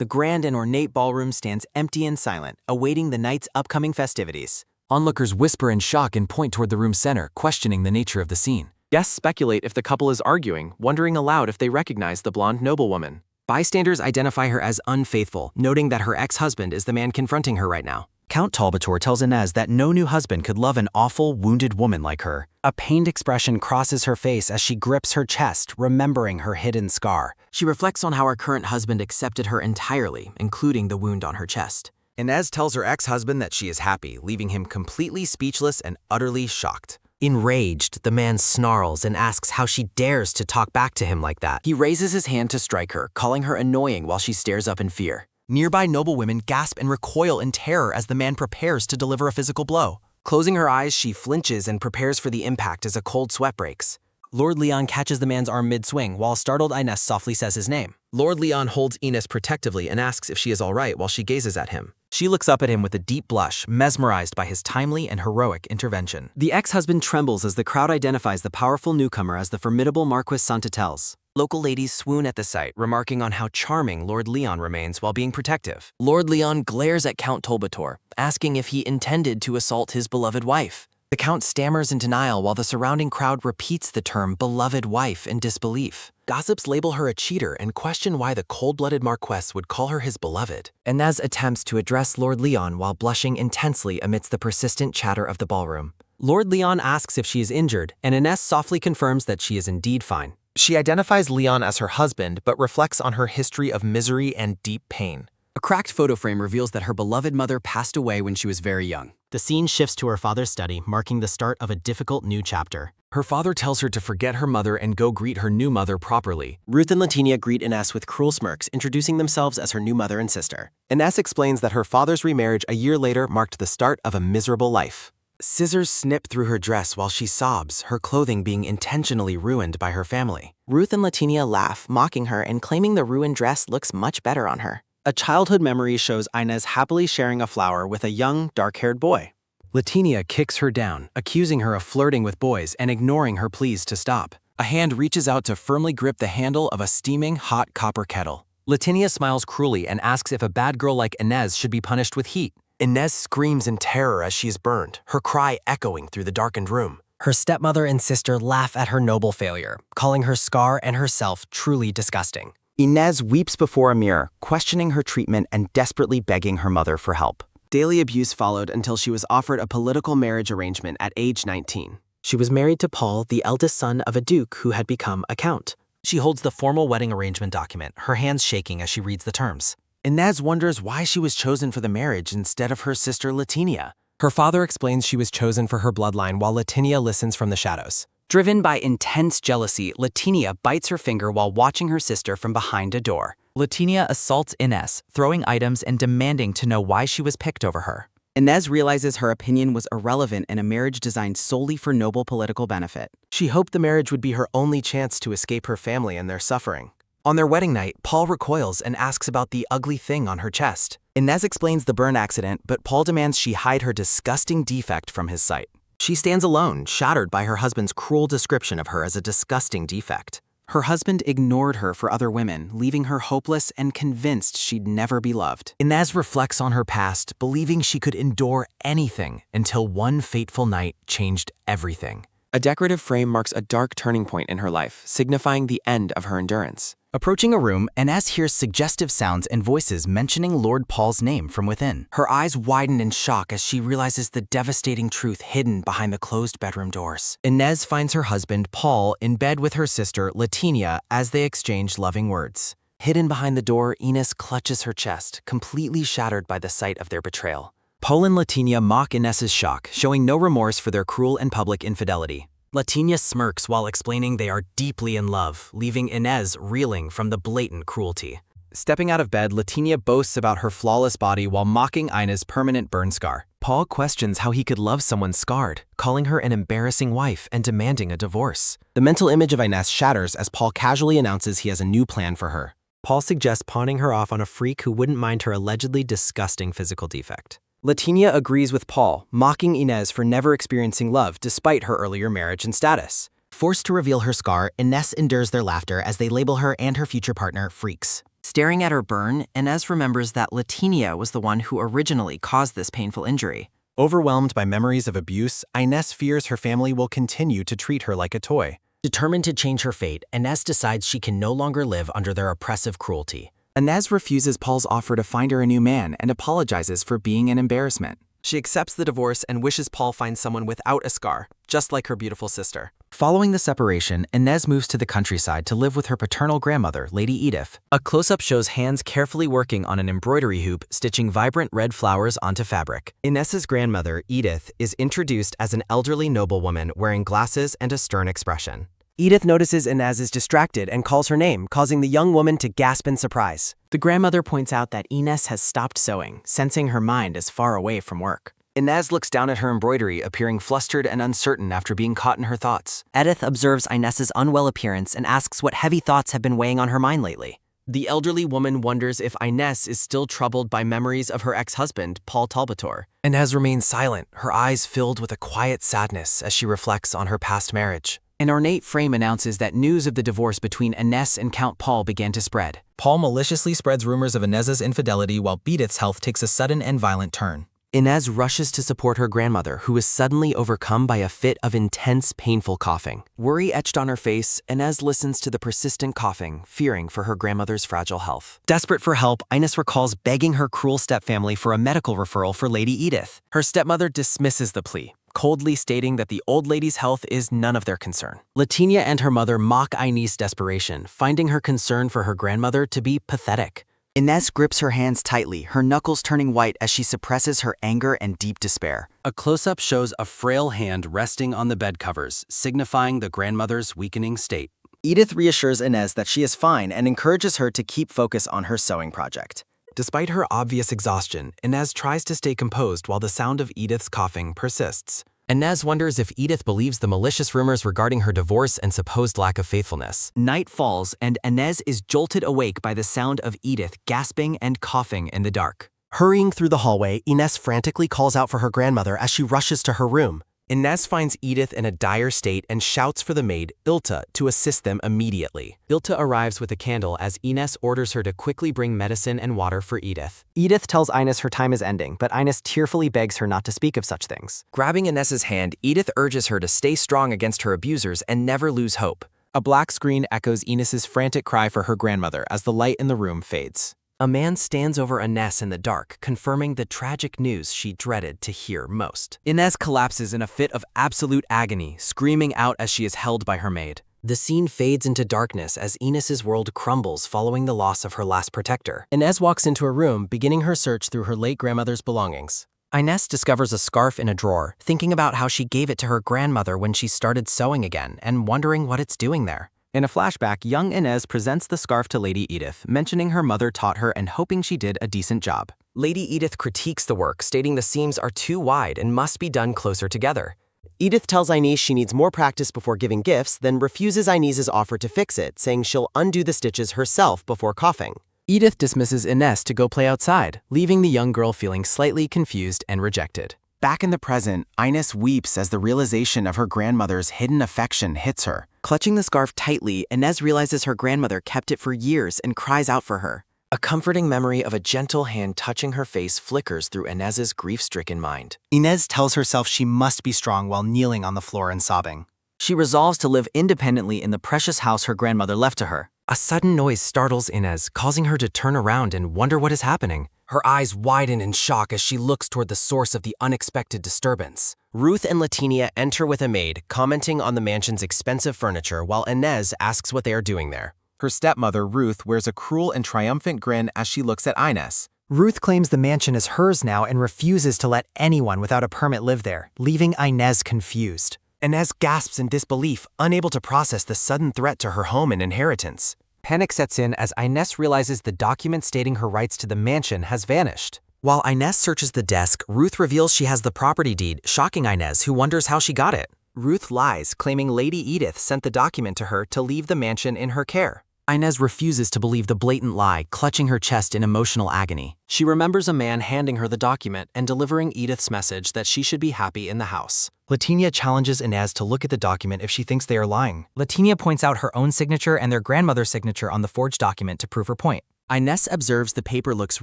The grand and ornate ballroom stands empty and silent, awaiting the night's upcoming festivities. Onlookers whisper in shock and point toward the room's center, questioning the nature of the scene. Guests speculate if the couple is arguing, wondering aloud if they recognize the blonde noblewoman. Bystanders identify her as unfaithful, noting that her ex-husband is the man confronting her right now. Count Talbotore tells Inez that no new husband could love an awful, wounded woman like her. A pained expression crosses her face as she grips her chest, remembering her hidden scar. She reflects on how her current husband accepted her entirely, including the wound on her chest. Inez tells her ex-husband that she is happy, leaving him completely speechless and utterly shocked. Enraged, the man snarls and asks how she dares to talk back to him like that. He raises his hand to strike her, calling her annoying while she stares up in fear. Nearby noblewomen gasp and recoil in terror as the man prepares to deliver a physical blow. Closing her eyes, she flinches and prepares for the impact as a cold sweat breaks. Lord Leon catches the man's arm mid-swing, while startled Inez softly says his name. Lord Leon holds Inez protectively and asks if she is all right while she gazes at him. She looks up at him with a deep blush, mesmerized by his timely and heroic intervention. The ex-husband trembles as the crowd identifies the powerful newcomer as the formidable Marquess Santatels. Local ladies swoon at the sight, remarking on how charming Lord Leon remains while being protective. Lord Leon glares at Count Talbotore, asking if he intended to assault his beloved wife. The Count stammers in denial while the surrounding crowd repeats the term beloved wife in disbelief. Gossips label her a cheater and question why the cold-blooded Marquess would call her his beloved. Inez attempts to address Lord Leon while blushing intensely amidst the persistent chatter of the ballroom. Lord Leon asks if she is injured, and Inez softly confirms that she is indeed fine. She identifies Leon as her husband, but reflects on her history of misery and deep pain. A cracked photo frame reveals that her beloved mother passed away when she was very young. The scene shifts to her father's study, marking the start of a difficult new chapter. Her father tells her to forget her mother and go greet her new mother properly. Ruth and Latinia greet Inez with cruel smirks, introducing themselves as her new mother and sister. Inez explains that her father's remarriage a year later marked the start of a miserable life. Scissors snip through her dress while she sobs, her clothing being intentionally ruined by her family. Ruth and Latinia laugh, mocking her and claiming the ruined dress looks much better on her. A childhood memory shows Inez happily sharing a flower with a young, dark-haired boy. Latinia kicks her down, accusing her of flirting with boys and ignoring her pleas to stop. A hand reaches out to firmly grip the handle of a steaming, hot copper kettle. Latinia smiles cruelly and asks if a bad girl like Inez should be punished with heat. Inez screams in terror as she is burned, her cry echoing through the darkened room. Her stepmother and sister laugh at her noble failure, calling her scar and herself truly disgusting. Inez weeps before a mirror, questioning her treatment and desperately begging her mother for help. Daily abuse followed until she was offered a political marriage arrangement at age 19. She was married to Paul, the eldest son of a duke who had become a count. She holds the formal wedding arrangement document, her hands shaking as she reads the terms. Inez wonders why she was chosen for the marriage instead of her sister Latinia. Her father explains she was chosen for her bloodline while Latinia listens from the shadows. Driven by intense jealousy, Latinia bites her finger while watching her sister from behind a door. Latinia assaults Inez, throwing items and demanding to know why she was picked over her. Inez realizes her opinion was irrelevant in a marriage designed solely for noble political benefit. She hoped the marriage would be her only chance to escape her family and their suffering. On their wedding night, Paul recoils and asks about the ugly thing on her chest. Inez explains the burn accident, but Paul demands she hide her disgusting defect from his sight. She stands alone, shattered by her husband's cruel description of her as a disgusting defect. Her husband ignored her for other women, leaving her hopeless and convinced she'd never be loved. Inez reflects on her past, believing she could endure anything until one fateful night changed everything. A decorative frame marks a dark turning point in her life, signifying the end of her endurance. Approaching a room, Inez hears suggestive sounds and voices mentioning Lord Paul's name from within. Her eyes widen in shock as she realizes the devastating truth hidden behind the closed bedroom doors. Inez finds her husband, Paul, in bed with her sister, Latinia, as they exchange loving words. Hidden behind the door, Inez clutches her chest, completely shattered by the sight of their betrayal. Paul and Latinia mock Inez's shock, showing no remorse for their cruel and public infidelity. Latinia smirks while explaining they are deeply in love, leaving Inez reeling from the blatant cruelty. Stepping out of bed, Latinia boasts about her flawless body while mocking Ina's permanent burn scar. Paul questions how he could love someone scarred, calling her an embarrassing wife and demanding a divorce. The mental image of Inez shatters as Paul casually announces he has a new plan for her. Paul suggests pawning her off on a freak who wouldn't mind her allegedly disgusting physical defect. Latinia agrees with Paul, mocking Inez for never experiencing love despite her earlier marriage and status. Forced to reveal her scar, Inez endures their laughter as they label her and her future partner freaks. Staring at her burn, Inez remembers that Latinia was the one who originally caused this painful injury. Overwhelmed by memories of abuse, Inez fears her family will continue to treat her like a toy. Determined to change her fate, Inez decides she can no longer live under their oppressive cruelty. Inez refuses Paul's offer to find her a new man and apologizes for being an embarrassment. She accepts the divorce and wishes Paul find someone without a scar, just like her beautiful sister. Following the separation, Inez moves to the countryside to live with her paternal grandmother, Lady Edith. A close-up shows hands carefully working on an embroidery hoop, stitching vibrant red flowers onto fabric. Inez's grandmother, Edith, is introduced as an elderly noblewoman wearing glasses and a stern expression. Edith notices Inez is distracted and calls her name, causing the young woman to gasp in surprise. The grandmother points out that Inez has stopped sewing, sensing her mind is far away from work. Inez looks down at her embroidery, appearing flustered and uncertain after being caught in her thoughts. Edith observes Inez's unwell appearance and asks what heavy thoughts have been weighing on her mind lately. The elderly woman wonders if Inez is still troubled by memories of her ex-husband, Paul Talbotore. Inez remains silent, her eyes filled with a quiet sadness as she reflects on her past marriage. An ornate frame announces that news of the divorce between Inez and Count Paul began to spread. Paul maliciously spreads rumors of Inez's infidelity while Edith's health takes a sudden and violent turn. Inez rushes to support her grandmother, who is suddenly overcome by a fit of intense, painful coughing. Worry etched on her face, Inez listens to the persistent coughing, fearing for her grandmother's fragile health. Desperate for help, Inez recalls begging her cruel stepfamily for a medical referral for Lady Edith. Her stepmother dismisses the plea, coldly stating that the old lady's health is none of their concern. Latinia and her mother mock Inez's desperation, finding her concern for her grandmother to be pathetic. Inez grips her hands tightly, her knuckles turning white as she suppresses her anger and deep despair. A close-up shows a frail hand resting on the bed covers, signifying the grandmother's weakening state. Edith reassures Inez that she is fine and encourages her to keep focus on her sewing project. Despite her obvious exhaustion, Inez tries to stay composed while the sound of Edith's coughing persists. Inez wonders if Edith believes the malicious rumors regarding her divorce and supposed lack of faithfulness. Night falls, and Inez is jolted awake by the sound of Edith gasping and coughing in the dark. Hurrying through the hallway, Inez frantically calls out for her grandmother as she rushes to her room. Inez finds Edith in a dire state and shouts for the maid, Ilta, to assist them immediately. Ilta arrives with a candle as Inez orders her to quickly bring medicine and water for Edith. Edith tells Inez her time is ending, but Inez tearfully begs her not to speak of such things. Grabbing Inez's hand, Edith urges her to stay strong against her abusers and never lose hope. A black screen echoes Inez's frantic cry for her grandmother as the light in the room fades. A man stands over Inez in the dark, confirming the tragic news she dreaded to hear most. Inez collapses in a fit of absolute agony, screaming out as she is held by her maid. The scene fades into darkness as Inez's world crumbles following the loss of her last protector. Inez walks into her room, beginning her search through her late grandmother's belongings. Inez discovers a scarf in a drawer, thinking about how she gave it to her grandmother when she started sewing again and wondering what it's doing there. In a flashback, young Inez presents the scarf to Lady Edith, mentioning her mother taught her and hoping she did a decent job. Lady Edith critiques the work, stating the seams are too wide and must be done closer together. Edith tells Inez she needs more practice before giving gifts, then refuses Inez's offer to fix it, saying she'll undo the stitches herself before coughing. Edith dismisses Inez to go play outside, leaving the young girl feeling slightly confused and rejected. Back in the present, Inez weeps as the realization of her grandmother's hidden affection hits her. Clutching the scarf tightly, Inez realizes her grandmother kept it for years and cries out for her. A comforting memory of a gentle hand touching her face flickers through Inez's grief-stricken mind. Inez tells herself she must be strong while kneeling on the floor and sobbing. She resolves to live independently in the precious house her grandmother left to her. A sudden noise startles Inez, causing her to turn around and wonder what is happening. Her eyes widen in shock as she looks toward the source of the unexpected disturbance. Ruth and Latinia enter with a maid, commenting on the mansion's expensive furniture while Inez asks what they are doing there. Her stepmother, Ruth, wears a cruel and triumphant grin as she looks at Inez. Ruth claims the mansion is hers now and refuses to let anyone without a permit live there, leaving Inez confused. Inez gasps in disbelief, unable to process the sudden threat to her home and inheritance. Panic sets in as Inez realizes the document stating her rights to the mansion has vanished. While Inez searches the desk, Ruth reveals she has the property deed, shocking Inez, who wonders how she got it. Ruth lies, claiming Lady Edith sent the document to her to leave the mansion in her care. Inez refuses to believe the blatant lie, clutching her chest in emotional agony. She remembers a man handing her the document and delivering Edith's message that she should be happy in the house. Latinia challenges Inez to look at the document if she thinks they are lying. Latinia points out her own signature and their grandmother's signature on the forged document to prove her point. Inez observes the paper looks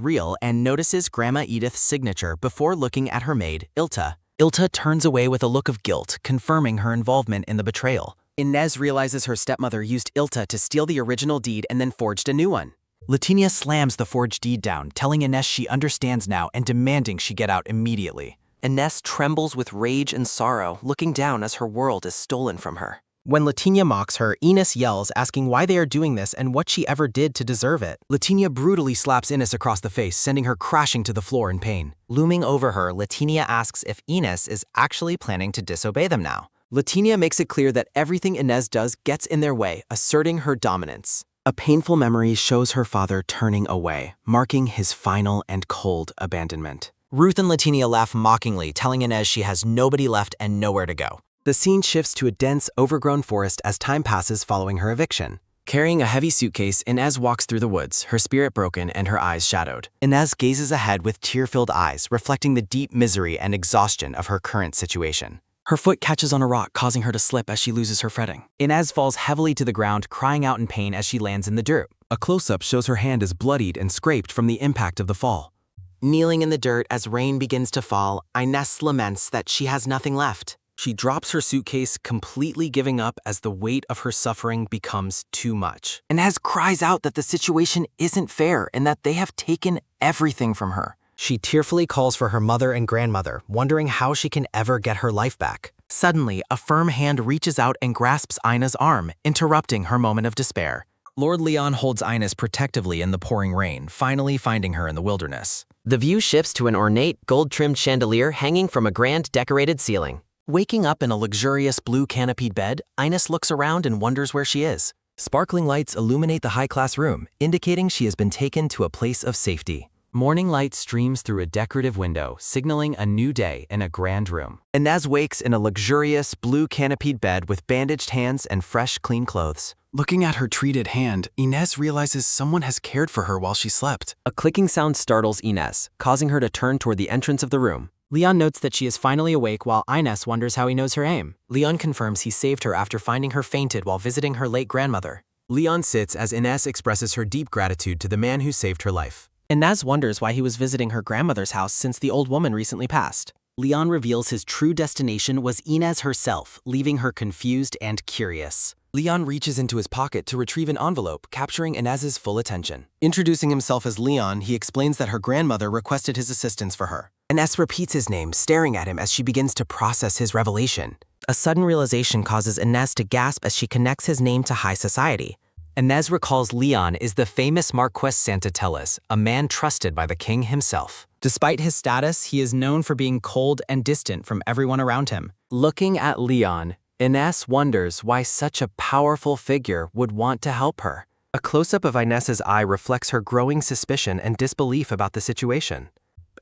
real and notices Grandma Edith's signature before looking at her maid, Ilta. Ilta turns away with a look of guilt, confirming her involvement in the betrayal. Inez realizes her stepmother used Ilta to steal the original deed and then forged a new one. Latinia slams the forged deed down, telling Inez she understands now and demanding she get out immediately. Inez trembles with rage and sorrow, looking down as her world is stolen from her. When Latinia mocks her, Inez yells, asking why they are doing this and what she ever did to deserve it. Latinia brutally slaps Inez across the face, sending her crashing to the floor in pain. Looming over her, Latinia asks if Inez is actually planning to disobey them now. Latinia makes it clear that everything Inez does gets in their way, asserting her dominance. A painful memory shows her father turning away, marking his final and cold abandonment. Ruth and Latinia laugh mockingly, telling Inez she has nobody left and nowhere to go. The scene shifts to a dense, overgrown forest as time passes following her eviction. Carrying a heavy suitcase, Inez walks through the woods, her spirit broken and her eyes shadowed. Inez gazes ahead with tear-filled eyes, reflecting the deep misery and exhaustion of her current situation. Her foot catches on a rock, causing her to slip as she loses her fretting. Inez falls heavily to the ground, crying out in pain as she lands in the dirt. A close-up shows her hand is bloodied and scraped from the impact of the fall. Kneeling in the dirt as rain begins to fall, Inez laments that she has nothing left. She drops her suitcase, completely giving up as the weight of her suffering becomes too much. Inez cries out that the situation isn't fair and that they have taken everything from her. She tearfully calls for her mother and grandmother, wondering how she can ever get her life back. Suddenly, a firm hand reaches out and grasps Ina's arm, interrupting her moment of despair. Lord Leon holds Inez protectively in the pouring rain, finally finding her in the wilderness. The view shifts to an ornate, gold-trimmed chandelier hanging from a grand decorated ceiling. Waking up in a luxurious blue canopied bed, Inez looks around and wonders where she is. Sparkling lights illuminate the high-class room, indicating she has been taken to a place of safety. Morning light streams through a decorative window, signaling a new day in a grand room. Inez wakes in a luxurious, blue canopied bed with bandaged hands and fresh, clean clothes. Looking at her treated hand, Inez realizes someone has cared for her while she slept. A clicking sound startles Inez, causing her to turn toward the entrance of the room. Leon notes that she is finally awake while Inez wonders how he knows her aim. Leon confirms he saved her after finding her fainted while visiting her late grandmother. Leon sits as Inez expresses her deep gratitude to the man who saved her life. Inez wonders why he was visiting her grandmother's house since the old woman recently passed. Leon reveals his true destination was Inez herself, leaving her confused and curious. Leon reaches into his pocket to retrieve an envelope, capturing Inez's full attention. Introducing himself as Leon, he explains that her grandmother requested his assistance for her. Inez repeats his name, staring at him as she begins to process his revelation. A sudden realization causes Inez to gasp as she connects his name to high society. Inez recalls Leon is the famous Marquess Santatellis, a man trusted by the king himself. Despite his status, he is known for being cold and distant from everyone around him. Looking at Leon, Inez wonders why such a powerful figure would want to help her. A close-up of Inez's eye reflects her growing suspicion and disbelief about the situation.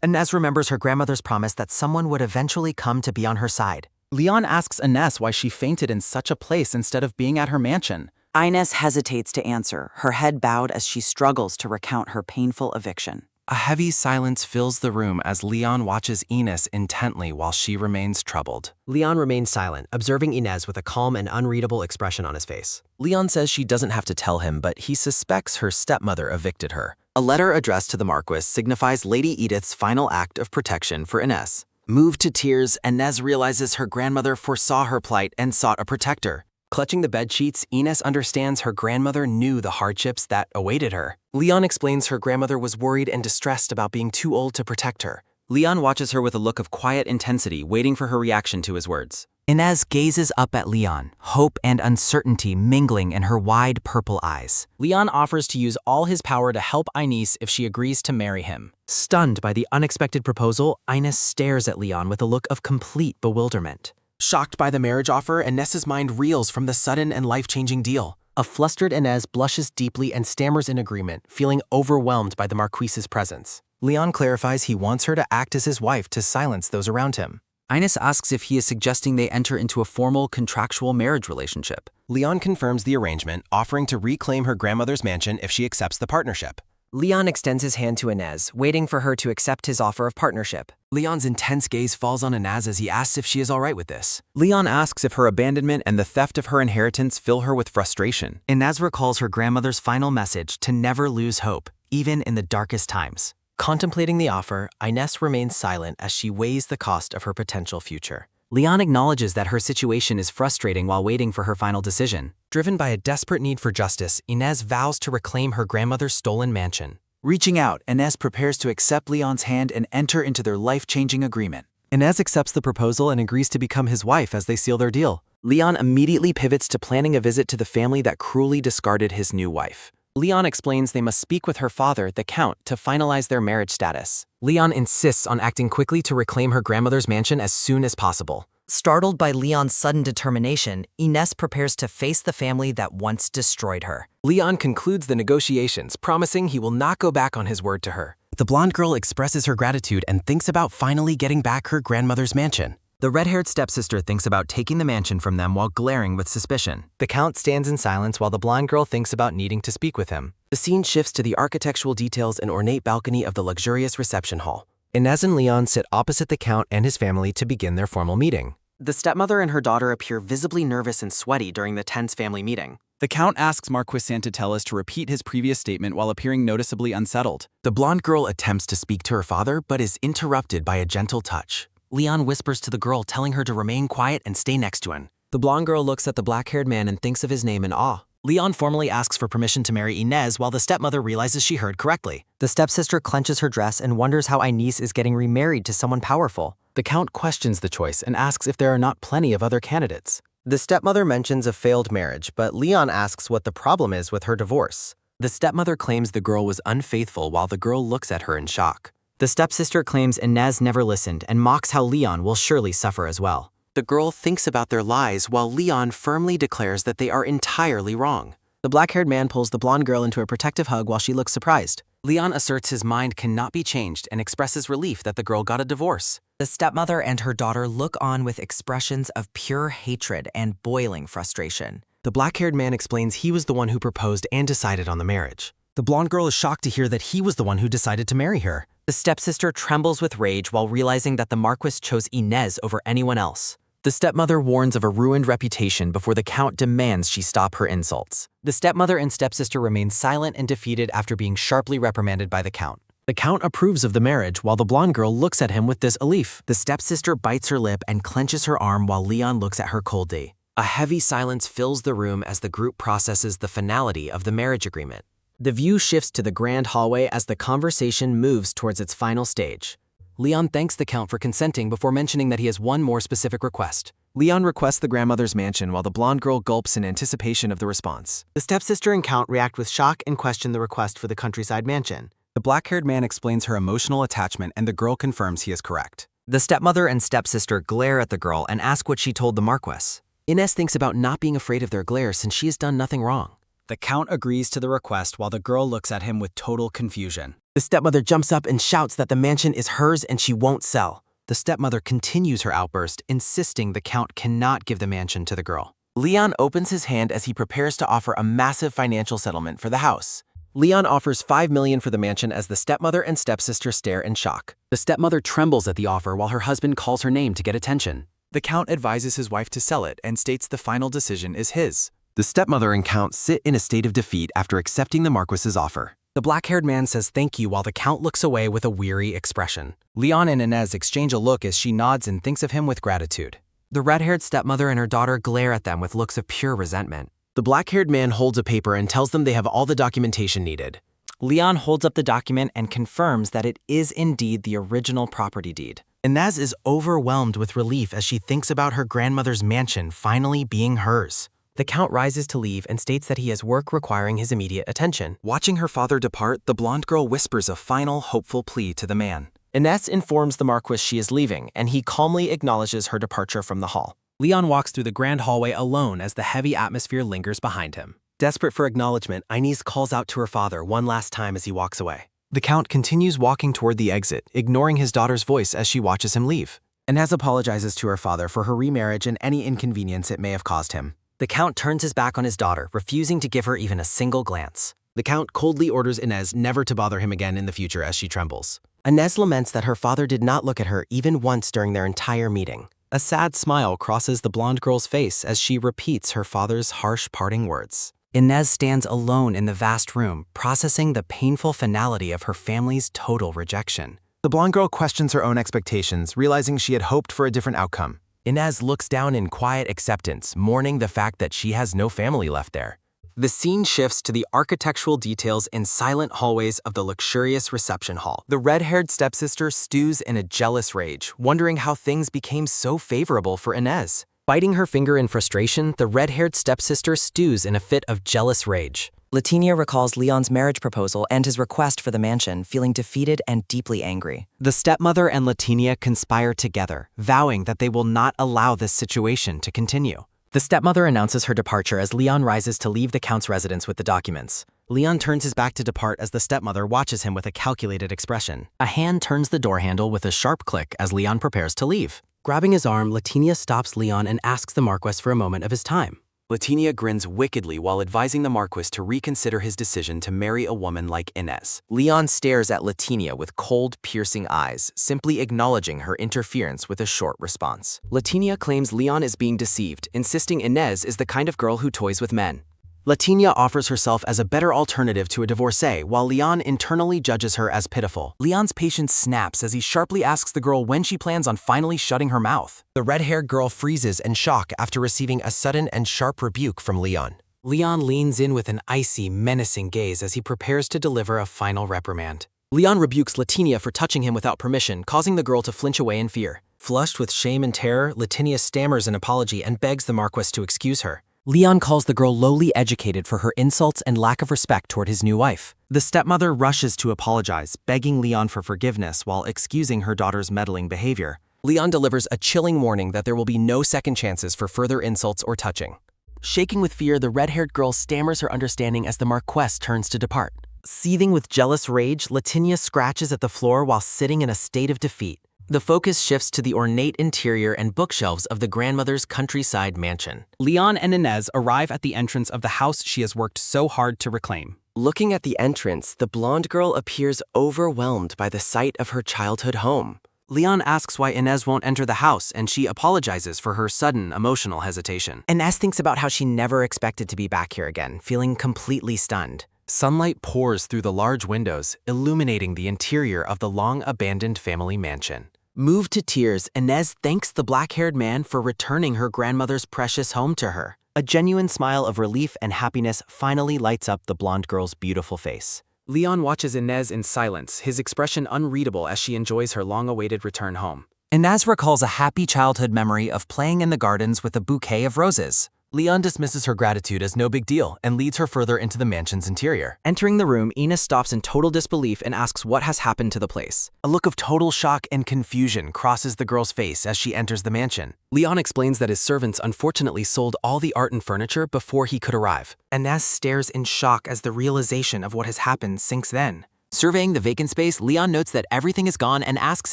Inez remembers her grandmother's promise that someone would eventually come to be on her side. Leon asks Inez why she fainted in such a place instead of being at her mansion. Inez hesitates to answer, her head bowed as she struggles to recount her painful eviction. A heavy silence fills the room as Leon watches Inez intently while she remains troubled. Leon remains silent, observing Inez with a calm and unreadable expression on his face. Leon says she doesn't have to tell him, but he suspects her stepmother evicted her. A letter addressed to the Marquess signifies Lady Edith's final act of protection for Inez. Moved to tears, Inez realizes her grandmother foresaw her plight and sought a protector. Clutching the bedsheets, Inez understands her grandmother knew the hardships that awaited her. Leon explains her grandmother was worried and distressed about being too old to protect her. Leon watches her with a look of quiet intensity, waiting for her reaction to his words. Inez gazes up at Leon, hope and uncertainty mingling in her wide purple eyes. Leon offers to use all his power to help Inez if she agrees to marry him. Stunned by the unexpected proposal, Inez stares at Leon with a look of complete bewilderment. Shocked by the marriage offer, Inez's mind reels from the sudden and life-changing deal. A flustered Inez blushes deeply and stammers in agreement, feeling overwhelmed by the Marquis's presence. Leon clarifies he wants her to act as his wife to silence those around him. Inez asks if he is suggesting they enter into a formal contractual marriage relationship. Leon confirms the arrangement, offering to reclaim her grandmother's mansion if she accepts the partnership. Leon extends his hand to Inez, waiting for her to accept his offer of partnership. Leon's intense gaze falls on Inez as he asks if she is all right with this. Leon asks if her abandonment and the theft of her inheritance fill her with frustration. Inez recalls her grandmother's final message to never lose hope, even in the darkest times. Contemplating the offer, Inez remains silent as she weighs the cost of her potential future. Leon acknowledges that her situation is frustrating while waiting for her final decision. Driven by a desperate need for justice, Inez vows to reclaim her grandmother's stolen mansion. Reaching out, Inez prepares to accept Leon's hand and enter into their life-changing agreement. Inez accepts the proposal and agrees to become his wife as they seal their deal. Leon immediately pivots to planning a visit to the family that cruelly discarded his new wife. Leon explains they must speak with her father, the Count, to finalize their marriage status. Leon insists on acting quickly to reclaim her grandmother's mansion as soon as possible. Startled by Leon's sudden determination, Inez prepares to face the family that once destroyed her. Leon concludes the negotiations, promising he will not go back on his word to her. The blonde girl expresses her gratitude and thinks about finally getting back her grandmother's mansion. The red-haired stepsister thinks about taking the mansion from them while glaring with suspicion. The Count stands in silence while the blonde girl thinks about needing to speak with him. The scene shifts to the architectural details and ornate balcony of the luxurious reception hall. Inez and Leon sit opposite the Count and his family to begin their formal meeting. The stepmother and her daughter appear visibly nervous and sweaty during the tense family meeting. The Count asks Marquess to repeat his previous statement while appearing noticeably unsettled. The blonde girl attempts to speak to her father but is interrupted by a gentle touch. Leon whispers to the girl, telling her to remain quiet and stay next to him. The blonde girl looks at the black-haired man and thinks of his name in awe. Leon formally asks for permission to marry Inez while the stepmother realizes she heard correctly. The stepsister clenches her dress and wonders how Inez is getting remarried to someone powerful. The Count questions the choice and asks if there are not plenty of other candidates. The stepmother mentions a failed marriage, but Leon asks what the problem is with her divorce. The stepmother claims the girl was unfaithful while the girl looks at her in shock. The stepsister claims Inez never listened and mocks how Leon will surely suffer as well. The girl thinks about their lies while Leon firmly declares that they are entirely wrong. The black-haired man pulls the blonde girl into a protective hug while she looks surprised. Leon asserts his mind cannot be changed and expresses relief that the girl got a divorce. The stepmother and her daughter look on with expressions of pure hatred and boiling frustration. The black-haired man explains he was the one who proposed and decided on the marriage. The blonde girl is shocked to hear that he was the one who decided to marry her. The stepsister trembles with rage while realizing that the Marquess chose Inez over anyone else. The stepmother warns of a ruined reputation before the Count demands she stop her insults. The stepmother and stepsister remain silent and defeated after being sharply reprimanded by the Count. The Count approves of the marriage while the blonde girl looks at him with disbelief. The stepsister bites her lip and clenches her arm while Leon looks at her coldly. A heavy silence fills the room as the group processes the finality of the marriage agreement. The view shifts to the grand hallway as the conversation moves towards its final stage. Leon thanks the Count for consenting before mentioning that he has one more specific request. Leon requests the grandmother's mansion while the blonde girl gulps in anticipation of the response. The stepsister and Count react with shock and question the request for the countryside mansion. The black-haired man explains her emotional attachment and the girl confirms he is correct. The stepmother and stepsister glare at the girl and ask what she told the Marquess. Inez thinks about not being afraid of their glare since she has done nothing wrong. The Count agrees to the request while the girl looks at him with total confusion. The stepmother jumps up and shouts that the mansion is hers and she won't sell. The stepmother continues her outburst, insisting the Count cannot give the mansion to the girl. Leon opens his hand as he prepares to offer a massive financial settlement for the house. Leon offers $5 million for the mansion as the stepmother and stepsister stare in shock. The stepmother trembles at the offer while her husband calls her name to get attention. The Count advises his wife to sell it and states the final decision is his. The stepmother and Count sit in a state of defeat after accepting the Marquess's offer. The black-haired man says thank you while the Count looks away with a weary expression. Leon and Inez exchange a look as she nods and thinks of him with gratitude. The red-haired stepmother and her daughter glare at them with looks of pure resentment. The black-haired man holds a paper and tells them they have all the documentation needed. Leon holds up the document and confirms that it is indeed the original property deed. Inez is overwhelmed with relief as she thinks about her grandmother's mansion finally being hers. The Count rises to leave and states that he has work requiring his immediate attention. Watching her father depart, the blonde girl whispers a final, hopeful plea to the man. Inez informs the Marquess she is leaving, and he calmly acknowledges her departure from the hall. Leon walks through the grand hallway alone as the heavy atmosphere lingers behind him. Desperate for acknowledgement, Inez calls out to her father one last time as he walks away. The Count continues walking toward the exit, ignoring his daughter's voice as she watches him leave. Inez apologizes to her father for her remarriage and any inconvenience it may have caused him. The Count turns his back on his daughter, refusing to give her even a single glance. The Count coldly orders Inez never to bother him again in the future as she trembles. Inez laments that her father did not look at her even once during their entire meeting. A sad smile crosses the blonde girl's face as she repeats her father's harsh parting words. Inez stands alone in the vast room, processing the painful finality of her family's total rejection. The blonde girl questions her own expectations, realizing she had hoped for a different outcome. Inez looks down in quiet acceptance, mourning the fact that she has no family left there. The scene shifts to the architectural details and silent hallways of the luxurious reception hall. The red-haired stepsister stews in a jealous rage, wondering how things became so favorable for Inez. Biting her finger in frustration, the red-haired stepsister stews in a fit of jealous rage. Latinia recalls Leon's marriage proposal and his request for the mansion, feeling defeated and deeply angry. The stepmother and Latinia conspire together, vowing that they will not allow this situation to continue. The stepmother announces her departure as Leon rises to leave the Count's residence with the documents. Leon turns his back to depart as the stepmother watches him with a calculated expression. A hand turns the door handle with a sharp click as Leon prepares to leave. Grabbing his arm, Latinia stops Leon and asks the Marquess for a moment of his time. Latinia grins wickedly while advising the Marquess to reconsider his decision to marry a woman like Inez. Leon stares at Latinia with cold, piercing eyes, simply acknowledging her interference with a short response. Latinia claims Leon is being deceived, insisting Inez is the kind of girl who toys with men. Latinia offers herself as a better alternative to a divorcee, while Leon internally judges her as pitiful. Leon's patience snaps as he sharply asks the girl when she plans on finally shutting her mouth. The red-haired girl freezes in shock after receiving a sudden and sharp rebuke from Leon. Leon leans in with an icy, menacing gaze as he prepares to deliver a final reprimand. Leon rebukes Latinia for touching him without permission, causing the girl to flinch away in fear. Flushed with shame and terror, Latinia stammers an apology and begs the Marquess to excuse her. Leon calls the girl lowly educated for her insults and lack of respect toward his new wife. The stepmother rushes to apologize, begging Leon for forgiveness while excusing her daughter's meddling behavior. Leon delivers a chilling warning that there will be no second chances for further insults or touching. Shaking with fear, the red-haired girl stammers her understanding as the Marquess turns to depart. Seething with jealous rage, Latinia scratches at the floor while sitting in a state of defeat. The focus shifts to the ornate interior and bookshelves of the grandmother's countryside mansion. Leon and Inez arrive at the entrance of the house she has worked so hard to reclaim. Looking at the entrance, the blonde girl appears overwhelmed by the sight of her childhood home. Leon asks why Inez won't enter the house, and she apologizes for her sudden emotional hesitation. Inez thinks about how she never expected to be back here again, feeling completely stunned. Sunlight pours through the large windows, illuminating the interior of the long-abandoned family mansion. Moved to tears, Inez thanks the black-haired man for returning her grandmother's precious home to her. A genuine smile of relief and happiness finally lights up the blonde girl's beautiful face. Leon watches Inez in silence, his expression unreadable as she enjoys her long-awaited return home. Inez recalls a happy childhood memory of playing in the gardens with a bouquet of roses. Leon dismisses her gratitude as no big deal and leads her further into the mansion's interior. Entering the room, Inez stops in total disbelief and asks what has happened to the place. A look of total shock and confusion crosses the girl's face as she enters the mansion. Leon explains that his servants unfortunately sold all the art and furniture before he could arrive. Inez stares in shock as the realization of what has happened sinks in. Surveying the vacant space, Leon notes that everything is gone and asks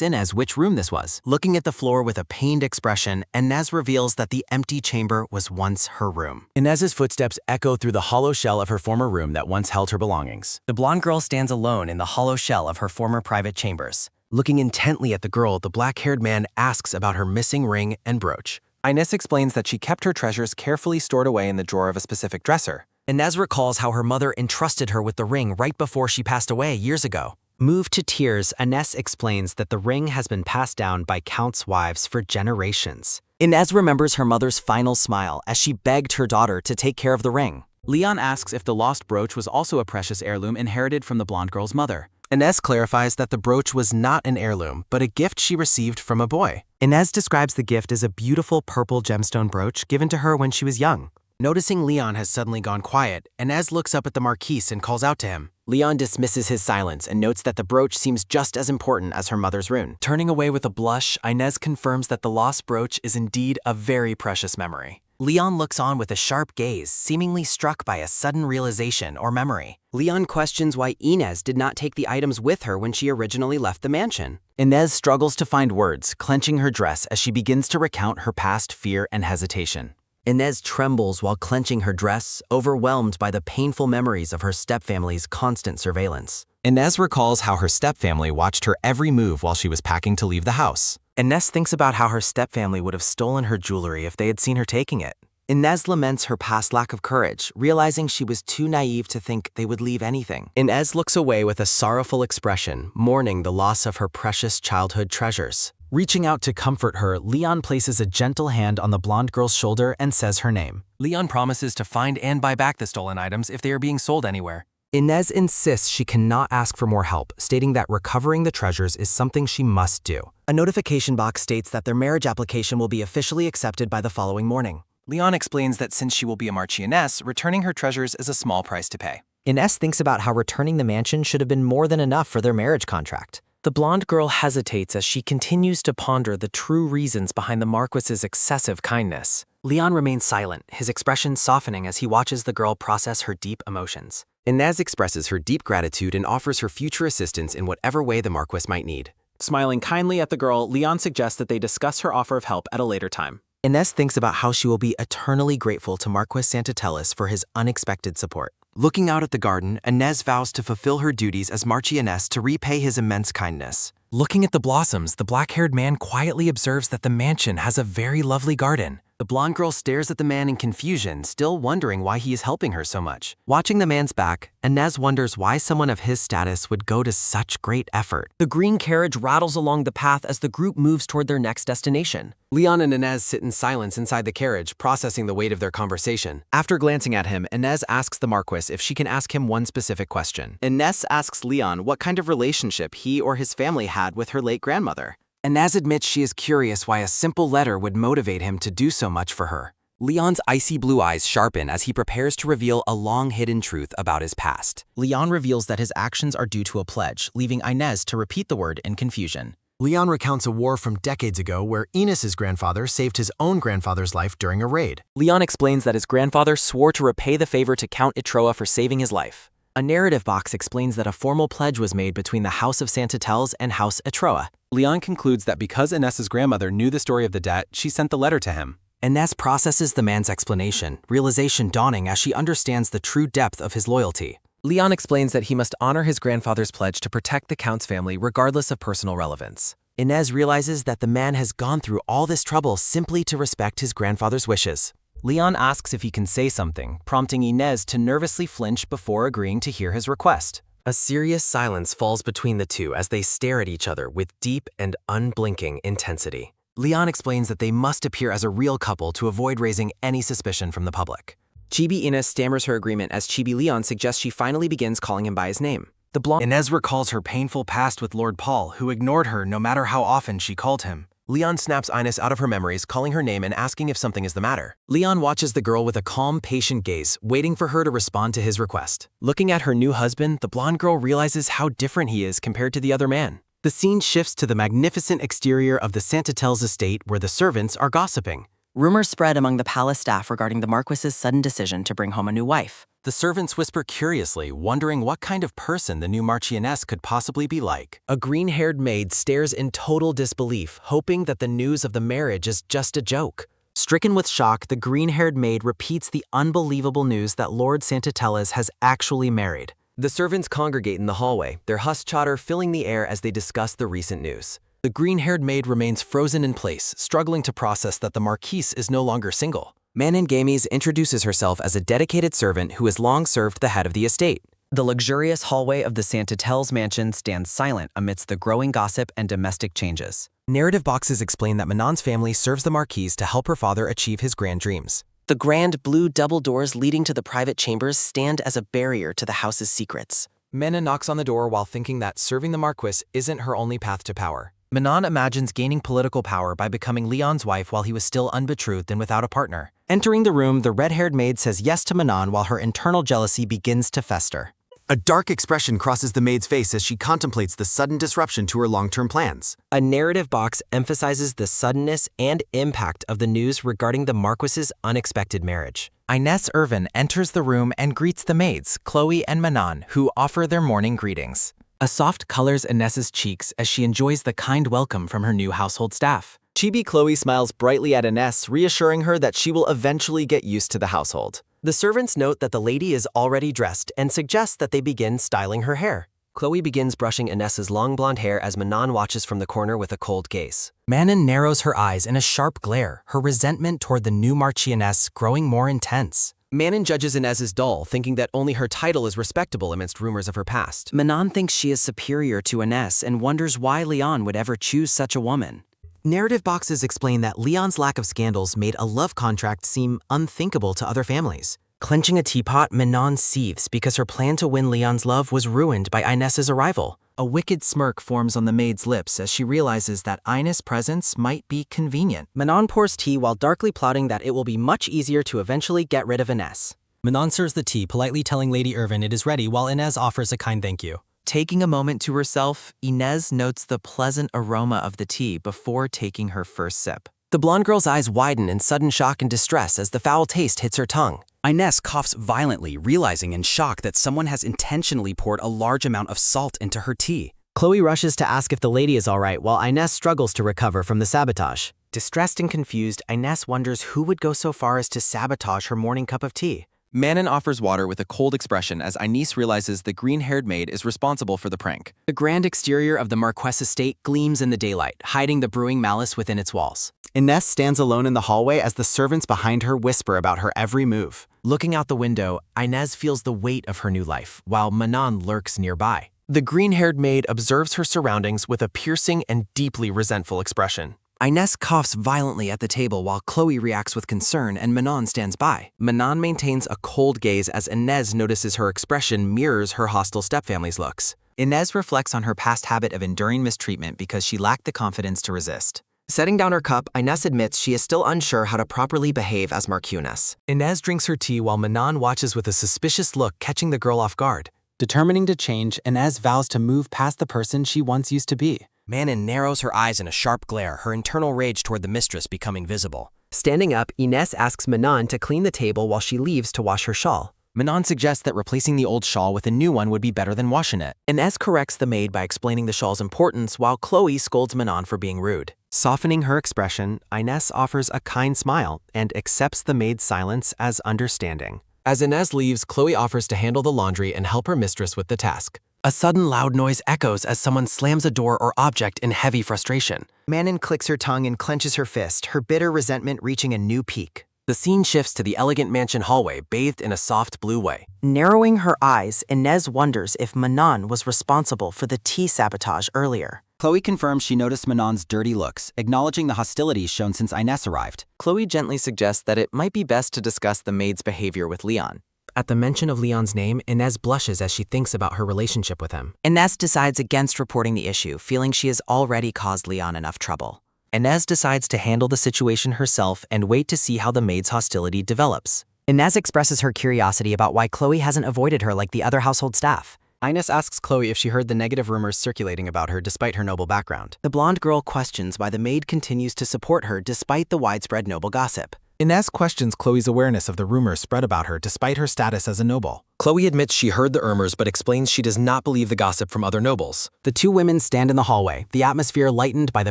Inez which room this was. Looking at the floor with a pained expression, Inez reveals that the empty chamber was once her room. Inez's footsteps echo through the hollow shell of her former room that once held her belongings. The blonde girl stands alone in the hollow shell of her former private chambers. Looking intently at the girl, the black-haired man asks about her missing ring and brooch. Inez explains that she kept her treasures carefully stored away in the drawer of a specific dresser. Inez recalls how her mother entrusted her with the ring right before she passed away years ago. Moved to tears, Inez explains that the ring has been passed down by Count's wives for generations. Inez remembers her mother's final smile as she begged her daughter to take care of the ring. Leon asks if the lost brooch was also a precious heirloom inherited from the blonde girl's mother. Inez clarifies that the brooch was not an heirloom, but a gift she received from a boy. Inez describes the gift as a beautiful purple gemstone brooch given to her when she was young. Noticing Leon has suddenly gone quiet, Inez looks up at the Marquess and calls out to him. Leon dismisses his silence and notes that the brooch seems just as important as her mother's rune. Turning away with a blush, Inez confirms that the lost brooch is indeed a very precious memory. Leon looks on with a sharp gaze, seemingly struck by a sudden realization or memory. Leon questions why Inez did not take the items with her when she originally left the mansion. Inez struggles to find words, clenching her dress as she begins to recount her past fear and hesitation. Inez trembles while clenching her dress, overwhelmed by the painful memories of her stepfamily's constant surveillance. Inez recalls how her stepfamily watched her every move while she was packing to leave the house. Inez thinks about how her stepfamily would have stolen her jewelry if they had seen her taking it. Inez laments her past lack of courage, realizing she was too naive to think they would leave anything. Inez looks away with a sorrowful expression, mourning the loss of her precious childhood treasures. Reaching out to comfort her, Leon places a gentle hand on the blonde girl's shoulder and says her name. Leon promises to find and buy back the stolen items if they are being sold anywhere. Inez insists she cannot ask for more help, stating that recovering the treasures is something she must do. A notification box states that their marriage application will be officially accepted by the following morning. Leon explains that since she will be a Marchioness, returning her treasures is a small price to pay. Inez thinks about how returning the mansion should have been more than enough for their marriage contract. The blonde girl hesitates as she continues to ponder the true reasons behind the Marquess's excessive kindness. Leon remains silent, his expression softening as he watches the girl process her deep emotions. Inez expresses her deep gratitude and offers her future assistance in whatever way the Marquess might need. Smiling kindly at the girl, Leon suggests that they discuss her offer of help at a later time. Inez thinks about how she will be eternally grateful to Marquess Santatellis for his unexpected support. Looking out at the garden, Inez vows to fulfill her duties as Marchioness to repay his immense kindness. Looking at the blossoms, the black-haired man quietly observes that the mansion has a very lovely garden. The blonde girl stares at the man in confusion, still wondering why he is helping her so much. Watching the man's back, Inez wonders why someone of his status would go to such great effort. The green carriage rattles along the path as the group moves toward their next destination. Leon and Inez sit in silence inside the carriage, processing the weight of their conversation. After glancing at him, Inez asks the Marquess if she can ask him one specific question. Inez asks Leon what kind of relationship he or his family had with her late grandmother. Inez admits she is curious why a simple letter would motivate him to do so much for her. Leon's icy blue eyes sharpen as he prepares to reveal a long-hidden truth about his past. Leon reveals that his actions are due to a pledge, leaving Inez to repeat the word in confusion. Leon recounts a war from decades ago where Enos's grandfather saved his own grandfather's life during a raid. Leon explains that his grandfather swore to repay the favor to Count Etroa for saving his life. A narrative box explains that a formal pledge was made between the House of Santatells and House Etroa. Leon concludes that because Inez's grandmother knew the story of the debt, she sent the letter to him. Inez processes the man's explanation, realization dawning as she understands the true depth of his loyalty. Leon explains that he must honor his grandfather's pledge to protect the Count's family regardless of personal relevance. Inez realizes that the man has gone through all this trouble simply to respect his grandfather's wishes. Leon asks if he can say something, prompting Inez to nervously flinch before agreeing to hear his request. A serious silence falls between the two as they stare at each other with deep and unblinking intensity. Leon explains that they must appear as a real couple to avoid raising any suspicion from the public. Chibi Inez stammers her agreement as Chibi Leon suggests she finally begins calling him by his name. The blonde Inez recalls her painful past with Lord Paul, who ignored her no matter how often she called him. Leon snaps Inez out of her memories, calling her name and asking if something is the matter. Leon watches the girl with a calm, patient gaze, waiting for her to respond to his request. Looking at her new husband, the blonde girl realizes how different he is compared to the other man. The scene shifts to the magnificent exterior of the Santatells estate where the servants are gossiping. Rumors spread among the palace staff regarding the Marquess's sudden decision to bring home a new wife. The servants whisper curiously, wondering what kind of person the new Marchioness could possibly be like. A green-haired maid stares in total disbelief, hoping that the news of the marriage is just a joke. Stricken with shock, the green-haired maid repeats the unbelievable news that Lord Santatellis has actually married. The servants congregate in the hallway, their hush chatter filling the air as they discuss the recent news. The green-haired maid remains frozen in place, struggling to process that the Marquise is no longer single. Manon Gamies introduces herself as a dedicated servant who has long served the head of the estate. The luxurious hallway of the Santatells mansion stands silent amidst the growing gossip and domestic changes. Narrative boxes explain that Manon's family serves the Marquise to help her father achieve his grand dreams. The grand blue double doors leading to the private chambers stand as a barrier to the house's secrets. Manon knocks on the door while thinking that serving the Marquis isn't her only path to power. Manon imagines gaining political power by becoming Leon's wife while he was still unbetrothed and without a partner. Entering the room, the red-haired maid says yes to Manon while her internal jealousy begins to fester. A dark expression crosses the maid's face as she contemplates the sudden disruption to her long-term plans. A narrative box emphasizes the suddenness and impact of the news regarding the Marquess's unexpected marriage. Inez Irvin enters the room and greets the maids, Chloe and Manon, who offer their morning greetings. A soft colors Inez's cheeks as she enjoys the kind welcome from her new household staff. Chibi Chloe smiles brightly at Inez, reassuring her that she will eventually get used to the household. The servants note that the lady is already dressed and suggest that they begin styling her hair. Chloe begins brushing Inez's long blonde hair as Manon watches from the corner with a cold gaze. Manon narrows her eyes in a sharp glare, her resentment toward the new Marchioness growing more intense. Manon judges Inez as dull, thinking that only her title is respectable amidst rumors of her past. Manon thinks she is superior to Inez and wonders why Leon would ever choose such a woman. Narrative boxes explain that Leon's lack of scandals made a love contract seem unthinkable to other families. Clenching a teapot, Manon seethes because her plan to win Leon's love was ruined by Inez's arrival. A wicked smirk forms on the maid's lips as she realizes that Inez's presence might be convenient. Manon pours tea while darkly plotting that it will be much easier to eventually get rid of Inez. Manon serves the tea, politely telling Lady Irvin it is ready while Inez offers a kind thank you. Taking a moment to herself, Inez notes the pleasant aroma of the tea before taking her first sip. The blonde girl's eyes widen in sudden shock and distress as the foul taste hits her tongue. Inez coughs violently, realizing in shock that someone has intentionally poured a large amount of salt into her tea. Chloe rushes to ask if the lady is all right while Inez struggles to recover from the sabotage. Distressed and confused, Inez wonders who would go so far as to sabotage her morning cup of tea. Manon offers water with a cold expression as Inez realizes the green-haired maid is responsible for the prank. The grand exterior of the Marquess estate gleams in the daylight, hiding the brewing malice within its walls. Inez stands alone in the hallway as the servants behind her whisper about her every move. Looking out the window, Inez feels the weight of her new life, while Manon lurks nearby. The green-haired maid observes her surroundings with a piercing and deeply resentful expression. Inez coughs violently at the table while Chloe reacts with concern and Manon stands by. Manon maintains a cold gaze as Inez notices her expression mirrors her hostile stepfamily's looks. Inez reflects on her past habit of enduring mistreatment because she lacked the confidence to resist. Setting down her cup, Inez admits she is still unsure how to properly behave as Marquess. Inez drinks her tea while Manon watches with a suspicious look, catching the girl off guard. Determining to change, Inez vows to move past the person she once used to be. Manon narrows her eyes in a sharp glare, her internal rage toward the mistress becoming visible. Standing up, Inez asks Manon to clean the table while she leaves to wash her shawl. Manon suggests that replacing the old shawl with a new one would be better than washing it. Inez corrects the maid by explaining the shawl's importance while Chloe scolds Manon for being rude. Softening her expression, Inez offers a kind smile and accepts the maid's silence as understanding. As Inez leaves, Chloe offers to handle the laundry and help her mistress with the task. A sudden loud noise echoes as someone slams a door or object in heavy frustration. Manon clicks her tongue and clenches her fist, her bitter resentment reaching a new peak. The scene shifts to the elegant mansion hallway, bathed in a soft blue way. Narrowing her eyes, Inez wonders if Manon was responsible for the tea sabotage earlier. Chloe confirms she noticed Manon's dirty looks, acknowledging the hostilities shown since Inez arrived. Chloe gently suggests that it might be best to discuss the maid's behavior with Leon. At the mention of Leon's name, Inez blushes as she thinks about her relationship with him. Inez decides against reporting the issue, feeling she has already caused Leon enough trouble. Inez decides to handle the situation herself and wait to see how the maid's hostility develops. Inez expresses her curiosity about why Chloe hasn't avoided her like the other household staff. Inez asks Chloe if she heard the negative rumors circulating about her despite her noble background. The blonde girl questions why the maid continues to support her despite the widespread noble gossip. Inez questions Chloe's awareness of the rumors spread about her despite her status as a noble. Chloe admits she heard the rumors but explains she does not believe the gossip from other nobles. The two women stand in the hallway, the atmosphere lightened by the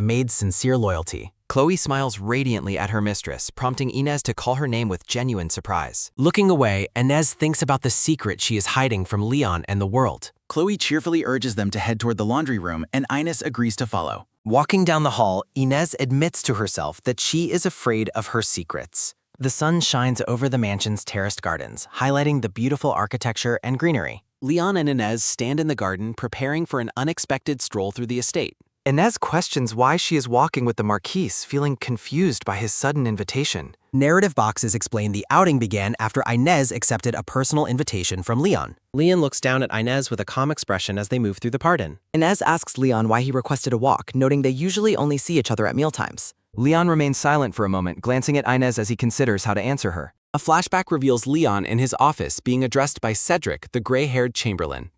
maid's sincere loyalty. Chloe smiles radiantly at her mistress, prompting Inez to call her name with genuine surprise. Looking away, Inez thinks about the secret she is hiding from Leon and the world. Chloe cheerfully urges them to head toward the laundry room, and Inez agrees to follow. Walking down the hall, Inez admits to herself that she is afraid of her secrets. The sun shines over the mansion's terraced gardens, highlighting the beautiful architecture and greenery. Leon and Inez stand in the garden, preparing for an unexpected stroll through the estate. Inez questions why she is walking with the Marquess, feeling confused by his sudden invitation. Narrative boxes explain the outing began after Inez accepted a personal invitation from Leon. Leon looks down at Inez with a calm expression as they move through the pardon. Inez asks Leon why he requested a walk, noting they usually only see each other at mealtimes. Leon remains silent for a moment, glancing at Inez as he considers how to answer her. A flashback reveals Leon in his office being addressed by Cedric, the gray-haired Chamberlain.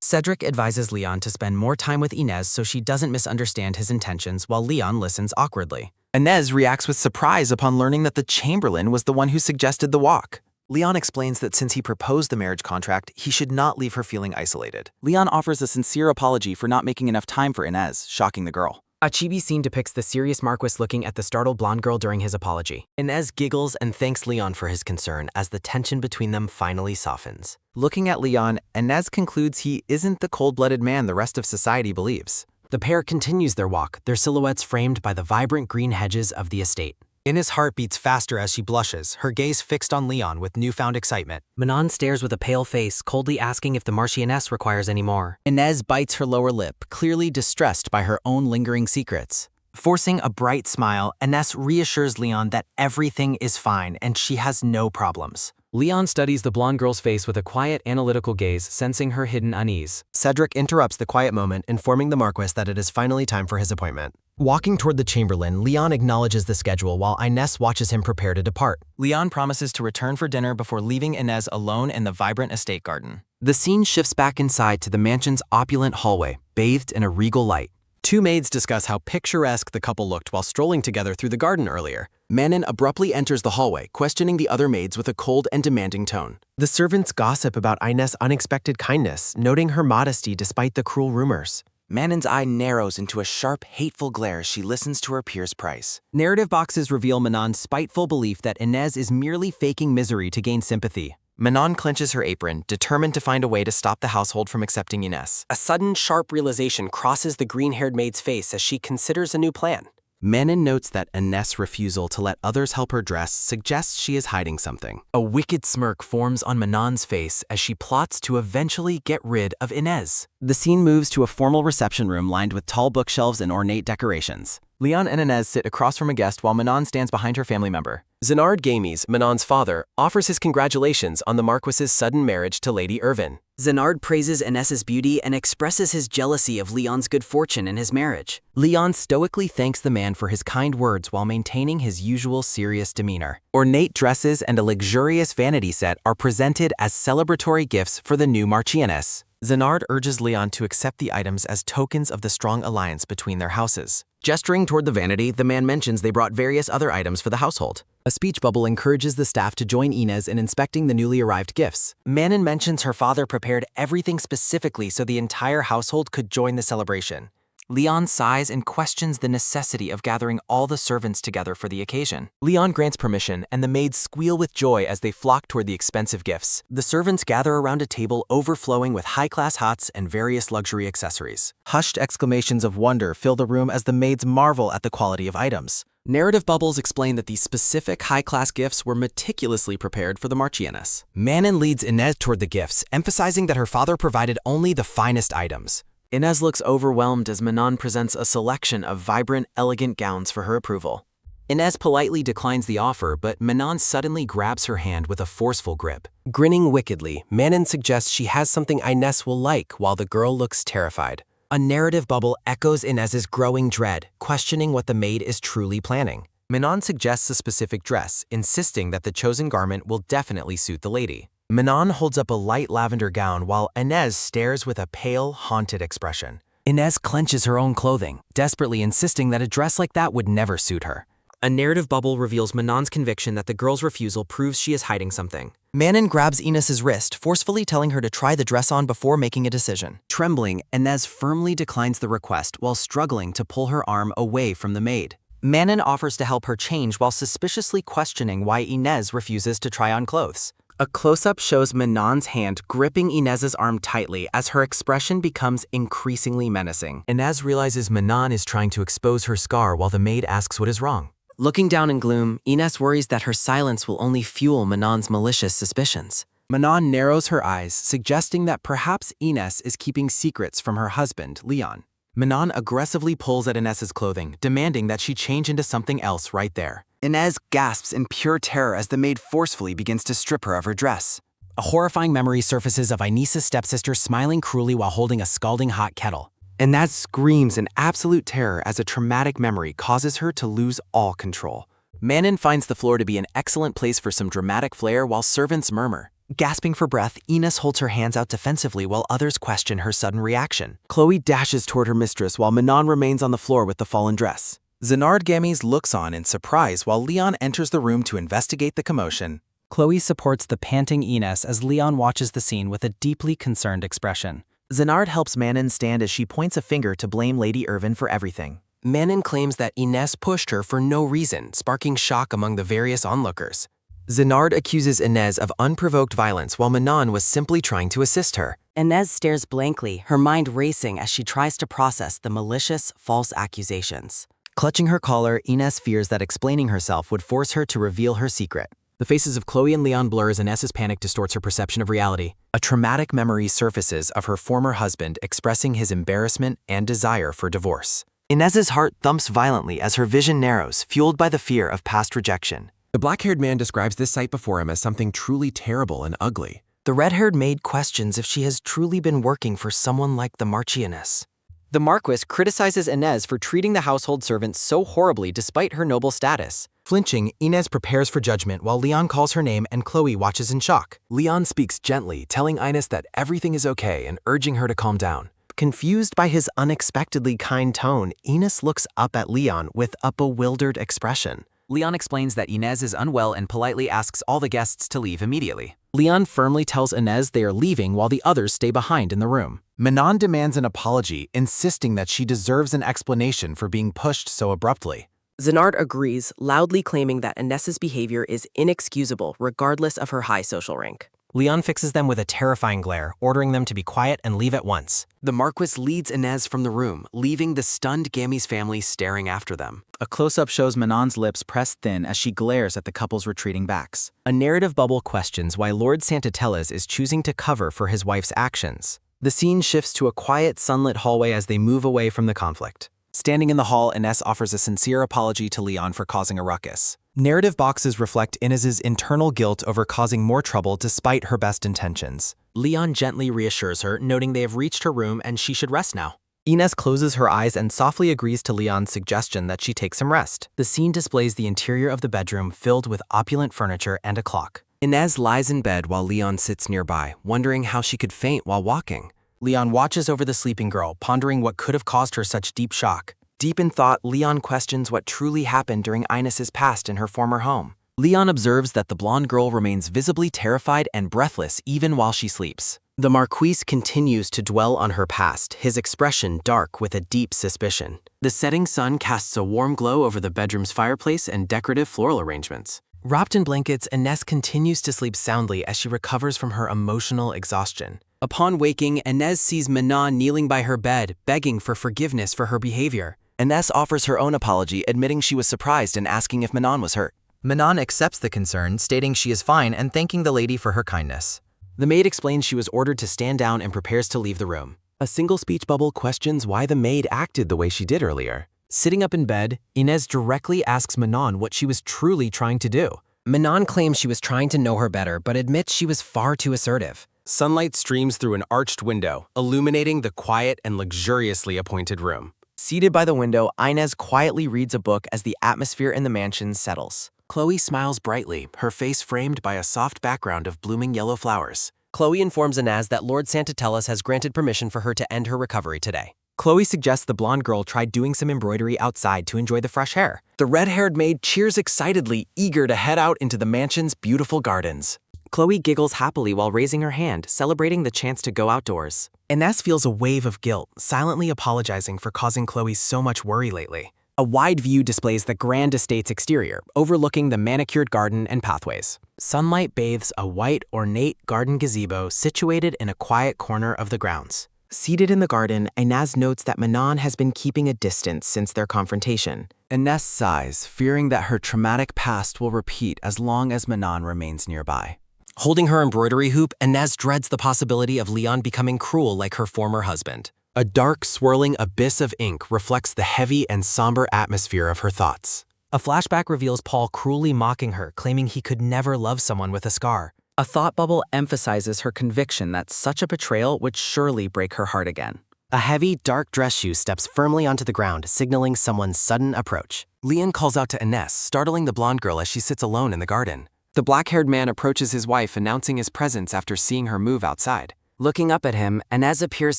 Cedric advises Leon to spend more time with Inez so she doesn't misunderstand his intentions while Leon listens awkwardly. Inez reacts with surprise upon learning that the Chamberlain was the one who suggested the walk. Leon explains that since he proposed the marriage contract, he should not leave her feeling isolated. Leon offers a sincere apology for not making enough time for Inez, shocking the girl. A chibi scene depicts the serious Marquess looking at the startled blonde girl during his apology. Inez giggles and thanks Leon for his concern as the tension between them finally softens. Looking at Leon, Inez concludes he isn't the cold-blooded man the rest of society believes. The pair continues their walk, their silhouettes framed by the vibrant green hedges of the estate. Inez's heart beats faster as she blushes, her gaze fixed on Leon with newfound excitement. Manon stares with a pale face, coldly asking if the Marchioness requires any more. Inez bites her lower lip, clearly distressed by her own lingering secrets. Forcing a bright smile, Inez reassures Leon that everything is fine and she has no problems. Leon studies the blonde girl's face with a quiet, analytical gaze, sensing her hidden unease. Cedric interrupts the quiet moment, informing the Marquess that it is finally time for his appointment. Walking toward the Chamberlain, Leon acknowledges the schedule while Inez watches him prepare to depart. Leon promises to return for dinner before leaving Inez alone in the vibrant estate garden. The scene shifts back inside to the mansion's opulent hallway, bathed in a regal light. Two maids discuss how picturesque the couple looked while strolling together through the garden earlier. Manon abruptly enters the hallway, questioning the other maids with a cold and demanding tone. The servants gossip about Inez's unexpected kindness, noting her modesty despite the cruel rumors. Manon's eye narrows into a sharp, hateful glare as she listens to her peer's price. Narrative boxes reveal Manon's spiteful belief that Inez is merely faking misery to gain sympathy. Manon clenches her apron, determined to find a way to stop the household from accepting Inez. A sudden, sharp realization crosses the green-haired maid's face as she considers a new plan. Manon notes that Inez's refusal to let others help her dress suggests she is hiding something. A wicked smirk forms on Manon's face as she plots to eventually get rid of Inez. The scene moves to a formal reception room lined with tall bookshelves and ornate decorations. Leon and Inez sit across from a guest while Manon stands behind her family member. Zenard Gamies, Manon's father, offers his congratulations on the Marquess's sudden marriage to Lady Irvin. Zenard praises Inez's beauty and expresses his jealousy of Leon's good fortune in his marriage. Leon stoically thanks the man for his kind words while maintaining his usual serious demeanor. Ornate dresses and a luxurious vanity set are presented as celebratory gifts for the new Marchioness. Zenard urges Leon to accept the items as tokens of the strong alliance between their houses. Gesturing toward the vanity, the man mentions they brought various other items for the household. A speech bubble encourages the staff to join Inez in inspecting the newly arrived gifts. Manon mentions her father prepared everything specifically so the entire household could join the celebration. Leon sighs and questions the necessity of gathering all the servants together for the occasion. Leon grants permission, and the maids squeal with joy as they flock toward the expensive gifts. The servants gather around a table overflowing with high-class hots and various luxury accessories. Hushed exclamations of wonder fill the room as the maids marvel at the quality of items. Narrative bubbles explain that these specific high-class gifts were meticulously prepared for the Marchioness. Manon leads Inez toward the gifts, emphasizing that her father provided only the finest items. Inez looks overwhelmed as Manon presents a selection of vibrant, elegant gowns for her approval. Inez politely declines the offer, but Manon suddenly grabs her hand with a forceful grip. Grinning wickedly, Manon suggests she has something Inez will like while the girl looks terrified. A narrative bubble echoes Inez's growing dread, questioning what the maid is truly planning. Manon suggests a specific dress, insisting that the chosen garment will definitely suit the lady. Manon holds up a light lavender gown while Inez stares with a pale, haunted expression. Inez clenches her own clothing, desperately insisting that a dress like that would never suit her. A narrative bubble reveals Manon's conviction that the girl's refusal proves she is hiding something. Manon grabs Inez's wrist, forcefully telling her to try the dress on before making a decision. Trembling, Inez firmly declines the request while struggling to pull her arm away from the maid. Manon offers to help her change while suspiciously questioning why Inez refuses to try on clothes. A close-up shows Manon's hand gripping Inez's arm tightly as her expression becomes increasingly menacing. Inez realizes Manon is trying to expose her scar while the maid asks what is wrong. Looking down in gloom, Inez worries that her silence will only fuel Manon's malicious suspicions. Manon narrows her eyes, suggesting that perhaps Inez is keeping secrets from her husband, Leon. Manon aggressively pulls at Inez's clothing, demanding that she change into something else right there. Inez gasps in pure terror as the maid forcefully begins to strip her of her dress. A horrifying memory surfaces of Inez's stepsister smiling cruelly while holding a scalding hot kettle. Inez screams in absolute terror as a traumatic memory causes her to lose all control. Manon finds the floor to be an excellent place for some dramatic flair while servants murmur. Gasping for breath, Inez holds her hands out defensively while others question her sudden reaction. Chloe dashes toward her mistress while Manon remains on the floor with the fallen dress. Zenard Gamies looks on in surprise while Leon enters the room to investigate the commotion. Chloe supports the panting Inez as Leon watches the scene with a deeply concerned expression. Zenard helps Manon stand as she points a finger to blame Lady Irvin for everything. Manon claims that Inés pushed her for no reason, sparking shock among the various onlookers. Zenard accuses Inés of unprovoked violence while Manon was simply trying to assist her. Inés stares blankly, her mind racing as she tries to process the malicious, false accusations. Clutching her collar, Inés fears that explaining herself would force her to reveal her secret. The faces of Chloe and Leon blur as Inés's panic distorts her perception of reality. A traumatic memory surfaces of her former husband expressing his embarrassment and desire for divorce. Inés's heart thumps violently as her vision narrows, fueled by the fear of past rejection. The black-haired man describes this sight before him as something truly terrible and ugly. The red-haired maid questions if she has truly been working for someone like the Marchioness. The Marquess criticizes Inés for treating the household servants so horribly despite her noble status. Flinching, Inés prepares for judgment while Leon calls her name and Chloe watches in shock. Leon speaks gently, telling Inés that everything is okay and urging her to calm down. Confused by his unexpectedly kind tone, Inés looks up at Leon with a bewildered expression. Leon explains that Inés is unwell and politely asks all the guests to leave immediately. Leon firmly tells Inés they are leaving while the others stay behind in the room. Manon demands an apology, insisting that she deserves an explanation for being pushed so abruptly. Zenard agrees, loudly claiming that Inés's behavior is inexcusable regardless of her high social rank. Leon fixes them with a terrifying glare, ordering them to be quiet and leave at once. The Marquess leads Inés from the room, leaving the stunned Gammy's family staring after them. A close-up shows Manon's lips pressed thin as she glares at the couple's retreating backs. A narrative bubble questions why Lord Santatellas is choosing to cover for his wife's actions. The scene shifts to a quiet, sunlit hallway as they move away from the conflict. Standing in the hall, Inés offers a sincere apology to Leon for causing a ruckus. Narrative boxes reflect Inés's internal guilt over causing more trouble despite her best intentions. Leon gently reassures her, noting they have reached her room and she should rest now. Inés closes her eyes and softly agrees to Leon's suggestion that she take some rest. The scene displays the interior of the bedroom filled with opulent furniture and a clock. Inés lies in bed while Leon sits nearby, wondering how she could faint while walking. Leon watches over the sleeping girl, pondering what could have caused her such deep shock. Deep in thought, Leon questions what truly happened during Inés's past in her former home. Leon observes that the blonde girl remains visibly terrified and breathless even while she sleeps. The Marquis continues to dwell on her past, his expression dark with a deep suspicion. The setting sun casts a warm glow over the bedroom's fireplace and decorative floral arrangements. Wrapped in blankets, Inés continues to sleep soundly as she recovers from her emotional exhaustion. Upon waking, Inés sees Manon kneeling by her bed, begging for forgiveness for her behavior. Inés offers her own apology, admitting she was surprised and asking if Manon was hurt. Manon accepts the concern, stating she is fine and thanking the lady for her kindness. The maid explains she was ordered to stand down and prepares to leave the room. A single speech bubble questions why the maid acted the way she did earlier. Sitting up in bed, Inés directly asks Manon what she was truly trying to do. Manon claims she was trying to know her better, but admits she was far too assertive. Sunlight streams through an arched window, illuminating the quiet and luxuriously appointed room. Seated by the window, Inés quietly reads a book as the atmosphere in the mansion settles. Chloe smiles brightly, her face framed by a soft background of blooming yellow flowers. Chloe informs Inés that Lord Santatellas has granted permission for her to end her recovery today. Chloe suggests the blonde girl try doing some embroidery outside to enjoy the fresh air. The red-haired maid cheers excitedly, eager to head out into the mansion's beautiful gardens. Chloe giggles happily while raising her hand, celebrating the chance to go outdoors. Inés feels a wave of guilt, silently apologizing for causing Chloe so much worry lately. A wide view displays the grand estate's exterior, overlooking the manicured garden and pathways. Sunlight bathes a white, ornate garden gazebo situated in a quiet corner of the grounds. Seated in the garden, Inés notes that Manon has been keeping a distance since their confrontation. Inés sighs, fearing that her traumatic past will repeat as long as Manon remains nearby. Holding her embroidery hoop, Inés dreads the possibility of Leon becoming cruel like her former husband. A dark, swirling abyss of ink reflects the heavy and somber atmosphere of her thoughts. A flashback reveals Paul cruelly mocking her, claiming he could never love someone with a scar. A thought bubble emphasizes her conviction that such a betrayal would surely break her heart again. A heavy, dark dress shoe steps firmly onto the ground, signaling someone's sudden approach. Leon calls out to Inés, startling the blonde girl as she sits alone in the garden. The black-haired man approaches his wife, announcing his presence after seeing her move outside. Looking up at him, Inés appears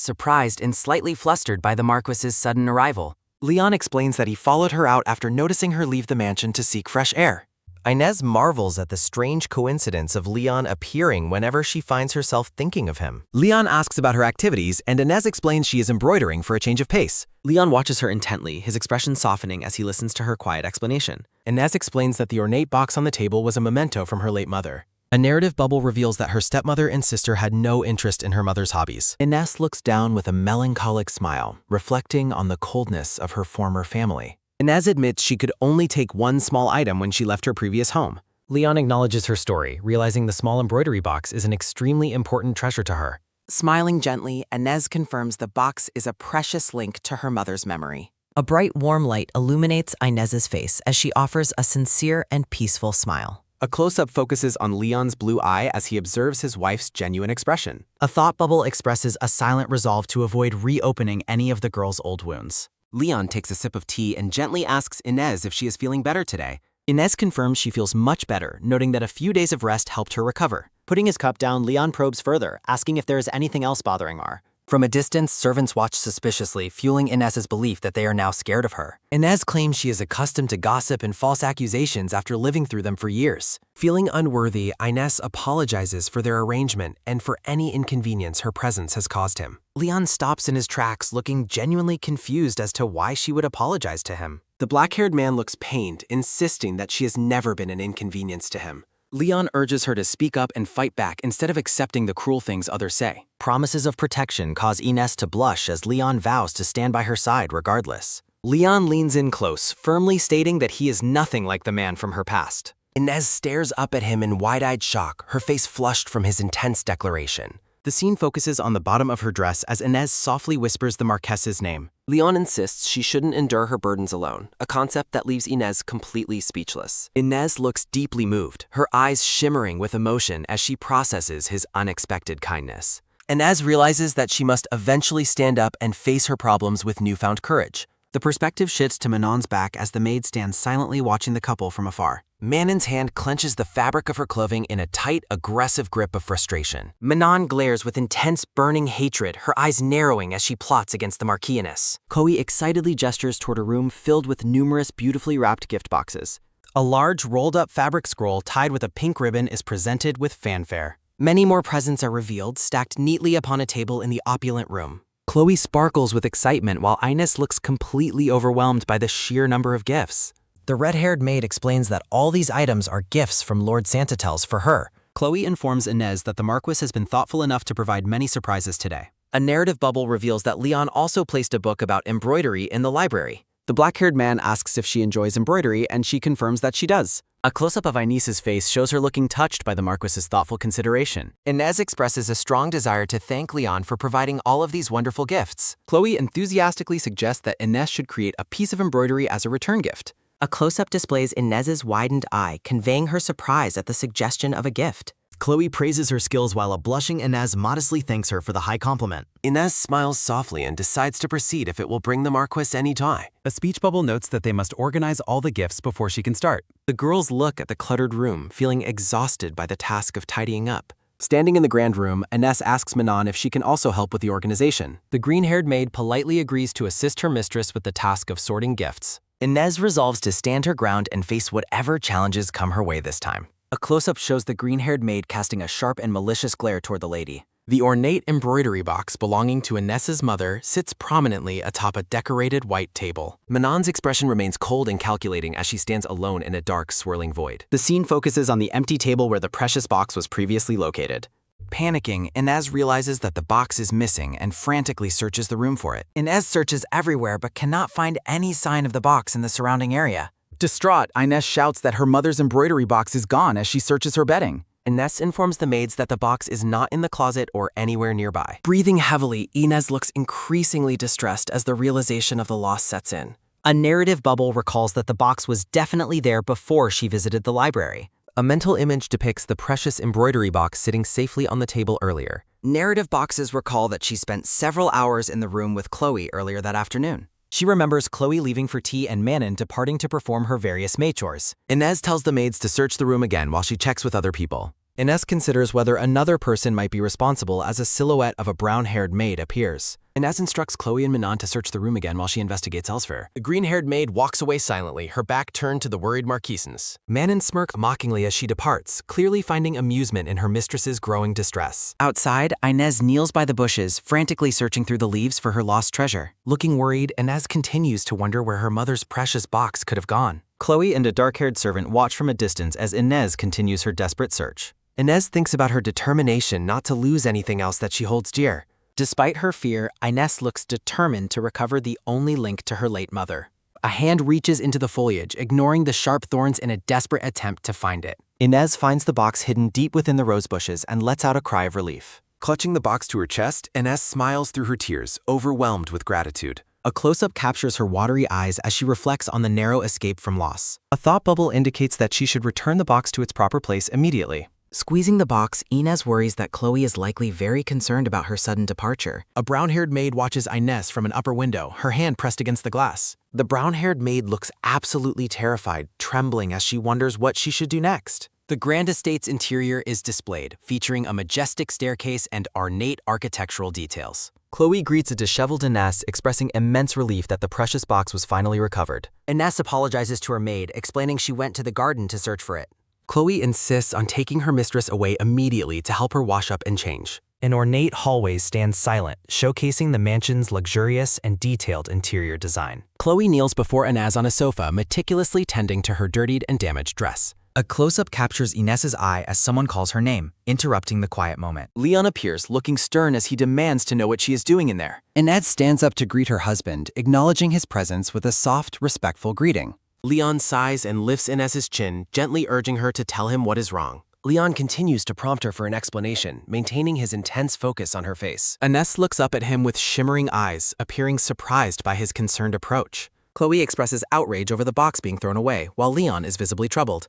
surprised and slightly flustered by the Marquess's sudden arrival. Leon explains that he followed her out after noticing her leave the mansion to seek fresh air. Inez marvels at the strange coincidence of Leon appearing whenever she finds herself thinking of him. Leon asks about her activities, and Inez explains she is embroidering for a change of pace. Leon watches her intently, his expression softening as he listens to her quiet explanation. Inez explains that the ornate box on the table was a memento from her late mother. A narrative bubble reveals that her stepmother and sister had no interest in her mother's hobbies. Inez looks down with a melancholic smile, reflecting on the coldness of her former family. Inez admits she could only take one small item when she left her previous home. Leon acknowledges her story, realizing the small embroidery box is an extremely important treasure to her. Smiling gently, Inez confirms the box is a precious link to her mother's memory. A bright, warm light illuminates Inez's face as she offers a sincere and peaceful smile. A close-up focuses on Leon's blue eye as he observes his wife's genuine expression. A thought bubble expresses a silent resolve to avoid reopening any of the girl's old wounds. Leon takes a sip of tea and gently asks Inez if she is feeling better today. Inez confirms she feels much better, noting that a few days of rest helped her recover. Putting his cup down, Leon probes further, asking if there is anything else bothering Mar. From a distance, servants watch suspiciously, fueling Inez's belief that they are now scared of her. Inez claims she is accustomed to gossip and false accusations after living through them for years. Feeling unworthy, Inez apologizes for their arrangement and for any inconvenience her presence has caused him. Leon stops in his tracks, looking genuinely confused as to why she would apologize to him. The black-haired man looks pained, insisting that she has never been an inconvenience to him. Leon urges her to speak up and fight back instead of accepting the cruel things others say. Promises of protection cause Inez to blush as Leon vows to stand by her side regardless. Leon leans in close, firmly stating that he is nothing like the man from her past. Inez stares up at him in wide-eyed shock, her face flushed from his intense declaration. The scene focuses on the bottom of her dress as Inez softly whispers the Marquess's name. Leon insists she shouldn't endure her burdens alone, a concept that leaves Inez completely speechless. Inez looks deeply moved, her eyes shimmering with emotion as she processes his unexpected kindness. Inez realizes that she must eventually stand up and face her problems with newfound courage. The perspective shifts to Manon's back as the maid stands silently watching the couple from afar. Manon's hand clenches the fabric of her clothing in a tight, aggressive grip of frustration. Manon glares with intense, burning hatred, her eyes narrowing as she plots against the Marquess. Chloe excitedly gestures toward a room filled with numerous beautifully wrapped gift boxes. A large, rolled-up fabric scroll tied with a pink ribbon is presented with fanfare. Many more presents are revealed, stacked neatly upon a table in the opulent room. Chloe sparkles with excitement while Inez looks completely overwhelmed by the sheer number of gifts. The red-haired maid explains that all these items are gifts from Lord Santatel's for her. Chloe informs Inez that the Marquess has been thoughtful enough to provide many surprises today. A narrative bubble reveals that Leon also placed a book about embroidery in the library. The black-haired man asks if she enjoys embroidery, and she confirms that she does. A close-up of Inez's face shows her looking touched by the Marquess's thoughtful consideration. Inez expresses a strong desire to thank Leon for providing all of these wonderful gifts. Chloe enthusiastically suggests that Inez should create a piece of embroidery as a return gift. A close-up displays Inez's widened eye, conveying her surprise at the suggestion of a gift. Chloe praises her skills while a blushing Inez modestly thanks her for the high compliment. Inez smiles softly and decides to proceed if it will bring the Marquess any joy. A speech bubble notes that they must organize all the gifts before she can start. The girls look at the cluttered room, feeling exhausted by the task of tidying up. Standing in the grand room, Inez asks Manon if she can also help with the organization. The green-haired maid politely agrees to assist her mistress with the task of sorting gifts. Inez resolves to stand her ground and face whatever challenges come her way this time. A close-up shows the green-haired maid casting a sharp and malicious glare toward the lady. The ornate embroidery box belonging to Inez's mother sits prominently atop a decorated white table. Manon's expression remains cold and calculating as she stands alone in a dark, swirling void. The scene focuses on the empty table where the precious box was previously located. Panicking, Inez realizes that the box is missing and frantically searches the room for it. Inez searches everywhere but cannot find any sign of the box in the surrounding area. Distraught, Inez shouts that her mother's embroidery box is gone as she searches her bedding. Inez informs the maids that the box is not in the closet or anywhere nearby. Breathing heavily, Inez looks increasingly distressed as the realization of the loss sets in. A narrative bubble recalls that the box was definitely there before she visited the library. A mental image depicts the precious embroidery box sitting safely on the table earlier. Narrative boxes recall that she spent several hours in the room with Chloe earlier that afternoon. She remembers Chloe leaving for tea and Manon departing to perform her various maid chores. Inez tells the maids to search the room again while she checks with other people. Ines considers whether another person might be responsible as a silhouette of a brown-haired maid appears. Ines instructs Chloe and Manon to search the room again while she investigates elsewhere. The green-haired maid walks away silently, her back turned to the worried Marquesans. Manon smirks mockingly as she departs, clearly finding amusement in her mistress's growing distress. Outside, Inez kneels by the bushes, frantically searching through the leaves for her lost treasure. Looking worried, Inez continues to wonder where her mother's precious box could have gone. Chloe and a dark-haired servant watch from a distance as Inez continues her desperate search. Inez thinks about her determination not to lose anything else that she holds dear. Despite her fear, Inez looks determined to recover the only link to her late mother. A hand reaches into the foliage, ignoring the sharp thorns in a desperate attempt to find it. Inez finds the box hidden deep within the rose bushes and lets out a cry of relief. Clutching the box to her chest, Inez smiles through her tears, overwhelmed with gratitude. A close-up captures her watery eyes as she reflects on the narrow escape from loss. A thought bubble indicates that she should return the box to its proper place immediately. Squeezing the box, Inez worries that Chloe is likely very concerned about her sudden departure. A brown-haired maid watches Inez from an upper window, her hand pressed against the glass. The brown-haired maid looks absolutely terrified, trembling as she wonders what she should do next. The grand estate's interior is displayed, featuring a majestic staircase and ornate architectural details. Chloe greets a disheveled Inez, expressing immense relief that the precious box was finally recovered. Inez apologizes to her maid, explaining she went to the garden to search for it. Chloe insists on taking her mistress away immediately to help her wash up and change. An ornate hallway stands silent, showcasing the mansion's luxurious and detailed interior design. Chloe kneels before Inez on a sofa, meticulously tending to her dirtied and damaged dress. A close-up captures Inez's eye as someone calls her name, interrupting the quiet moment. Leon appears, looking stern as he demands to know what she is doing in there. Inez stands up to greet her husband, acknowledging his presence with a soft, respectful greeting. Leon sighs and lifts Inez's chin, gently urging her to tell him what is wrong. Leon continues to prompt her for an explanation, maintaining his intense focus on her face. Inez looks up at him with shimmering eyes, appearing surprised by his concerned approach. Chloe expresses outrage over the box being thrown away, while Leon is visibly troubled.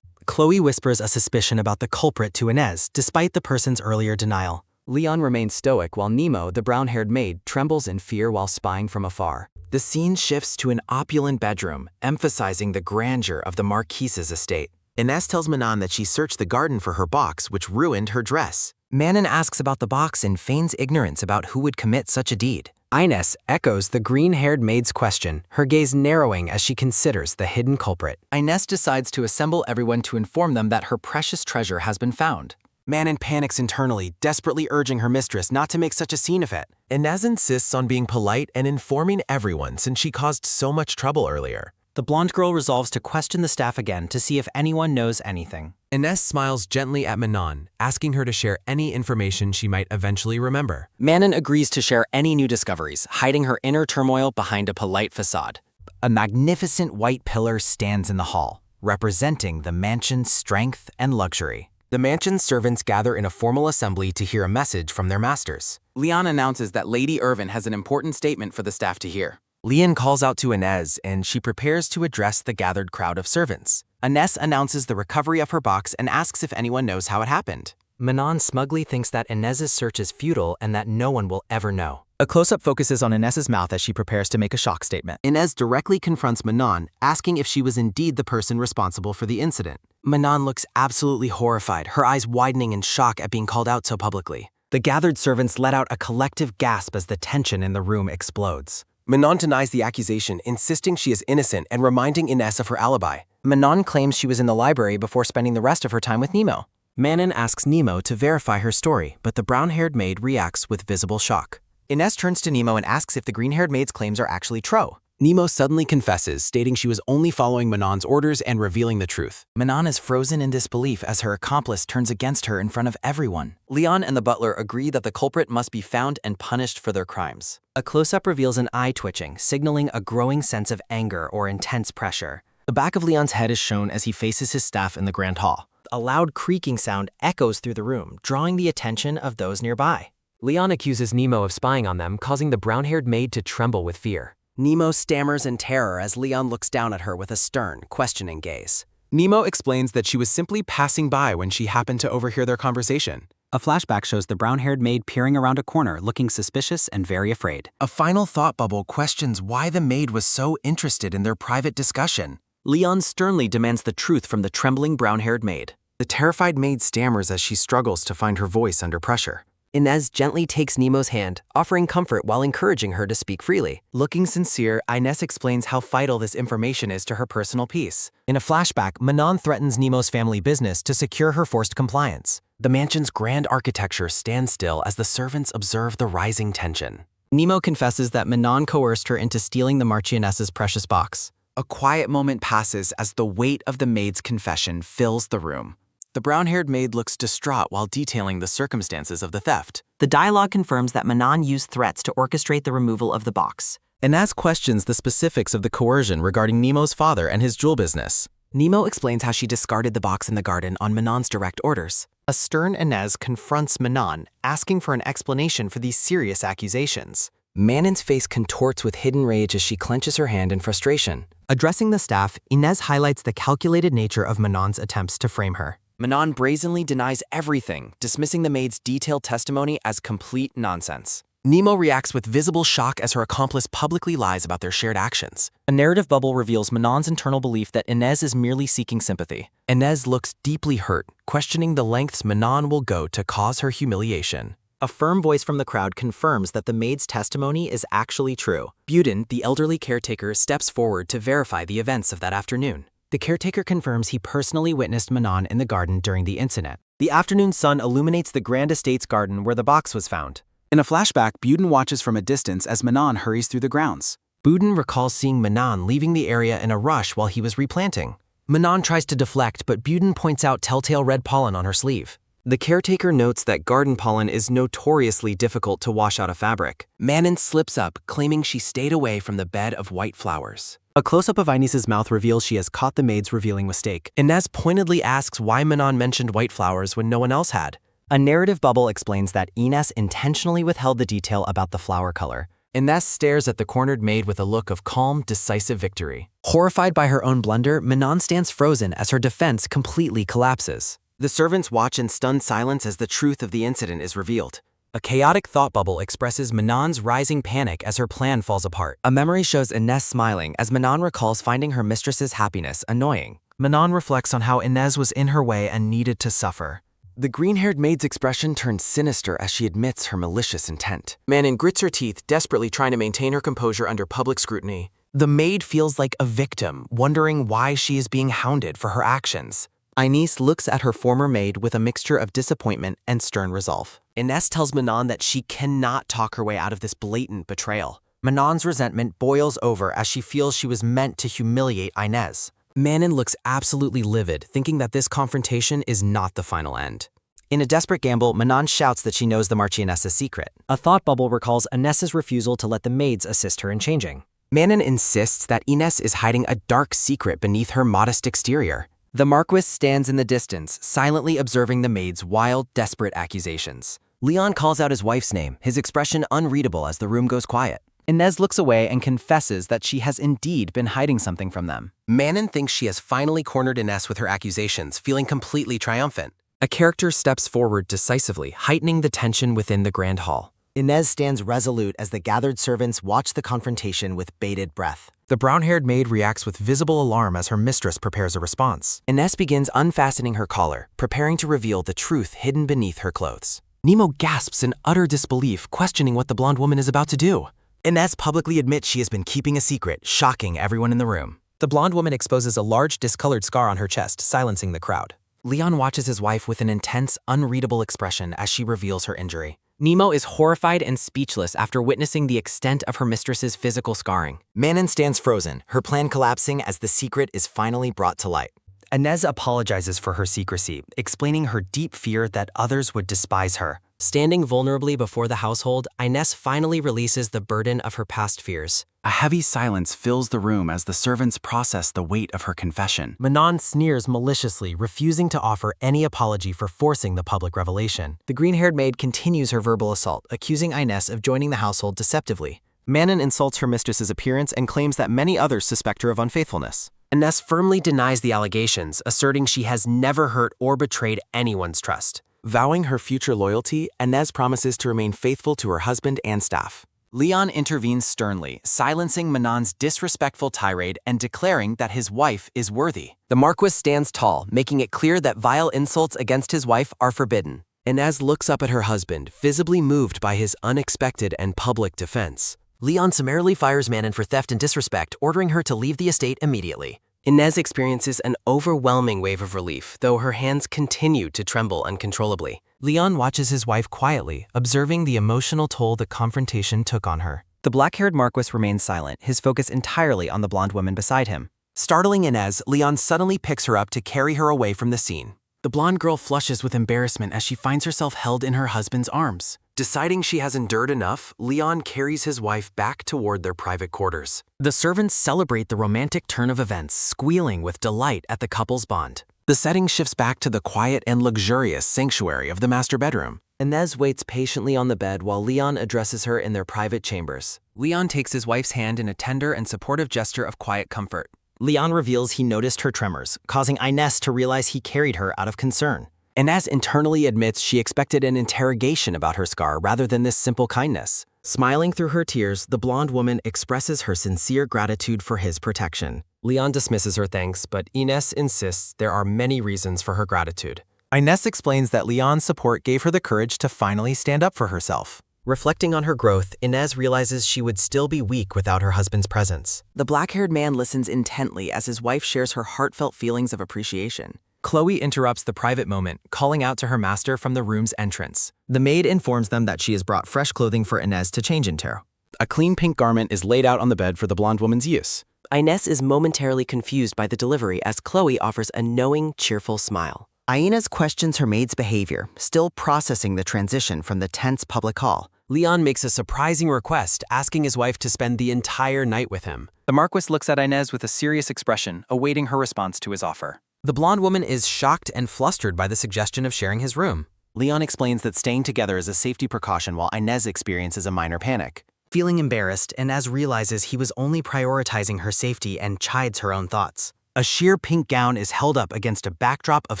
Chloe whispers a suspicion about the culprit to Inez, despite the person's earlier denial. Leon remains stoic while Nemo, the brown-haired maid, trembles in fear while spying from afar. The scene shifts to an opulent bedroom, emphasizing the grandeur of the Marquess's estate. Inez tells Manon that she searched the garden for her box, which ruined her dress. Manon asks about the box and feigns ignorance about who would commit such a deed. Inez echoes the green-haired maid's question, her gaze narrowing as she considers the hidden culprit. Inez decides to assemble everyone to inform them that her precious treasure has been found. Manon panics internally, desperately urging her mistress not to make such a scene of it. Inez insists on being polite and informing everyone since she caused so much trouble earlier. The blonde girl resolves to question the staff again to see if anyone knows anything. Inez smiles gently at Manon, asking her to share any information she might eventually remember. Manon agrees to share any new discoveries, hiding her inner turmoil behind a polite facade. A magnificent white pillar stands in the hall, representing the mansion's strength and luxury. The mansion's servants gather in a formal assembly to hear a message from their masters. Leon announces that Lady Irvin has an important statement for the staff to hear. Leon calls out to Inez, and she prepares to address the gathered crowd of servants. Inez announces the recovery of her box and asks if anyone knows how it happened. Manon smugly thinks that Inez's search is futile and that no one will ever know. A close-up focuses on Inez's mouth as she prepares to make a shock statement. Inez directly confronts Manon, asking if she was indeed the person responsible for the incident. Manon looks absolutely horrified, her eyes widening in shock at being called out so publicly. The gathered servants let out a collective gasp as the tension in the room explodes. Manon denies the accusation, insisting she is innocent and reminding Inez of her alibi. Manon claims she was in the library before spending the rest of her time with Nemo. Manon asks Nemo to verify her story, but the brown-haired maid reacts with visible shock. Inez turns to Nemo and asks if the green-haired maid's claims are actually true. Nemo suddenly confesses, stating she was only following Manon's orders and revealing the truth. Manon is frozen in disbelief as her accomplice turns against her in front of everyone. Leon and the butler agree that the culprit must be found and punished for their crimes. A close-up reveals an eye twitching, signaling a growing sense of anger or intense pressure. The back of Leon's head is shown as he faces his staff in the grand hall. A loud creaking sound echoes through the room, drawing the attention of those nearby. Leon accuses Nemo of spying on them, causing the brown-haired maid to tremble with fear. Nemo stammers in terror as Leon looks down at her with a stern, questioning gaze. Nemo explains that she was simply passing by when she happened to overhear their conversation. A flashback shows the brown-haired maid peering around a corner, looking suspicious and very afraid. A final thought bubble questions why the maid was so interested in their private discussion. Leon sternly demands the truth from the trembling brown-haired maid. The terrified maid stammers as she struggles to find her voice under pressure. Inez gently takes Nemo's hand, offering comfort while encouraging her to speak freely. Looking sincere, Inez explains how vital this information is to her personal peace. In a flashback, Manon threatens Nemo's family business to secure her forced compliance. The mansion's grand architecture stands still as the servants observe the rising tension. Nemo confesses that Manon coerced her into stealing the Marchioness's precious box. A quiet moment passes as the weight of the maid's confession fills the room. The brown-haired maid looks distraught while detailing the circumstances of the theft. The dialogue confirms that Manon used threats to orchestrate the removal of the box. Inez questions the specifics of the coercion regarding Nemo's father and his jewel business. Nemo explains how she discarded the box in the garden on Manon's direct orders. A stern Inez confronts Manon, asking for an explanation for these serious accusations. Manon's face contorts with hidden rage as she clenches her hand in frustration. Addressing the staff, Inez highlights the calculated nature of Manon's attempts to frame her. Manon brazenly denies everything, dismissing the maid's detailed testimony as complete nonsense. Nemo reacts with visible shock as her accomplice publicly lies about their shared actions. A narrative bubble reveals Manon's internal belief that Inez is merely seeking sympathy. Inez looks deeply hurt, questioning the lengths Manon will go to cause her humiliation. A firm voice from the crowd confirms that the maid's testimony is actually true. Buden, the elderly caretaker, steps forward to verify the events of that afternoon. The caretaker confirms he personally witnessed Manon in the garden during the incident. The afternoon sun illuminates the Grand Estate's garden where the box was found. In a flashback, Buden watches from a distance as Manon hurries through the grounds. Buden recalls seeing Manon leaving the area in a rush while he was replanting. Manon tries to deflect, but Buden points out telltale red pollen on her sleeve. The caretaker notes that garden pollen is notoriously difficult to wash out of fabric. Manon slips up, claiming she stayed away from the bed of white flowers. A close-up of Inez's mouth reveals she has caught the maid's revealing mistake. Inez pointedly asks why Manon mentioned white flowers when no one else had. A narrative bubble explains that Inez intentionally withheld the detail about the flower color. Inez stares at the cornered maid with a look of calm, decisive victory. Horrified by her own blunder, Manon stands frozen as her defense completely collapses. The servants watch in stunned silence as the truth of the incident is revealed. A chaotic thought bubble expresses Manon's rising panic as her plan falls apart. A memory shows Inez smiling as Manon recalls finding her mistress's happiness annoying. Manon reflects on how Inez was in her way and needed to suffer. The green-haired maid's expression turns sinister as she admits her malicious intent. Manon grits her teeth, desperately trying to maintain her composure under public scrutiny. The maid feels like a victim, wondering why she is being hounded for her actions. Inez looks at her former maid with a mixture of disappointment and stern resolve. Inez tells Manon that she cannot talk her way out of this blatant betrayal. Manon's resentment boils over as she feels she was meant to humiliate Inez. Manon looks absolutely livid, thinking that this confrontation is not the final end. In a desperate gamble, Manon shouts that she knows the Marchioness's secret. A thought bubble recalls Inez's refusal to let the maids assist her in changing. Manon insists that Inez is hiding a dark secret beneath her modest exterior. The Marquess stands in the distance, silently observing the maid's wild, desperate accusations. Leon calls out his wife's name, his expression unreadable as the room goes quiet. Inez looks away and confesses that she has indeed been hiding something from them. Manon thinks she has finally cornered Inez with her accusations, feeling completely triumphant. A character steps forward decisively, heightening the tension within the grand hall. Inez stands resolute as the gathered servants watch the confrontation with bated breath. The brown-haired maid reacts with visible alarm as her mistress prepares a response. Inez begins unfastening her collar, preparing to reveal the truth hidden beneath her clothes. Nemo gasps in utter disbelief, questioning what the blonde woman is about to do. Inez publicly admits she has been keeping a secret, shocking everyone in the room. The blonde woman exposes a large, discolored scar on her chest, silencing the crowd. Leon watches his wife with an intense, unreadable expression as she reveals her injury. Nemo is horrified and speechless after witnessing the extent of her mistress's physical scarring. Manon stands frozen, her plan collapsing as the secret is finally brought to light. Inez apologizes for her secrecy, explaining her deep fear that others would despise her. Standing vulnerably before the household, Inez finally releases the burden of her past fears. A heavy silence fills the room as the servants process the weight of her confession. Manon sneers maliciously, refusing to offer any apology for forcing the public revelation. The green-haired maid continues her verbal assault, accusing Inez of joining the household deceptively. Manon insults her mistress's appearance and claims that many others suspect her of unfaithfulness. Inez firmly denies the allegations, asserting she has never hurt or betrayed anyone's trust. Vowing her future loyalty, Inez promises to remain faithful to her husband and staff. Leon intervenes sternly, silencing Manon's disrespectful tirade and declaring that his wife is worthy. The Marquess stands tall, making it clear that vile insults against his wife are forbidden. Inez looks up at her husband, visibly moved by his unexpected and public defense. Leon summarily fires Manon for theft and disrespect, ordering her to leave the estate immediately. Inez experiences an overwhelming wave of relief, though her hands continue to tremble uncontrollably. Leon watches his wife quietly, observing the emotional toll the confrontation took on her. The black-haired Marquess remains silent, his focus entirely on the blonde woman beside him. Startling Inez, Leon suddenly picks her up to carry her away from the scene. The blonde girl flushes with embarrassment as she finds herself held in her husband's arms. Deciding she has endured enough, Leon carries his wife back toward their private quarters. The servants celebrate the romantic turn of events, squealing with delight at the couple's bond. The setting shifts back to the quiet and luxurious sanctuary of the master bedroom. Inez waits patiently on the bed while Leon addresses her in their private chambers. Leon takes his wife's hand in a tender and supportive gesture of quiet comfort. Leon reveals he noticed her tremors, causing Inez to realize he carried her out of concern. Inez internally admits she expected an interrogation about her scar rather than this simple kindness. Smiling through her tears, the blonde woman expresses her sincere gratitude for his protection. Leon dismisses her thanks, but Inez insists there are many reasons for her gratitude. Inez explains that Leon's support gave her the courage to finally stand up for herself. Reflecting on her growth, Inez realizes she would still be weak without her husband's presence. The black-haired man listens intently as his wife shares her heartfelt feelings of appreciation. Chloe interrupts the private moment, calling out to her master from the room's entrance. The maid informs them that she has brought fresh clothing for Inez to change into. A clean pink garment is laid out on the bed for the blonde woman's use. Inez is momentarily confused by the delivery as Chloe offers a knowing, cheerful smile. Inez questions her maid's behavior, still processing the transition from the tense public hall. Leon makes a surprising request, asking his wife to spend the entire night with him. The Marquess looks at Inez with a serious expression, awaiting her response to his offer. The blonde woman is shocked and flustered by the suggestion of sharing his room. Leon explains that staying together is a safety precaution while Inez experiences a minor panic. Feeling embarrassed, Inez realizes he was only prioritizing her safety and chides her own thoughts. A sheer pink gown is held up against a backdrop of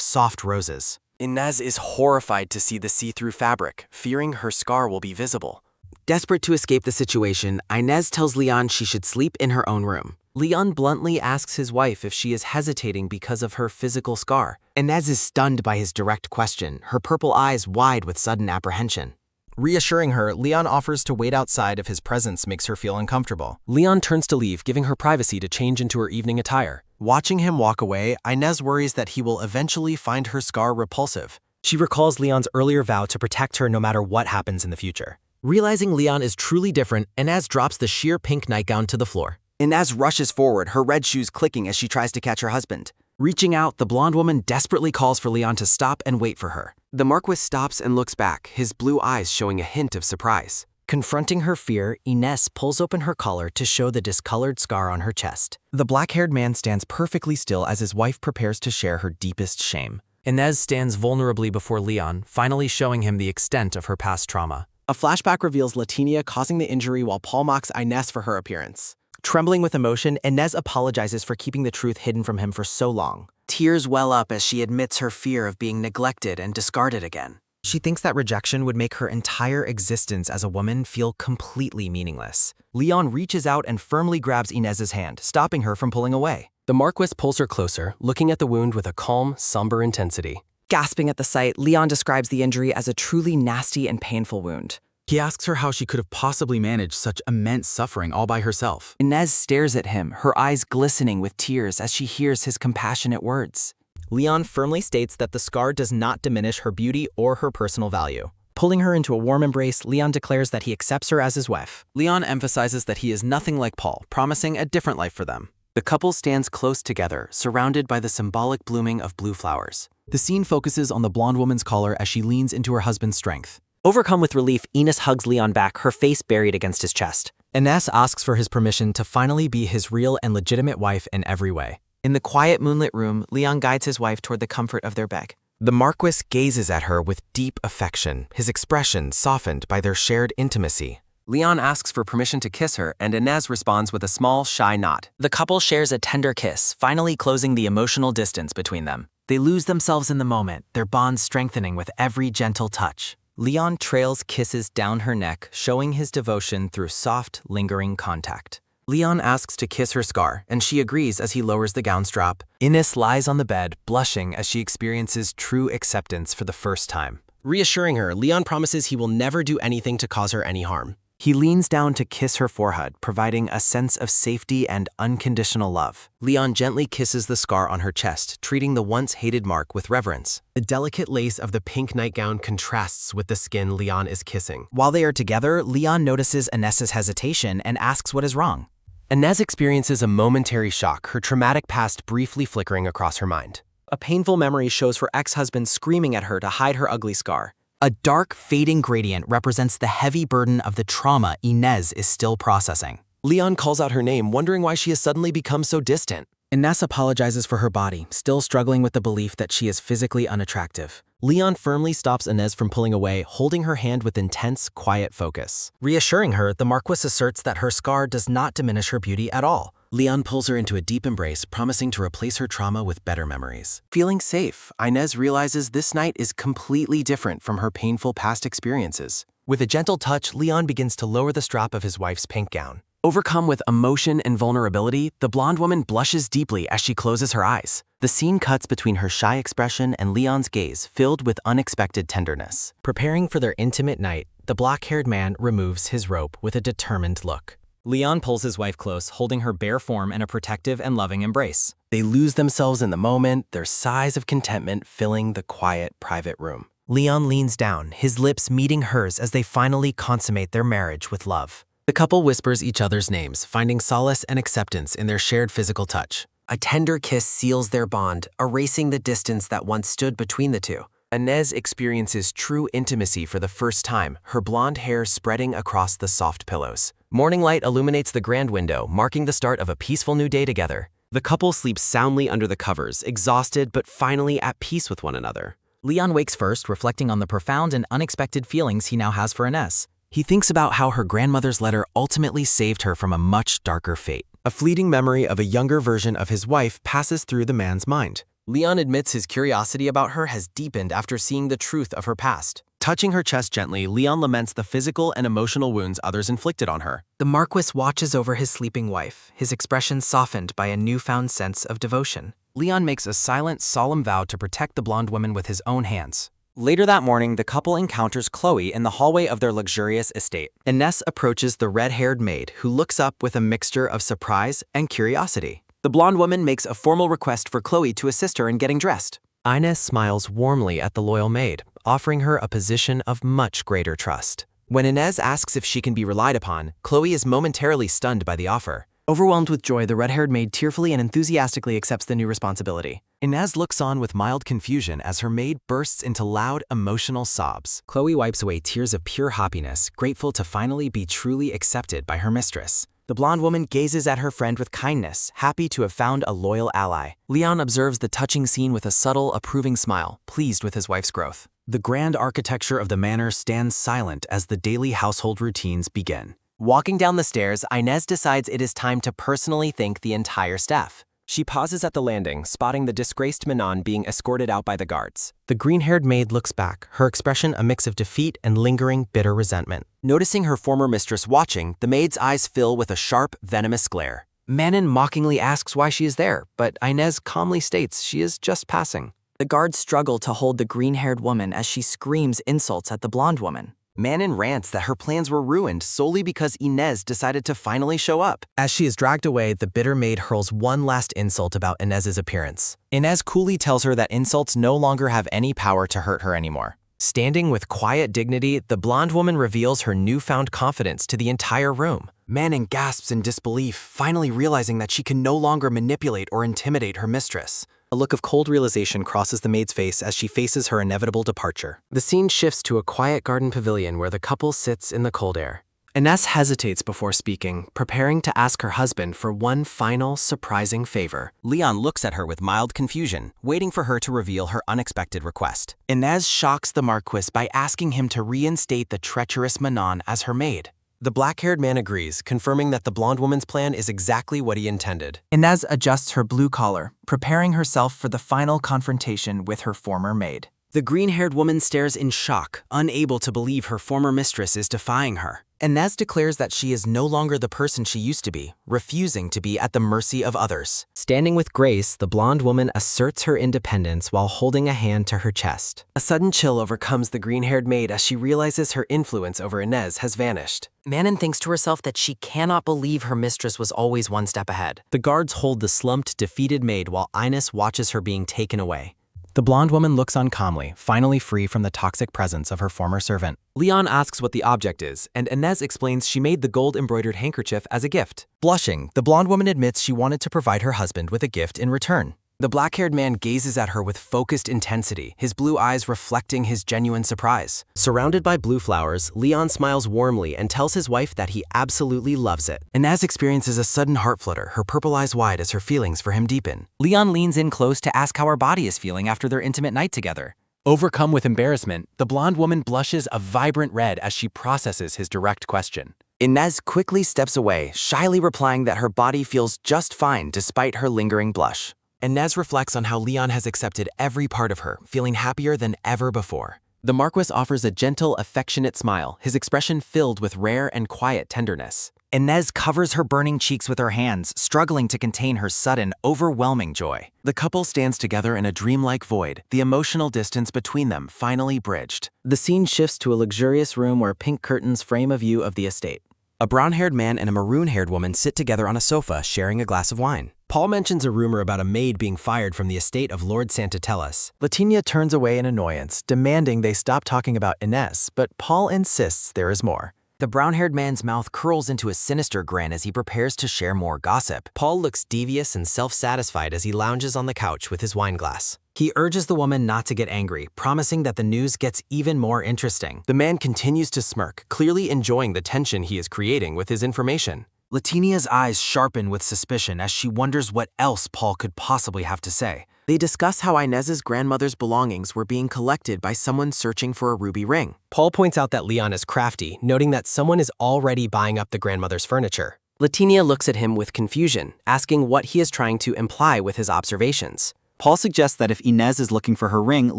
soft roses. Inez is horrified to see the see-through fabric, fearing her scar will be visible. Desperate to escape the situation, Inez tells Leon she should sleep in her own room. Leon bluntly asks his wife if she is hesitating because of her physical scar. Inez is stunned by his direct question, her purple eyes wide with sudden apprehension. Reassuring her, Leon offers to wait outside if his presence makes her feel uncomfortable. Leon turns to leave, giving her privacy to change into her evening attire. Watching him walk away, Inez worries that he will eventually find her scar repulsive. She recalls Leon's earlier vow to protect her no matter what happens in the future. Realizing Leon is truly different, Inez drops the sheer pink nightgown to the floor. Inez rushes forward, her red shoes clicking as she tries to catch her husband. Reaching out, the blonde woman desperately calls for Leon to stop and wait for her. The Marquess stops and looks back, his blue eyes showing a hint of surprise. Confronting her fear, Inez pulls open her collar to show the discolored scar on her chest. The black-haired man stands perfectly still as his wife prepares to share her deepest shame. Inez stands vulnerably before Leon, finally showing him the extent of her past trauma. A flashback reveals Latinia causing the injury while Paul mocks Inez for her appearance. Trembling with emotion, Inez apologizes for keeping the truth hidden from him for so long. Tears well up as she admits her fear of being neglected and discarded again. She thinks that rejection would make her entire existence as a woman feel completely meaningless. Leon reaches out and firmly grabs Inez's hand, stopping her from pulling away. The Marquess pulls her closer, looking at the wound with a calm, somber intensity. Gasping at the sight, Leon describes the injury as a truly nasty and painful wound. He asks her how she could have possibly managed such immense suffering all by herself. Inez stares at him, her eyes glistening with tears as she hears his compassionate words. Leon firmly states that the scar does not diminish her beauty or her personal value. Pulling her into a warm embrace, Leon declares that he accepts her as his wife. Leon emphasizes that he is nothing like Paul, promising a different life for them. The couple stands close together, surrounded by the symbolic blooming of blue flowers. The scene focuses on the blonde woman's collar as she leans into her husband's strength. Overcome with relief, Inez hugs Leon back, her face buried against his chest. Inez asks for his permission to finally be his real and legitimate wife in every way. In the quiet moonlit room, Leon guides his wife toward the comfort of their bed. The Marquess gazes at her with deep affection, his expression softened by their shared intimacy. Leon asks for permission to kiss her, and Inez responds with a small, shy nod. The couple shares a tender kiss, finally closing the emotional distance between them. They lose themselves in the moment, their bond strengthening with every gentle touch. Leon trails kisses down her neck, showing his devotion through soft, lingering contact. Leon asks to kiss her scar, and she agrees as he lowers the gown strap. Ines lies on the bed, blushing as she experiences true acceptance for the first time. Reassuring her, Leon promises he will never do anything to cause her any harm. He leans down to kiss her forehead, providing a sense of safety and unconditional love. Leon gently kisses the scar on her chest, treating the once-hated mark with reverence. The delicate lace of the pink nightgown contrasts with the skin Leon is kissing. While they are together, Leon notices Ines's hesitation and asks what is wrong. Ines experiences a momentary shock, her traumatic past briefly flickering across her mind. A painful memory shows her ex-husband screaming at her to hide her ugly scar. A dark, fading gradient represents the heavy burden of the trauma Ines is still processing. Leon calls out her name, wondering why she has suddenly become so distant. Ines apologizes for her body, still struggling with the belief that she is physically unattractive. Leon firmly stops Ines from pulling away, holding her hand with intense, quiet focus. Reassuring her, the Marquess asserts that her scar does not diminish her beauty at all. Leon pulls her into a deep embrace, promising to replace her trauma with better memories. Feeling safe, Ines realizes this night is completely different from her painful past experiences. With a gentle touch, Leon begins to lower the strap of his wife's pink gown. Overcome with emotion and vulnerability, the blonde woman blushes deeply as she closes her eyes. The scene cuts between her shy expression and Leon's gaze, filled with unexpected tenderness. Preparing for their intimate night, the black-haired man removes his rope with a determined look. Leon pulls his wife close, holding her bare form in a protective and loving embrace. They lose themselves in the moment, their sighs of contentment filling the quiet, private room. Leon leans down, his lips meeting hers as they finally consummate their marriage with love. The couple whispers each other's names, finding solace and acceptance in their shared physical touch. A tender kiss seals their bond, erasing the distance that once stood between the two. Ines experiences true intimacy for the first time, her blonde hair spreading across the soft pillows. Morning light illuminates the grand window, marking the start of a peaceful new day together. The couple sleeps soundly under the covers, exhausted but finally at peace with one another. Leon wakes first, reflecting on the profound and unexpected feelings he now has for Ines. He thinks about how her grandmother's letter ultimately saved her from a much darker fate. A fleeting memory of a younger version of his wife passes through the man's mind. Leon admits his curiosity about her has deepened after seeing the truth of her past. Touching her chest gently, Leon laments the physical and emotional wounds others inflicted on her. The Marquess watches over his sleeping wife, his expression softened by a newfound sense of devotion. Leon makes a silent, solemn vow to protect the blonde woman with his own hands. Later that morning, the couple encounters Chloe in the hallway of their luxurious estate. Ines approaches the red-haired maid, who looks up with a mixture of surprise and curiosity. The blonde woman makes a formal request for Chloe to assist her in getting dressed. Ines smiles warmly at the loyal maid, offering her a position of much greater trust. When Ines asks if she can be relied upon, Chloe is momentarily stunned by the offer. Overwhelmed with joy, the red-haired maid tearfully and enthusiastically accepts the new responsibility. Ines looks on with mild confusion as her maid bursts into loud, emotional sobs. Chloe wipes away tears of pure happiness, grateful to finally be truly accepted by her mistress. The blonde woman gazes at her friend with kindness, happy to have found a loyal ally. Leon observes the touching scene with a subtle, approving smile, pleased with his wife's growth. The grand architecture of the manor stands silent as the daily household routines begin. Walking down the stairs, Ines decides it is time to personally thank the entire staff. She pauses at the landing, spotting the disgraced Manon being escorted out by the guards. The green-haired maid looks back, her expression a mix of defeat and lingering, bitter resentment. Noticing her former mistress watching, the maid's eyes fill with a sharp, venomous glare. Manon mockingly asks why she is there, but Ines calmly states she is just passing. The guards struggle to hold the green-haired woman as she screams insults at the blonde woman. Manon rants that her plans were ruined solely because Ines decided to finally show up. As she is dragged away, the bitter maid hurls one last insult about Ines's appearance. Ines coolly tells her that insults no longer have any power to hurt her anymore. Standing with quiet dignity, the blonde woman reveals her newfound confidence to the entire room. Manon gasps in disbelief, finally realizing that she can no longer manipulate or intimidate her mistress. A look of cold realization crosses the maid's face as she faces her inevitable departure. The scene shifts to a quiet garden pavilion where the couple sits in the cold air. Ines hesitates before speaking, preparing to ask her husband for one final, surprising favor. Leon looks at her with mild confusion, waiting for her to reveal her unexpected request. Ines shocks the Marquess by asking him to reinstate the treacherous Manon as her maid. The black-haired man agrees, confirming that the blonde woman's plan is exactly what he intended. Ines adjusts her blue collar, preparing herself for the final confrontation with her former maid. The green-haired woman stares in shock, unable to believe her former mistress is defying her. Inez declares that she is no longer the person she used to be, refusing to be at the mercy of others. Standing with grace, the blonde woman asserts her independence while holding a hand to her chest. A sudden chill overcomes the green-haired maid as she realizes her influence over Inez has vanished. Manon thinks to herself that she cannot believe her mistress was always one step ahead. The guards hold the slumped, defeated maid while Ines watches her being taken away. The blonde woman looks on calmly, finally free from the toxic presence of her former servant. Leon asks what the object is, and Inez explains she made the gold-embroidered handkerchief as a gift. Blushing, the blonde woman admits she wanted to provide her husband with a gift in return. The black-haired man gazes at her with focused intensity, his blue eyes reflecting his genuine surprise. Surrounded by blue flowers, Leon smiles warmly and tells his wife that he absolutely loves it. Inez experiences a sudden heart flutter, her purple eyes wide as her feelings for him deepen. Leon leans in close to ask how her body is feeling after their intimate night together. Overcome with embarrassment, the blonde woman blushes a vibrant red as she processes his direct question. Inez quickly steps away, shyly replying that her body feels just fine despite her lingering blush. Inez reflects on how Leon has accepted every part of her, feeling happier than ever before. The Marquess offers a gentle, affectionate smile, his expression filled with rare and quiet tenderness. Inez covers her burning cheeks with her hands, struggling to contain her sudden, overwhelming joy. The couple stands together in a dreamlike void, the emotional distance between them finally bridged. The scene shifts to a luxurious room where pink curtains frame a view of the estate. A brown-haired man and a maroon-haired woman sit together on a sofa, sharing a glass of wine. Paul mentions a rumor about a maid being fired from the estate of Lord Santatellis. Latinia turns away in annoyance, demanding they stop talking about Inez, but Paul insists there is more. The brown-haired man's mouth curls into a sinister grin as he prepares to share more gossip. Paul looks devious and self-satisfied as he lounges on the couch with his wine glass. He urges the woman not to get angry, promising that the news gets even more interesting. The man continues to smirk, clearly enjoying the tension he is creating with his information. Latinia's eyes sharpen with suspicion as she wonders what else Paul could possibly have to say. They discuss how Inez's grandmother's belongings were being collected by someone searching for a ruby ring. Paul points out that Leon is crafty, noting that someone is already buying up the grandmother's furniture. Latinia looks at him with confusion, asking what he is trying to imply with his observations. Paul suggests that if Inez is looking for her ring,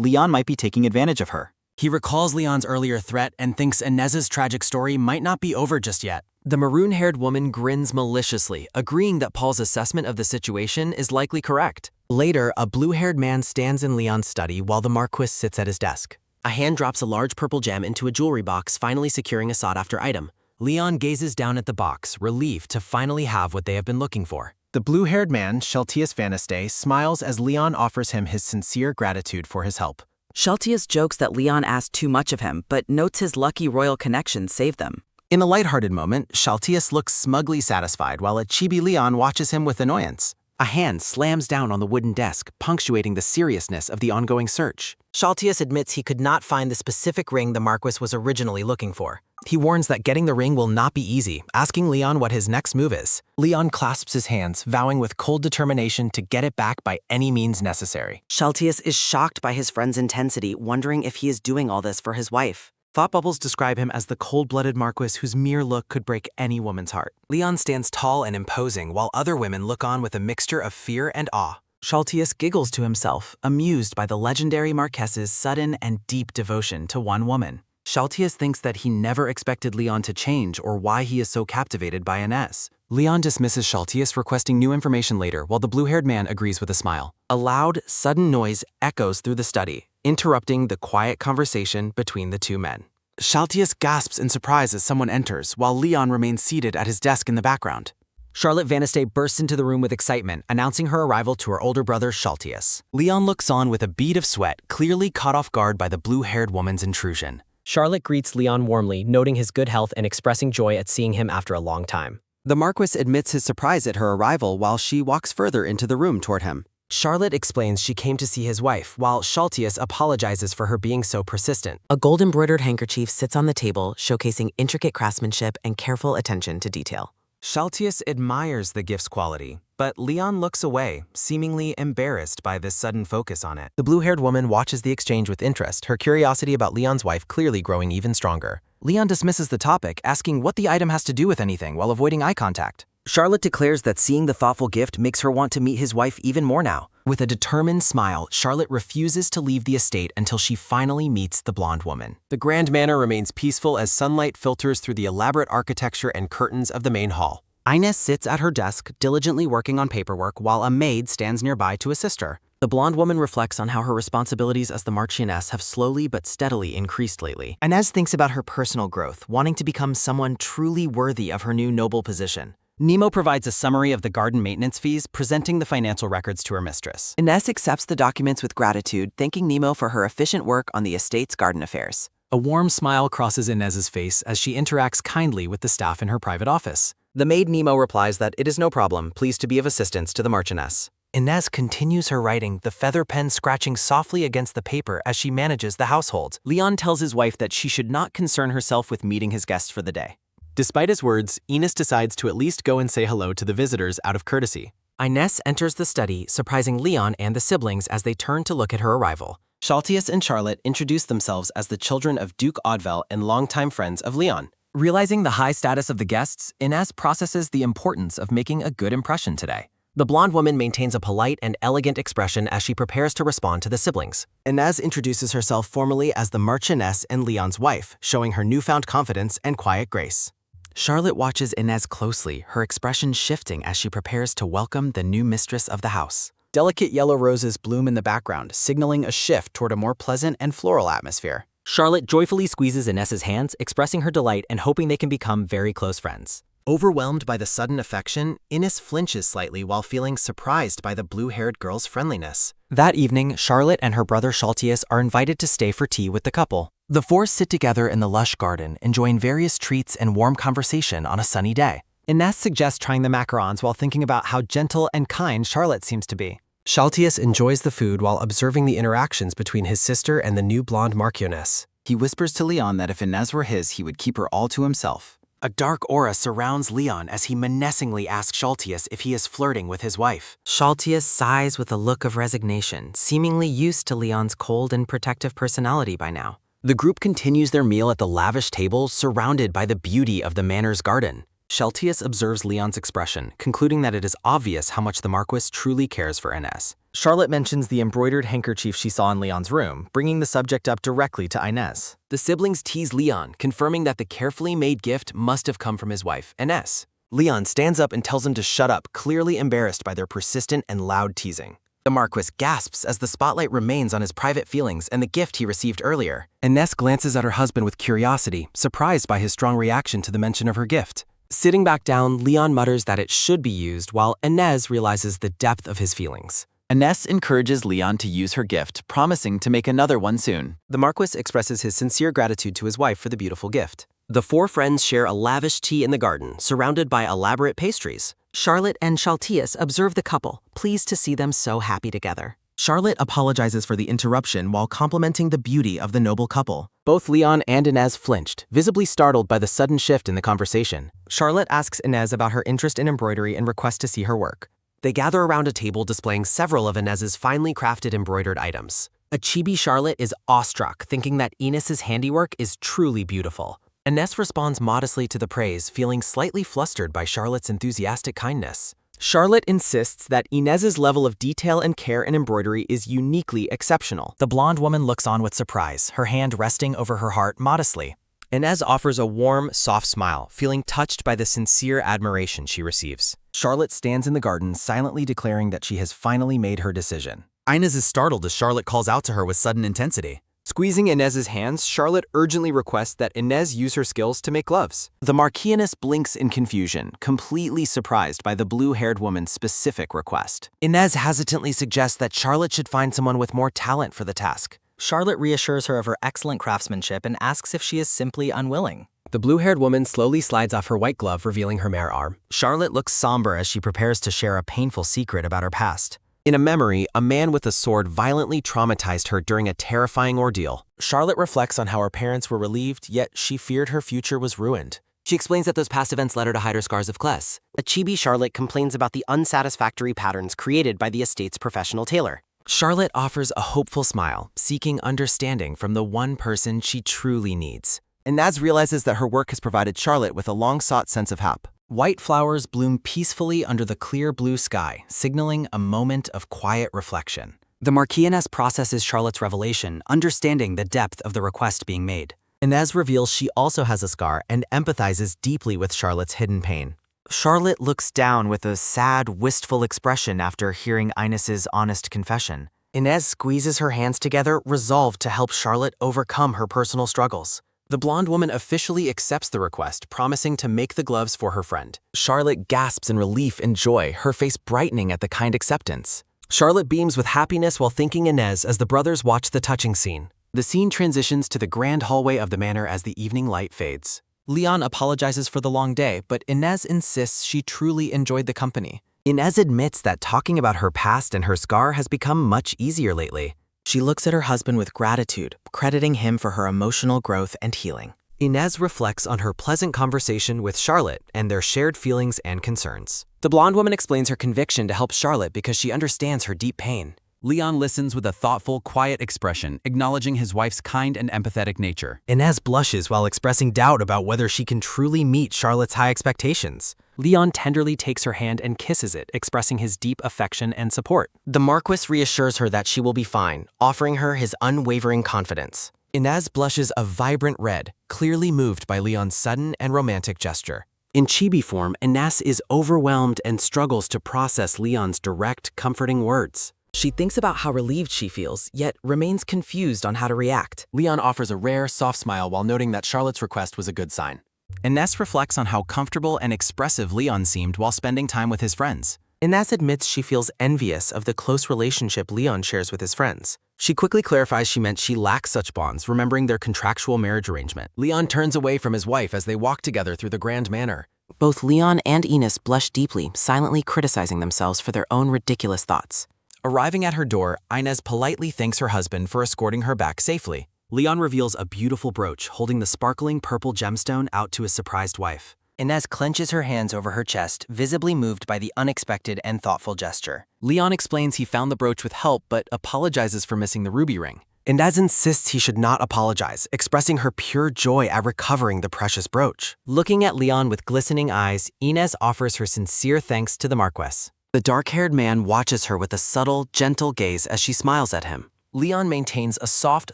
Leon might be taking advantage of her. He recalls Leon's earlier threat and thinks Inez's tragic story might not be over just yet. The maroon-haired woman grins maliciously, agreeing that Paul's assessment of the situation is likely correct. Later, a blue-haired man stands in Leon's study while the Marquess sits at his desk. A hand drops a large purple gem into a jewelry box, finally securing a sought-after item. Leon gazes down at the box, relieved to finally have what they have been looking for. The blue-haired man, Sheltius Vaniste, smiles as Leon offers him his sincere gratitude for his help. Sheltius jokes that Leon asked too much of him, but notes his lucky royal connections saved them. In a lighthearted moment, Sheltius looks smugly satisfied while a chibi Leon watches him with annoyance. A hand slams down on the wooden desk, punctuating the seriousness of the ongoing search. Sheltius admits he could not find the specific ring the Marquess was originally looking for. He warns that getting the ring will not be easy, asking Leon what his next move is. Leon clasps his hands, vowing with cold determination to get it back by any means necessary. Sheltius is shocked by his friend's intensity, wondering if he is doing all this for his wife. Thought bubbles describe him as the cold-blooded Marquess whose mere look could break any woman's heart. Leon stands tall and imposing, while other women look on with a mixture of fear and awe. Sheltius giggles to himself, amused by the legendary Marquess's sudden and deep devotion to one woman. Sheltius thinks that he never expected Leon to change or why he is so captivated by Inez. Leon dismisses Sheltius, requesting new information later, while the blue-haired man agrees with a smile. A loud, sudden noise echoes through the study, interrupting the quiet conversation between the two men. Sheltius gasps in surprise as someone enters, while Leon remains seated at his desk in the background. Charlotte Vaniste bursts into the room with excitement, announcing her arrival to her older brother, Sheltius. Leon looks on with a bead of sweat, clearly caught off guard by the blue-haired woman's intrusion. Charlotte greets Leon warmly, noting his good health and expressing joy at seeing him after a long time. The Marquess admits his surprise at her arrival while she walks further into the room toward him. Charlotte explains she came to see his wife, while Sheltius apologizes for her being so persistent. A gold-embroidered handkerchief sits on the table, showcasing intricate craftsmanship and careful attention to detail. Sheltius admires the gift's quality, but Leon looks away, seemingly embarrassed by this sudden focus on it. The blue-haired woman watches the exchange with interest, her curiosity about Leon's wife clearly growing even stronger. Leon dismisses the topic, asking what the item has to do with anything while avoiding eye contact. Charlotte declares that seeing the thoughtful gift makes her want to meet his wife even more now. With a determined smile, Charlotte refuses to leave the estate until she finally meets the blonde woman. The grand manor remains peaceful as sunlight filters through the elaborate architecture and curtains of the main hall. Inez sits at her desk, diligently working on paperwork, while a maid stands nearby to assist her. The blonde woman reflects on how her responsibilities as the Marchioness have slowly but steadily increased lately. Inez thinks about her personal growth, wanting to become someone truly worthy of her new noble position. Nemo provides a summary of the garden maintenance fees, presenting the financial records to her mistress. Inez accepts the documents with gratitude, thanking Nemo for her efficient work on the estate's garden affairs. A warm smile crosses Inez's face as she interacts kindly with the staff in her private office. The maid Nemo replies that it is no problem, pleased to be of assistance to the Marchioness. Inez continues her writing, the feather pen scratching softly against the paper as she manages the household. Leon tells his wife that she should not concern herself with meeting his guests for the day. Despite his words, Inez decides to at least go and say hello to the visitors out of courtesy. Inez enters the study, surprising Leon and the siblings as they turn to look at her arrival. Shaltius and Charlotte introduce themselves as the children of Duke Audvel and longtime friends of Leon. Realizing the high status of the guests, Inez processes the importance of making a good impression today. The blonde woman maintains a polite and elegant expression as she prepares to respond to the siblings. Inez introduces herself formally as the Marchioness and Leon's wife, showing her newfound confidence and quiet grace. Charlotte watches Inez closely, her expression shifting as she prepares to welcome the new mistress of the house. Delicate yellow roses bloom in the background, signaling a shift toward a more pleasant and floral atmosphere. Charlotte joyfully squeezes Inez's hands, expressing her delight and hoping they can become very close friends. Overwhelmed by the sudden affection, Inez flinches slightly while feeling surprised by the blue-haired girl's friendliness. That evening, Charlotte and her brother Shaltius are invited to stay for tea with the couple. The four sit together in the lush garden, enjoying various treats and warm conversation on a sunny day. Inez suggests trying the macarons while thinking about how gentle and kind Charlotte seems to be. Shaltius enjoys the food while observing the interactions between his sister and the new blonde Marchioness. He whispers to Leon that if Inez were his, he would keep her all to himself. A dark aura surrounds Leon as he menacingly asks Shaltius if he is flirting with his wife. Shaltius sighs with a look of resignation, seemingly used to Leon's cold and protective personality by now. The group continues their meal at the lavish table, surrounded by the beauty of the manor's garden. Shaltius observes Leon's expression, concluding that it is obvious how much the Marquess truly cares for Inez. Charlotte mentions the embroidered handkerchief she saw in Leon's room, bringing the subject up directly to Inez. The siblings tease Leon, confirming that the carefully made gift must have come from his wife, Inez. Leon stands up and tells him to shut up, clearly embarrassed by their persistent and loud teasing. The Marquess gasps as the spotlight remains on his private feelings and the gift he received earlier. Inez glances at her husband with curiosity, surprised by his strong reaction to the mention of her gift. Sitting back down, Leon mutters that it should be used, while Inez realizes the depth of his feelings. Inez encourages Leon to use her gift, promising to make another one soon. The Marquess expresses his sincere gratitude to his wife for the beautiful gift. The four friends share a lavish tea in the garden, surrounded by elaborate pastries. Charlotte and Shaltius observe the couple, pleased to see them so happy together. Charlotte apologizes for the interruption while complimenting the beauty of the noble couple. Both Leon and Inez flinched, visibly startled by the sudden shift in the conversation. Charlotte asks Inez about her interest in embroidery and requests to see her work. They gather around a table displaying several of Inez's finely crafted embroidered items. A chibi Charlotte is awestruck, thinking that Inez's handiwork is truly beautiful. Inez responds modestly to the praise, feeling slightly flustered by Charlotte's enthusiastic kindness. Charlotte insists that Inez's level of detail and care in embroidery is uniquely exceptional. The blonde woman looks on with surprise, her hand resting over her heart modestly. Inez offers a warm, soft smile, feeling touched by the sincere admiration she receives. Charlotte stands in the garden, silently declaring that she has finally made her decision. Inez is startled as Charlotte calls out to her with sudden intensity. Squeezing Inez's hands, Charlotte urgently requests that Inez use her skills to make gloves. The Marquioness blinks in confusion, completely surprised by the blue-haired woman's specific request. Inez hesitantly suggests that Charlotte should find someone with more talent for the task. Charlotte reassures her of her excellent craftsmanship and asks if she is simply unwilling. The blue-haired woman slowly slides off her white glove, revealing her bare arm. Charlotte looks somber as she prepares to share a painful secret about her past. In a memory, a man with a sword violently traumatized her during a terrifying ordeal. Charlotte reflects on how her parents were relieved, yet she feared her future was ruined. She explains that those past events led her to hide her scars of Kless. A chibi Charlotte complains about the unsatisfactory patterns created by the estate's professional tailor. Charlotte offers a hopeful smile, seeking understanding from the one person she truly needs. Inez realizes that her work has provided Charlotte with a long-sought sense of help. White flowers bloom peacefully under the clear blue sky, signaling a moment of quiet reflection. The Marquess processes Charlotte's revelation, understanding the depth of the request being made. Inez reveals she also has a scar and empathizes deeply with Charlotte's hidden pain. Charlotte looks down with a sad, wistful expression after hearing Inez's honest confession. Inez squeezes her hands together, resolved to help Charlotte overcome her personal struggles. The blonde woman officially accepts the request, promising to make the gloves for her friend. Charlotte gasps in relief and joy, her face brightening at the kind acceptance. Charlotte beams with happiness while thanking Inez as the brothers watch the touching scene. The scene transitions to the grand hallway of the manor as the evening light fades. Leon apologizes for the long day, but Inez insists she truly enjoyed the company. Inez admits that talking about her past and her scar has become much easier lately. She looks at her husband with gratitude, crediting him for her emotional growth and healing. Inez reflects on her pleasant conversation with Charlotte and their shared feelings and concerns. The blonde woman explains her conviction to help Charlotte because she understands her deep pain. Leon listens with a thoughtful, quiet expression, acknowledging his wife's kind and empathetic nature. Inez blushes while expressing doubt about whether she can truly meet Charlotte's high expectations. Leon tenderly takes her hand and kisses it, expressing his deep affection and support. The Marquess reassures her that she will be fine, offering her his unwavering confidence. Inez blushes a vibrant red, clearly moved by Leon's sudden and romantic gesture. In chibi form, Inez is overwhelmed and struggles to process Leon's direct, comforting words. She thinks about how relieved she feels, yet remains confused on how to react. Leon offers a rare, soft smile while noting that Charlotte's request was a good sign. Inez reflects on how comfortable and expressive Leon seemed while spending time with his friends. Inez admits she feels envious of the close relationship Leon shares with his friends. She quickly clarifies she meant she lacks such bonds, remembering their contractual marriage arrangement. Leon turns away from his wife as they walk together through the grand manor. Both Leon and Inez blush deeply, silently criticizing themselves for their own ridiculous thoughts. Arriving at her door, Inez politely thanks her husband for escorting her back safely. Leon reveals a beautiful brooch holding the sparkling purple gemstone out to his surprised wife. Inez clenches her hands over her chest, visibly moved by the unexpected and thoughtful gesture. Leon explains he found the brooch with help but apologizes for missing the ruby ring. Inez insists he should not apologize, expressing her pure joy at recovering the precious brooch. Looking at Leon with glistening eyes, Inez offers her sincere thanks to the Marquess. The dark-haired man watches her with a subtle, gentle gaze as she smiles at him. Leon maintains a soft,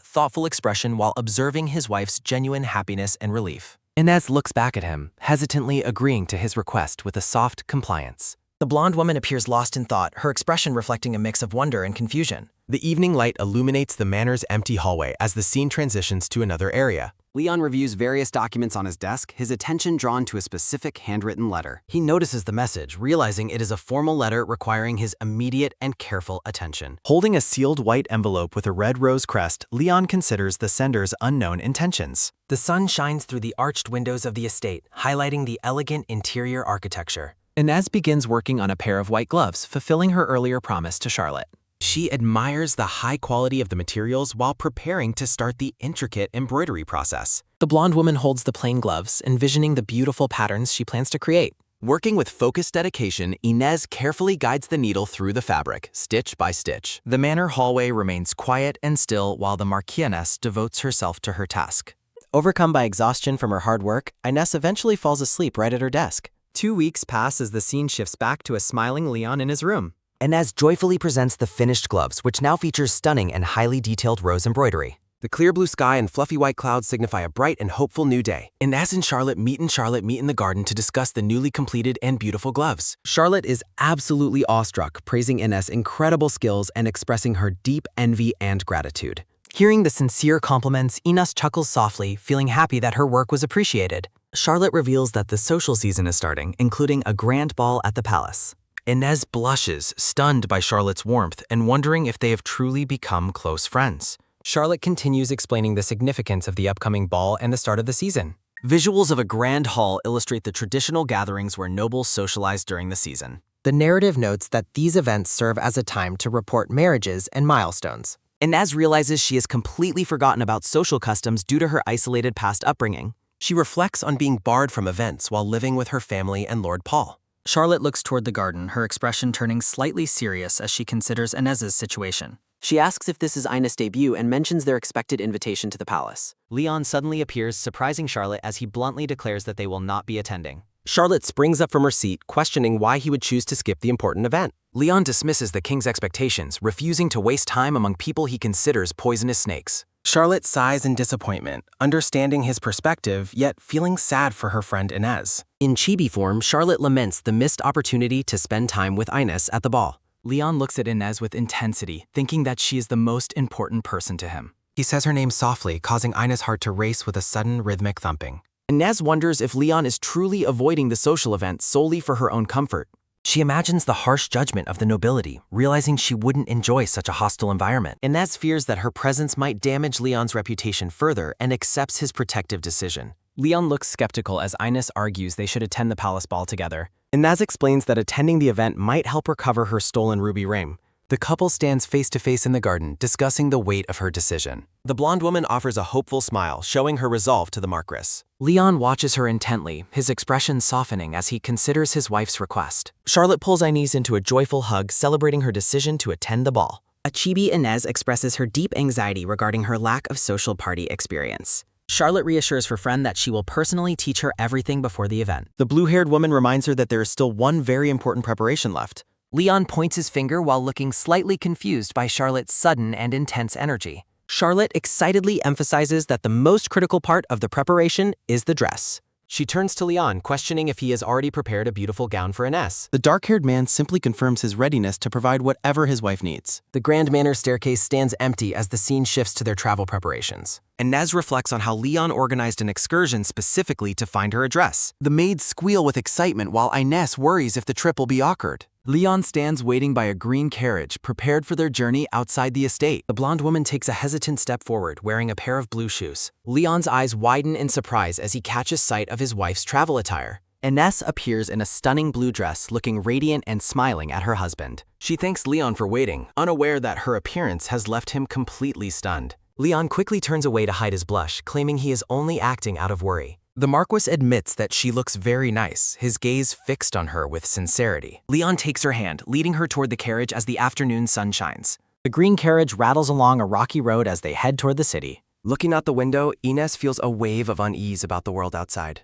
thoughtful expression while observing his wife's genuine happiness and relief. Inez looks back at him, hesitantly agreeing to his request with a soft compliance. The blonde woman appears lost in thought, her expression reflecting a mix of wonder and confusion. The evening light illuminates the manor's empty hallway as the scene transitions to another area. Leon reviews various documents on his desk, his attention drawn to a specific handwritten letter. He notices the message, realizing it is a formal letter requiring his immediate and careful attention. Holding a sealed white envelope with a red rose crest, Leon considers the sender's unknown intentions. The sun shines through the arched windows of the estate, highlighting the elegant interior architecture. Inez begins working on a pair of white gloves, fulfilling her earlier promise to Charlotte. She admires the high quality of the materials while preparing to start the intricate embroidery process. The blonde woman holds the plain gloves, envisioning the beautiful patterns she plans to create. Working with focused dedication, Inez carefully guides the needle through the fabric, stitch by stitch. The manor hallway remains quiet and still while the Marquess devotes herself to her task. Overcome by exhaustion from her hard work, Inez eventually falls asleep right at her desk. 2 weeks pass as the scene shifts back to a smiling Leon in his room. Inez joyfully presents the finished gloves, which now features stunning and highly detailed rose embroidery. The clear blue sky and fluffy white clouds signify a bright and hopeful new day. Inez and Charlotte meet in the garden to discuss the newly completed and beautiful gloves. Charlotte is absolutely awestruck, praising Inez's incredible skills and expressing her deep envy and gratitude. Hearing the sincere compliments, Inez chuckles softly, feeling happy that her work was appreciated. Charlotte reveals that the social season is starting, including a grand ball at the palace. Inez blushes, stunned by Charlotte's warmth and wondering if they have truly become close friends. Charlotte continues explaining the significance of the upcoming ball and the start of the season. Visuals of a grand hall illustrate the traditional gatherings where nobles socialize during the season. The narrative notes that these events serve as a time to report marriages and milestones. Inez realizes she has completely forgotten about social customs due to her isolated past upbringing. She reflects on being barred from events while living with her family and Lord Paul. Charlotte looks toward the garden, her expression turning slightly serious as she considers Inez's situation. She asks if this is Inez's debut and mentions their expected invitation to the palace. Leon suddenly appears, surprising Charlotte as he bluntly declares that they will not be attending. Charlotte springs up from her seat, questioning why he would choose to skip the important event. Leon dismisses the king's expectations, refusing to waste time among people he considers poisonous snakes. Charlotte sighs in disappointment, understanding his perspective, yet feeling sad for her friend Inez. In chibi form, Charlotte laments the missed opportunity to spend time with Inez at the ball. Leon looks at Inez with intensity, thinking that she is the most important person to him. He says her name softly, causing Inez's heart to race with a sudden rhythmic thumping. Inez wonders if Leon is truly avoiding the social event solely for her own comfort. She imagines the harsh judgment of the nobility, realizing she wouldn't enjoy such a hostile environment. Inez fears that her presence might damage Leon's reputation further and accepts his protective decision. Leon looks skeptical as Inez argues they should attend the palace ball together. Inez explains that attending the event might help recover her stolen ruby ring. The couple stands face to face in the garden, discussing the weight of her decision. The blonde woman offers a hopeful smile, showing her resolve to the Marquess. Leon watches her intently, his expression softening as he considers his wife's request. Charlotte pulls Inez into a joyful hug, celebrating her decision to attend the ball. A chibi Inez expresses her deep anxiety regarding her lack of social party experience. Charlotte reassures her friend that she will personally teach her everything before the event. The blue-haired woman reminds her that there is still one very important preparation left. Leon points his finger while looking slightly confused by Charlotte's sudden and intense energy. Charlotte excitedly emphasizes that the most critical part of the preparation is the dress. She turns to Leon, questioning if he has already prepared a beautiful gown for Inez. The dark-haired man simply confirms his readiness to provide whatever his wife needs. The Grand Manor staircase stands empty as the scene shifts to their travel preparations. Inez reflects on how Leon organized an excursion specifically to find her a dress. The maids squeal with excitement while Inez worries if the trip will be awkward. Leon stands waiting by a green carriage, prepared for their journey outside the estate. The blonde woman takes a hesitant step forward, wearing a pair of blue shoes. Leon's eyes widen in surprise as he catches sight of his wife's travel attire. Inez appears in a stunning blue dress, looking radiant and smiling at her husband. She thanks Leon for waiting, unaware that her appearance has left him completely stunned. Leon quickly turns away to hide his blush, claiming he is only acting out of worry. The Marquess admits that she looks very nice, his gaze fixed on her with sincerity. Leon takes her hand, leading her toward the carriage as the afternoon sun shines. The green carriage rattles along a rocky road as they head toward the city. Looking out the window, Inez feels a wave of unease about the world outside.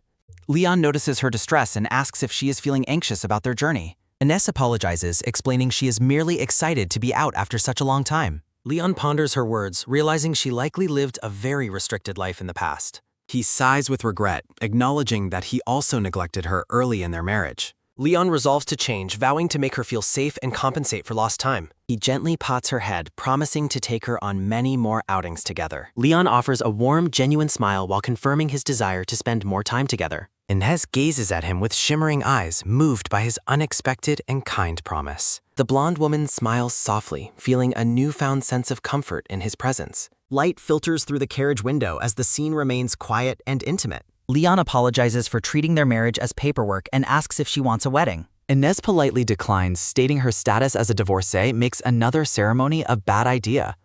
Leon notices her distress and asks if she is feeling anxious about their journey. Inez apologizes, explaining she is merely excited to be out after such a long time. Leon ponders her words, realizing she likely lived a very restricted life in the past. He sighs with regret, acknowledging that he also neglected her early in their marriage. Leon resolves to change, vowing to make her feel safe and compensate for lost time. He gently pats her head, promising to take her on many more outings together. Leon offers a warm, genuine smile while confirming his desire to spend more time together. Inez gazes at him with shimmering eyes, moved by his unexpected and kind promise. The blonde woman smiles softly, feeling a newfound sense of comfort in his presence. Light filters through the carriage window as the scene remains quiet and intimate. Leon apologizes for treating their marriage as paperwork and asks if she wants a wedding. Inez politely declines, stating her status as a divorcee makes another ceremony a bad idea.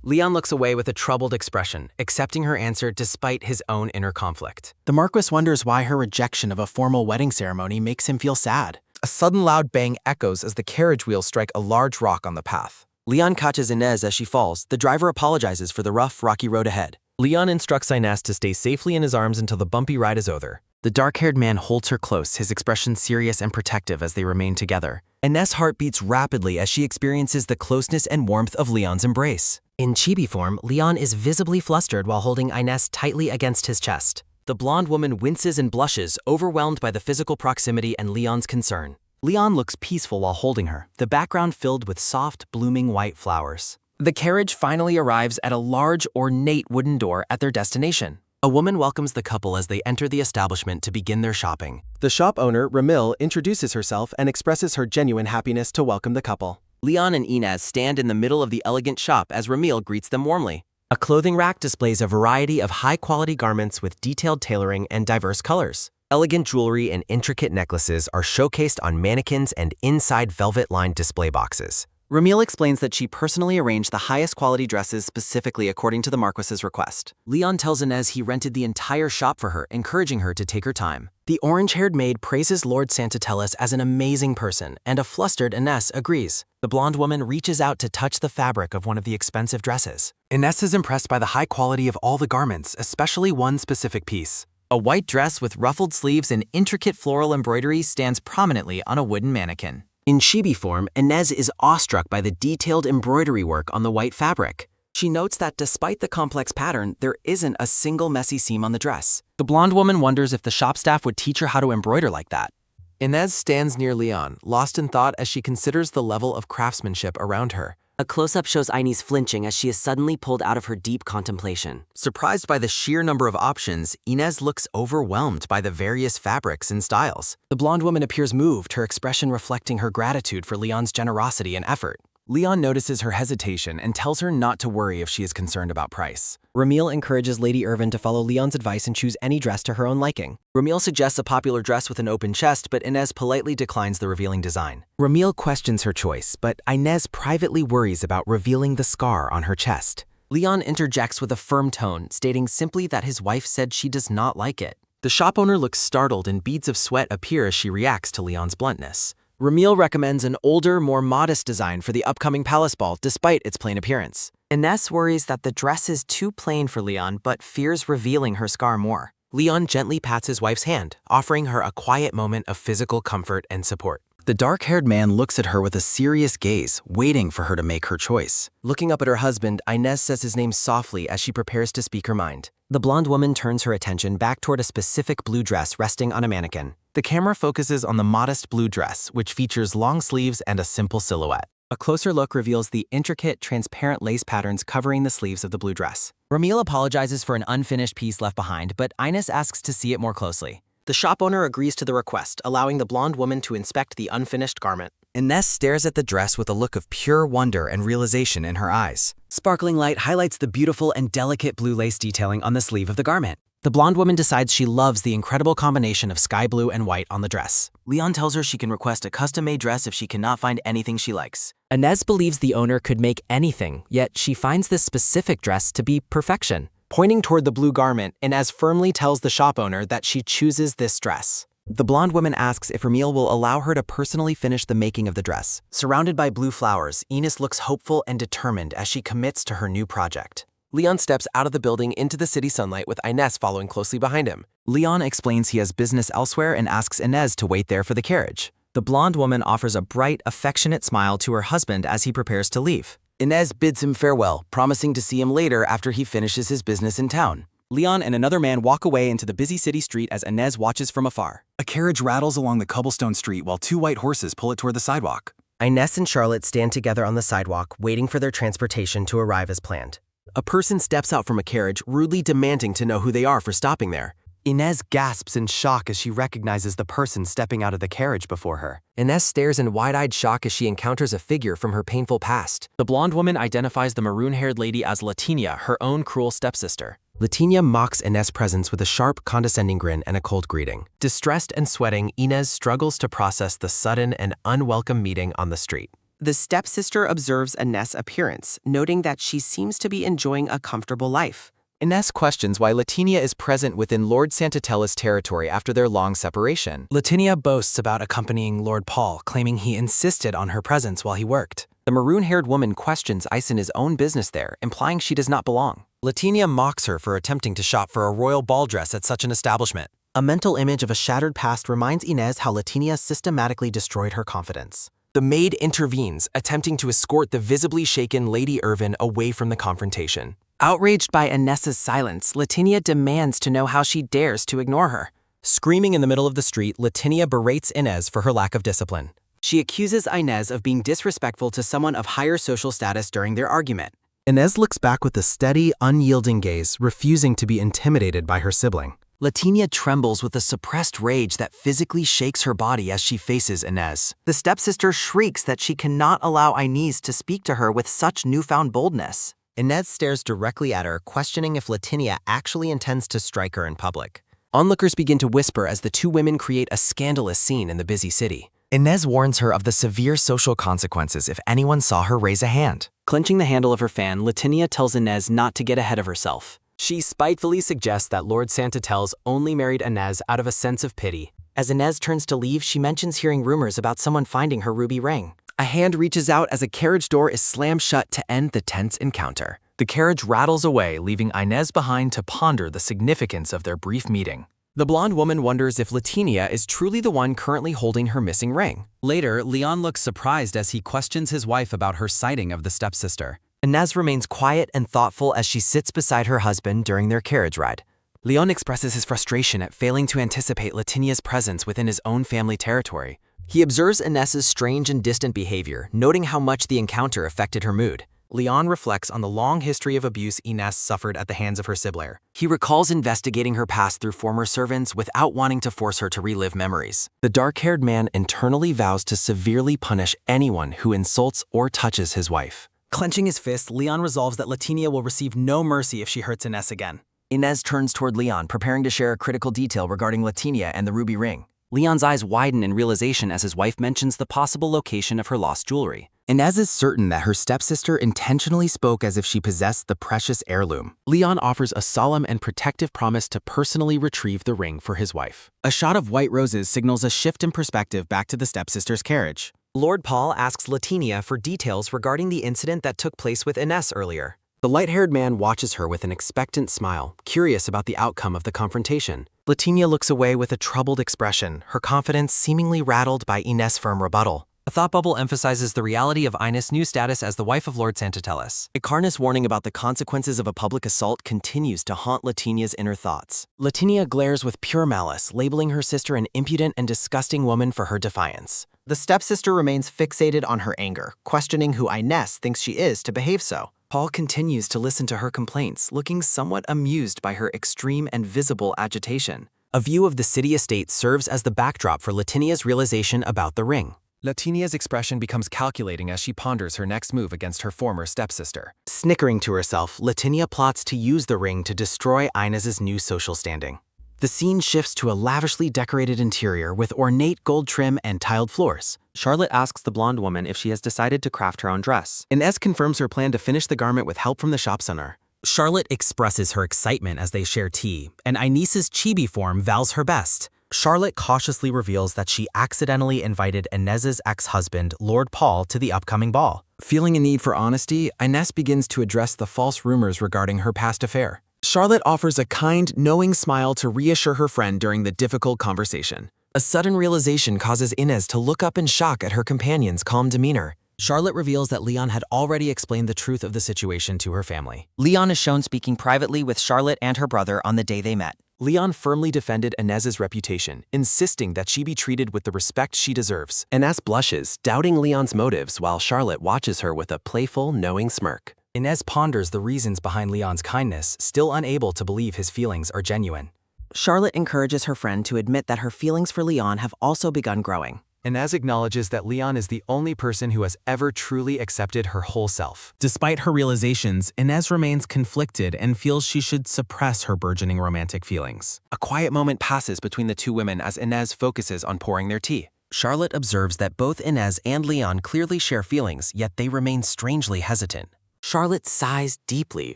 Leon looks away with a troubled expression, accepting her answer despite his own inner conflict. The Marquess wonders why her rejection of a formal wedding ceremony makes him feel sad. A sudden loud bang echoes as the carriage wheels strike a large rock on the path. Leon catches Inez as she falls. The driver apologizes for the rough, rocky road ahead. Leon instructs Inez to stay safely in his arms until the bumpy ride is over. The dark-haired man holds her close, his expression serious and protective as they remain together. Inez's heart beats rapidly as she experiences the closeness and warmth of Leon's embrace. In chibi form, Leon is visibly flustered while holding Inez tightly against his chest. The blonde woman winces and blushes, overwhelmed by the physical proximity and Leon's concern. Leon looks peaceful while holding her, the background filled with soft, blooming white flowers. The carriage finally arrives at a large, ornate wooden door at their destination. A woman welcomes the couple as they enter the establishment to begin their shopping. The shop owner, Ramil, introduces herself and expresses her genuine happiness to welcome the couple. Leon and Inez stand in the middle of the elegant shop as Ramil greets them warmly. A clothing rack displays a variety of high-quality garments with detailed tailoring and diverse colors. Elegant jewelry and intricate necklaces are showcased on mannequins and inside velvet-lined display boxes. Ramil explains that she personally arranged the highest quality dresses specifically according to the Marquess's request. Leon tells Inez he rented the entire shop for her, encouraging her to take her time. The orange-haired maid praises Lord Santatellis as an amazing person, and a flustered Inez agrees. The blonde woman reaches out to touch the fabric of one of the expensive dresses. Inez is impressed by the high quality of all the garments, especially one specific piece. A white dress with ruffled sleeves and intricate floral embroidery stands prominently on a wooden mannequin. In chibi form, Inez is awestruck by the detailed embroidery work on the white fabric. She notes that despite the complex pattern, there isn't a single messy seam on the dress. The blonde woman wonders if the shop staff would teach her how to embroider like that. Inez stands near Leon, lost in thought as she considers the level of craftsmanship around her. A close-up shows Inez flinching as she is suddenly pulled out of her deep contemplation. Surprised by the sheer number of options, Inez looks overwhelmed by the various fabrics and styles. The blonde woman appears moved, her expression reflecting her gratitude for Leon's generosity and effort. Leon notices her hesitation and tells her not to worry if she is concerned about price. Ramil encourages Lady Irvin to follow Leon's advice and choose any dress to her own liking. Ramil suggests a popular dress with an open chest, but Inez politely declines the revealing design. Ramil questions her choice, but Inez privately worries about revealing the scar on her chest. Leon interjects with a firm tone, stating simply that his wife said she does not like it. The shop owner looks startled and beads of sweat appear as she reacts to Leon's bluntness. Ramil recommends an older, more modest design for the upcoming palace ball, despite its plain appearance. Inez worries that the dress is too plain for Leon, but fears revealing her scar more. Leon gently pats his wife's hand, offering her a quiet moment of physical comfort and support. The dark-haired man looks at her with a serious gaze, waiting for her to make her choice. Looking up at her husband, Inez says his name softly as she prepares to speak her mind. The blonde woman turns her attention back toward a specific blue dress resting on a mannequin. The camera focuses on the modest blue dress, which features long sleeves and a simple silhouette. A closer look reveals the intricate, transparent lace patterns covering the sleeves of the blue dress. Ramil apologizes for an unfinished piece left behind, but Inez asks to see it more closely. The shop owner agrees to the request, allowing the blonde woman to inspect the unfinished garment. Inez stares at the dress with a look of pure wonder and realization in her eyes. Sparkling light highlights the beautiful and delicate blue lace detailing on the sleeve of the garment. The blonde woman decides she loves the incredible combination of sky blue and white on the dress. Leon tells her she can request a custom-made dress if she cannot find anything she likes. Inez believes the owner could make anything, yet she finds this specific dress to be perfection. Pointing toward the blue garment, Inez firmly tells the shop owner that she chooses this dress. The blonde woman asks if Ramil will allow her to personally finish the making of the dress. Surrounded by blue flowers, Inez looks hopeful and determined as she commits to her new project. Leon steps out of the building into the city sunlight with Inez following closely behind him. Leon explains he has business elsewhere and asks Inez to wait there for the carriage. The blonde woman offers a bright, affectionate smile to her husband as he prepares to leave. Inez bids him farewell, promising to see him later after he finishes his business in town. Leon and another man walk away into the busy city street as Inez watches from afar. A carriage rattles along the cobblestone street while two white horses pull it toward the sidewalk. Inez and Charlotte stand together on the sidewalk, waiting for their transportation to arrive as planned. A person steps out from a carriage, rudely demanding to know who they are for stopping there. Inez gasps in shock as she recognizes the person stepping out of the carriage before her. Inez stares in wide-eyed shock as she encounters a figure from her painful past. The blonde woman identifies the maroon-haired lady as Latinia, her own cruel stepsister. Latinia mocks Inez's presence with a sharp, condescending grin and a cold greeting. Distressed and sweating, Inez struggles to process the sudden and unwelcome meeting on the street. The stepsister observes Inez's appearance, noting that she seems to be enjoying a comfortable life. Inez questions why Latinia is present within Lord Santatella's territory after their long separation. Latinia boasts about accompanying Lord Paul, claiming he insisted on her presence while he worked. The maroon-haired woman questions Isina's own business there, implying she does not belong. Latinia mocks her for attempting to shop for a royal ball dress at such an establishment. A mental image of a shattered past reminds Inez how Latinia systematically destroyed her confidence. The maid intervenes, attempting to escort the visibly shaken Lady Irvin away from the confrontation. Outraged by Inez's silence, Latinia demands to know how she dares to ignore her. Screaming in the middle of the street, Latinia berates Inez for her lack of discipline. She accuses Inez of being disrespectful to someone of higher social status during their argument. Inez looks back with a steady, unyielding gaze, refusing to be intimidated by her sibling. Latinia trembles with a suppressed rage that physically shakes her body as she faces Inez. The stepsister shrieks that she cannot allow Inez to speak to her with such newfound boldness. Inez stares directly at her, questioning if Latinia actually intends to strike her in public. Onlookers begin to whisper as the two women create a scandalous scene in the busy city. Inez warns her of the severe social consequences if anyone saw her raise a hand. Clenching the handle of her fan, Latinia tells Inez not to get ahead of herself. She spitefully suggests that Lord Santatel's only married Inez out of a sense of pity. As Inez turns to leave, she mentions hearing rumors about someone finding her ruby ring. A hand reaches out as a carriage door is slammed shut to end the tense encounter. The carriage rattles away, leaving Inez behind to ponder the significance of their brief meeting. The blonde woman wonders if Latinia is truly the one currently holding her missing ring. Later, Leon looks surprised as he questions his wife about her sighting of the stepsister. Inez remains quiet and thoughtful as she sits beside her husband during their carriage ride. Leon expresses his frustration at failing to anticipate Latinia's presence within his own family territory. He observes Inez's strange and distant behavior, noting how much the encounter affected her mood. Leon reflects on the long history of abuse Inez suffered at the hands of her sibling. He recalls investigating her past through former servants without wanting to force her to relive memories. The dark-haired man internally vows to severely punish anyone who insults or touches his wife. Clenching his fist, Leon resolves that Latinia will receive no mercy if she hurts Inez again. Inez turns toward Leon, preparing to share a critical detail regarding Latinia and the ruby ring. Leon's eyes widen in realization as his wife mentions the possible location of her lost jewelry. Inez is certain that her stepsister intentionally spoke as if she possessed the precious heirloom. Leon offers a solemn and protective promise to personally retrieve the ring for his wife. A shot of white roses signals a shift in perspective back to the stepsister's carriage. Lord Paul asks Latinia for details regarding the incident that took place with Inez earlier. The light-haired man watches her with an expectant smile, curious about the outcome of the confrontation. Latinia looks away with a troubled expression, her confidence seemingly rattled by Inez's firm rebuttal. A thought bubble emphasizes the reality of Inez's new status as the wife of Lord Santatellis. A Carnus warning about the consequences of a public assault continues to haunt Latinia's inner thoughts. Latinia glares with pure malice, labeling her sister an impudent and disgusting woman for her defiance. The stepsister remains fixated on her anger, questioning who Inez thinks she is to behave so. Paul continues to listen to her complaints, looking somewhat amused by her extreme and visible agitation. A view of the city estate serves as the backdrop for Latinia's realization about the ring. Latinia's expression becomes calculating as she ponders her next move against her former stepsister. Snickering to herself, Latinia plots to use the ring to destroy Inez's new social standing. The scene shifts to a lavishly decorated interior with ornate gold trim and tiled floors. Charlotte asks the blonde woman if she has decided to craft her own dress. Inez confirms her plan to finish the garment with help from the shop owner. Charlotte expresses her excitement as they share tea, and Inez's chibi form vows her best. Charlotte cautiously reveals that she accidentally invited Inez's ex-husband, Lord Paul, to the upcoming ball. Feeling a need for honesty, Inez begins to address the false rumors regarding her past affair. Charlotte offers a kind, knowing smile to reassure her friend during the difficult conversation. A sudden realization causes Inez to look up in shock at her companion's calm demeanor. Charlotte reveals that Leon had already explained the truth of the situation to her family. Leon is shown speaking privately with Charlotte and her brother on the day they met. Leon firmly defended Inez's reputation, insisting that she be treated with the respect she deserves. Inez blushes, doubting Leon's motives, while Charlotte watches her with a playful, knowing smirk. Inez ponders the reasons behind Leon's kindness, still unable to believe his feelings are genuine. Charlotte encourages her friend to admit that her feelings for Leon have also begun growing. Inez acknowledges that Leon is the only person who has ever truly accepted her whole self. Despite her realizations, Inez remains conflicted and feels she should suppress her burgeoning romantic feelings. A quiet moment passes between the two women as Inez focuses on pouring their tea. Charlotte observes that both Inez and Leon clearly share feelings, yet they remain strangely hesitant. Charlotte sighs deeply,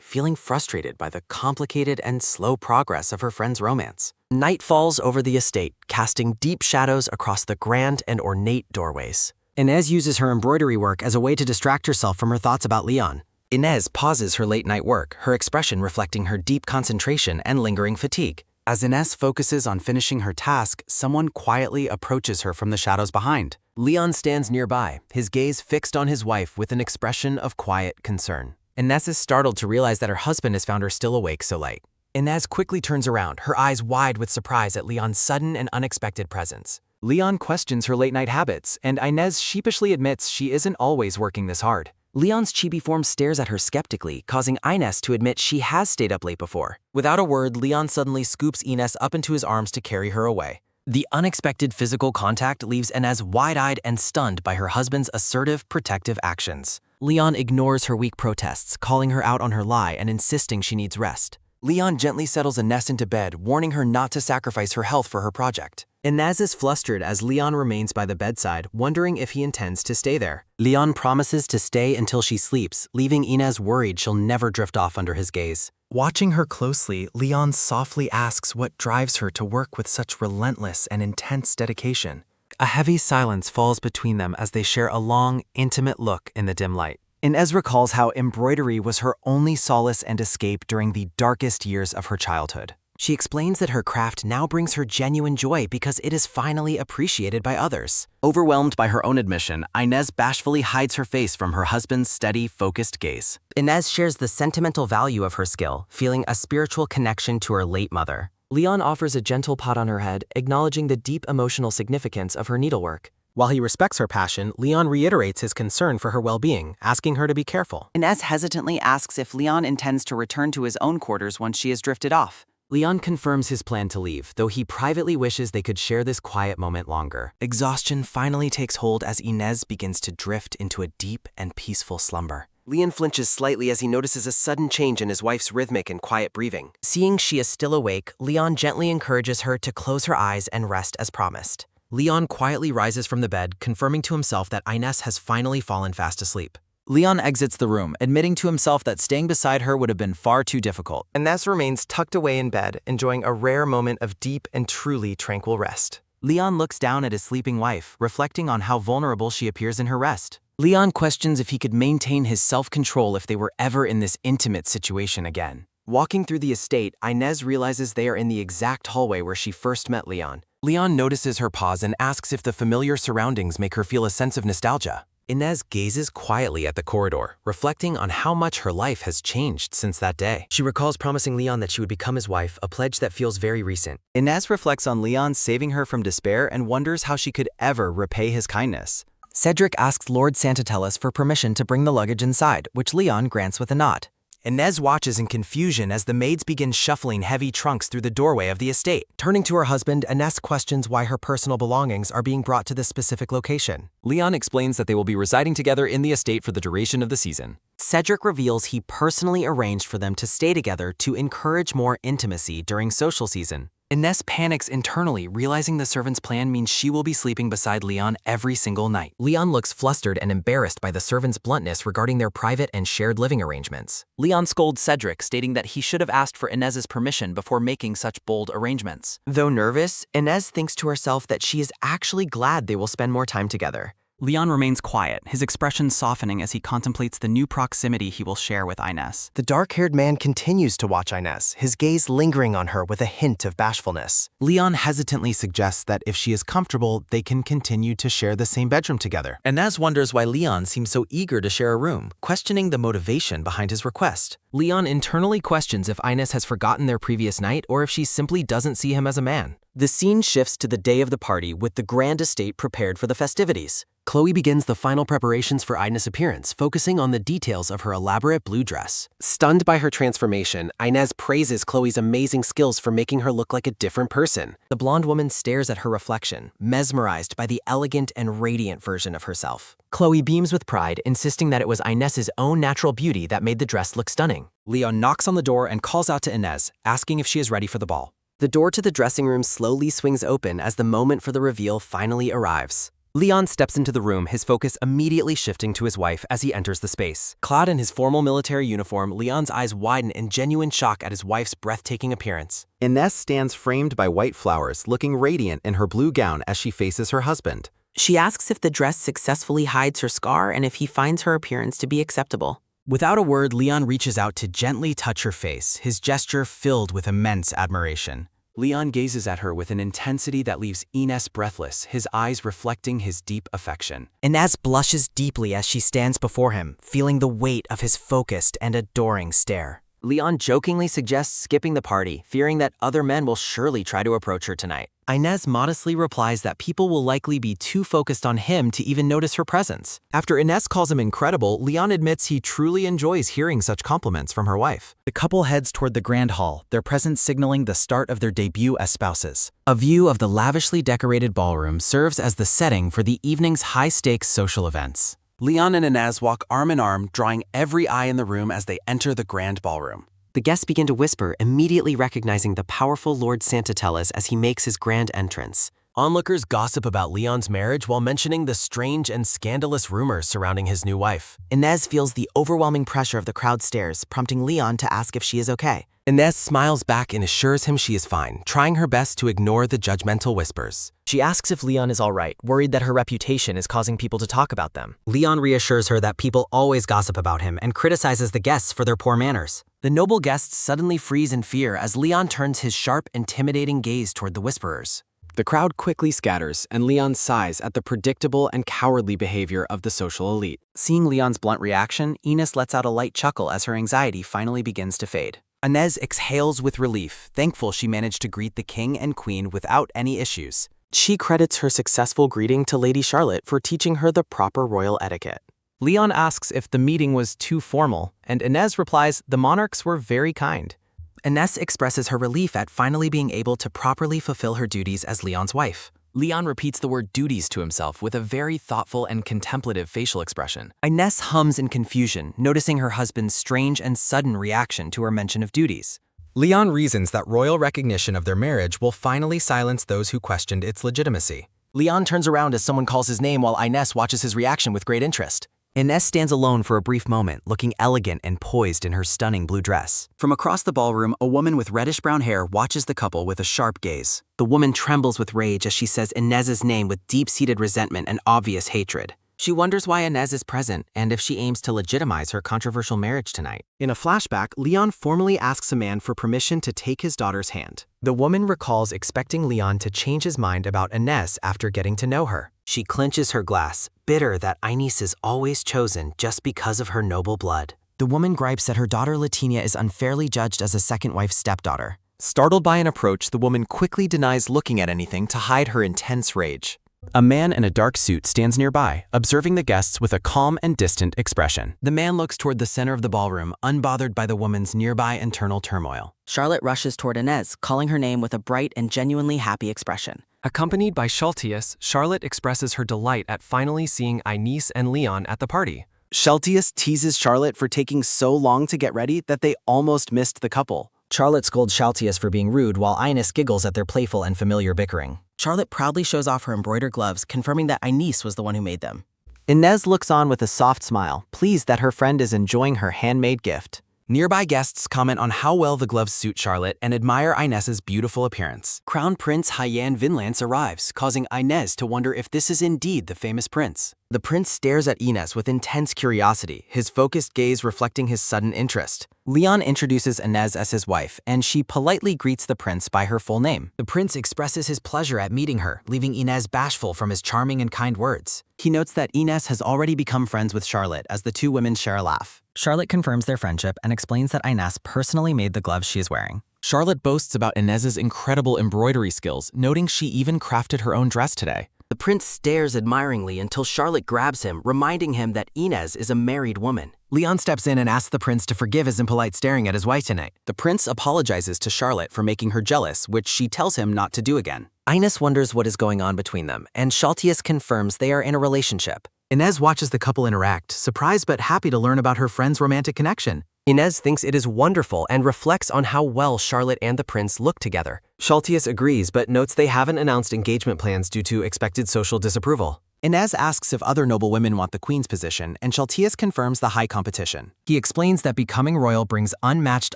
feeling frustrated by the complicated and slow progress of her friend's romance. Night falls over the estate, casting deep shadows across the grand and ornate doorways. Inez uses her embroidery work as a way to distract herself from her thoughts about Leon. Inez pauses her late-night work, her expression reflecting her deep concentration and lingering fatigue. As Inez focuses on finishing her task, someone quietly approaches her from the shadows behind. Leon stands nearby, his gaze fixed on his wife with an expression of quiet concern. Inez is startled to realize that her husband has found her still awake so late. Inez quickly turns around, her eyes wide with surprise at Leon's sudden and unexpected presence. Leon questions her late-night habits, and Inez sheepishly admits she isn't always working this hard. Leon's chibi form stares at her skeptically, causing Inez to admit she has stayed up late before. Without a word, Leon suddenly scoops Inez up into his arms to carry her away. The unexpected physical contact leaves Inez wide-eyed and stunned by her husband's assertive, protective actions. Leon ignores her weak protests, calling her out on her lie and insisting she needs rest. Leon gently settles Inez into bed, warning her not to sacrifice her health for her project. Inez is flustered as Leon remains by the bedside, wondering if he intends to stay there. Leon promises to stay until she sleeps, leaving Inez worried she'll never drift off under his gaze. Watching her closely, Leon softly asks what drives her to work with such relentless and intense dedication. A heavy silence falls between them as they share a long, intimate look in the dim light. Inez recalls how embroidery was her only solace and escape during the darkest years of her childhood. She explains that her craft now brings her genuine joy because it is finally appreciated by others. Overwhelmed by her own admission, Inez bashfully hides her face from her husband's steady, focused gaze. Inez shares the sentimental value of her skill, feeling a spiritual connection to her late mother. Leon offers a gentle pat on her head, acknowledging the deep emotional significance of her needlework. While he respects her passion, Leon reiterates his concern for her well-being, asking her to be careful. Inez hesitantly asks if Leon intends to return to his own quarters once she has drifted off. Leon confirms his plan to leave, though he privately wishes they could share this quiet moment longer. Exhaustion finally takes hold as Inez begins to drift into a deep and peaceful slumber. Leon flinches slightly as he notices a sudden change in his wife's rhythmic and quiet breathing. Seeing she is still awake, Leon gently encourages her to close her eyes and rest as promised. Leon quietly rises from the bed, confirming to himself that Inez has finally fallen fast asleep. Leon exits the room, admitting to himself that staying beside her would have been far too difficult. Inez remains tucked away in bed, enjoying a rare moment of deep and truly tranquil rest. Leon looks down at his sleeping wife, reflecting on how vulnerable she appears in her rest. Leon questions if he could maintain his self-control if they were ever in this intimate situation again. Walking through the estate, Inez realizes they are in the exact hallway where she first met Leon. Leon notices her pause and asks if the familiar surroundings make her feel a sense of nostalgia. Inez gazes quietly at the corridor, reflecting on how much her life has changed since that day. She recalls promising Leon that she would become his wife, a pledge that feels very recent. Inez reflects on Leon saving her from despair and wonders how she could ever repay his kindness. Cedric asks Lord Santatellis for permission to bring the luggage inside, which Leon grants with a nod. Inez watches in confusion as the maids begin shuffling heavy trunks through the doorway of the estate. Turning to her husband, Inez questions why her personal belongings are being brought to this specific location. Leon explains that they will be residing together in the estate for the duration of the season. Cedric reveals he personally arranged for them to stay together to encourage more intimacy during social season. Inez panics internally, realizing the servant's plan means she will be sleeping beside Leon every single night. Leon looks flustered and embarrassed by the servant's bluntness regarding their private and shared living arrangements. Leon scolds Cedric, stating that he should have asked for Inez's permission before making such bold arrangements. Though nervous, Inez thinks to herself that she is actually glad they will spend more time together. Leon remains quiet, his expression softening as he contemplates the new proximity he will share with Inez. The dark-haired man continues to watch Inez, his gaze lingering on her with a hint of bashfulness. Leon hesitantly suggests that if she is comfortable, they can continue to share the same bedroom together. Inez wonders why Leon seems so eager to share a room, questioning the motivation behind his request. Leon internally questions if Inez has forgotten their previous night or if she simply doesn't see him as a man. The scene shifts to the day of the party with the grand estate prepared for the festivities. Chloe begins the final preparations for Inez's appearance, focusing on the details of her elaborate blue dress. Stunned by her transformation, Inez praises Chloe's amazing skills for making her look like a different person. The blonde woman stares at her reflection, mesmerized by the elegant and radiant version of herself. Chloe beams with pride, insisting that it was Inez's own natural beauty that made the dress look stunning. Leon knocks on the door and calls out to Inez, asking if she is ready for the ball. The door to the dressing room slowly swings open as the moment for the reveal finally arrives. Leon steps into the room, his focus immediately shifting to his wife as he enters the space. Clad in his formal military uniform, Leon's eyes widen in genuine shock at his wife's breathtaking appearance. Inez stands framed by white flowers, looking radiant in her blue gown as she faces her husband. She asks if the dress successfully hides her scar and if he finds her appearance to be acceptable. Without a word, Leon reaches out to gently touch her face, his gesture filled with immense admiration. Leon gazes at her with an intensity that leaves Inez breathless, his eyes reflecting his deep affection. Inez blushes deeply as she stands before him, feeling the weight of his focused and adoring stare. Leon jokingly suggests skipping the party, fearing that other men will surely try to approach her tonight. Inez modestly replies that people will likely be too focused on him to even notice her presence. After Inez calls him incredible, Leon admits he truly enjoys hearing such compliments from her wife. The couple heads toward the grand hall, their presence signaling the start of their debut as spouses. A view of the lavishly decorated ballroom serves as the setting for the evening's high-stakes social events. Leon and Inez walk arm in arm, drawing every eye in the room as they enter the grand ballroom. The guests begin to whisper, immediately recognizing the powerful Lord Santatellis as he makes his grand entrance. Onlookers gossip about Leon's marriage while mentioning the strange and scandalous rumors surrounding his new wife. Inez feels the overwhelming pressure of the crowd stares, prompting Leon to ask if she is okay. Inez smiles back and assures him she is fine, trying her best to ignore the judgmental whispers. She asks if Leon is all right, worried that her reputation is causing people to talk about them. Leon reassures her that people always gossip about him and criticizes the guests for their poor manners. The noble guests suddenly freeze in fear as Leon turns his sharp, intimidating gaze toward the whisperers. The crowd quickly scatters, and Leon sighs at the predictable and cowardly behavior of the social elite. Seeing Leon's blunt reaction, Ines lets out a light chuckle as her anxiety finally begins to fade. Inez exhales with relief, thankful she managed to greet the king and queen without any issues. She credits her successful greeting to Lady Charlotte for teaching her the proper royal etiquette. Leon asks if the meeting was too formal, and Inez replies the monarchs were very kind. Inez expresses her relief at finally being able to properly fulfill her duties as Leon's wife. Leon repeats the word duties to himself with a very thoughtful and contemplative facial expression. Inez hums in confusion, noticing her husband's strange and sudden reaction to her mention of duties. Leon reasons that royal recognition of their marriage will finally silence those who questioned its legitimacy. Leon turns around as someone calls his name while Inez watches his reaction with great interest. Inez stands alone for a brief moment, looking elegant and poised in her stunning blue dress. From across the ballroom, a woman with reddish-brown hair watches the couple with a sharp gaze. The woman trembles with rage as she says Inez's name with deep-seated resentment and obvious hatred. She wonders why Inez is present and if she aims to legitimize her controversial marriage tonight. In a flashback, Leon formally asks a man for permission to take his daughter's hand. The woman recalls expecting Leon to change his mind about Inez after getting to know her. She clenches her glass, bitter that Inez is always chosen just because of her noble blood. The woman gripes that her daughter Latinia is unfairly judged as a second wife's stepdaughter. Startled by an approach, the woman quickly denies looking at anything to hide her intense rage. A man in a dark suit stands nearby, observing the guests with a calm and distant expression. The man looks toward the center of the ballroom, unbothered by the woman's nearby internal turmoil. Charlotte rushes toward Inez, calling her name with a bright and genuinely happy expression. Accompanied by Shaltius, Charlotte expresses her delight at finally seeing Inez and Leon at the party. Shaltius teases Charlotte for taking so long to get ready that they almost missed the couple. Charlotte scolds Shaltius for being rude while Inez giggles at their playful and familiar bickering. Charlotte proudly shows off her embroidered gloves, confirming that Inez was the one who made them. Inez looks on with a soft smile, pleased that her friend is enjoying her handmade gift. Nearby guests comment on how well the gloves suit Charlotte and admire Inez's beautiful appearance. Crown Prince Hyan Vinlance arrives, causing Inez to wonder if this is indeed the famous prince. The prince stares at Inez with intense curiosity, his focused gaze reflecting his sudden interest. Leon introduces Inez as his wife, and she politely greets the prince by her full name. The prince expresses his pleasure at meeting her, leaving Inez bashful from his charming and kind words. He notes that Inez has already become friends with Charlotte as the two women share a laugh. Charlotte confirms their friendship and explains that Inez personally made the gloves she is wearing. Charlotte boasts about Inez's incredible embroidery skills, noting she even crafted her own dress today. The prince stares admiringly until Charlotte grabs him, reminding him that Inez is a married woman. Leon steps in and asks the prince to forgive his impolite staring at his wife tonight. The prince apologizes to Charlotte for making her jealous, which she tells him not to do again. Inez wonders what is going on between them, and Shaltius confirms they are in a relationship. Inez watches the couple interact, surprised but happy to learn about her friend's romantic connection. Inez thinks it is wonderful and reflects on how well Charlotte and the prince look together. Shaltius agrees but notes they haven't announced engagement plans due to expected social disapproval. Inez asks if other noble women want the queen's position, and Shaltius confirms the high competition. He explains that becoming royal brings unmatched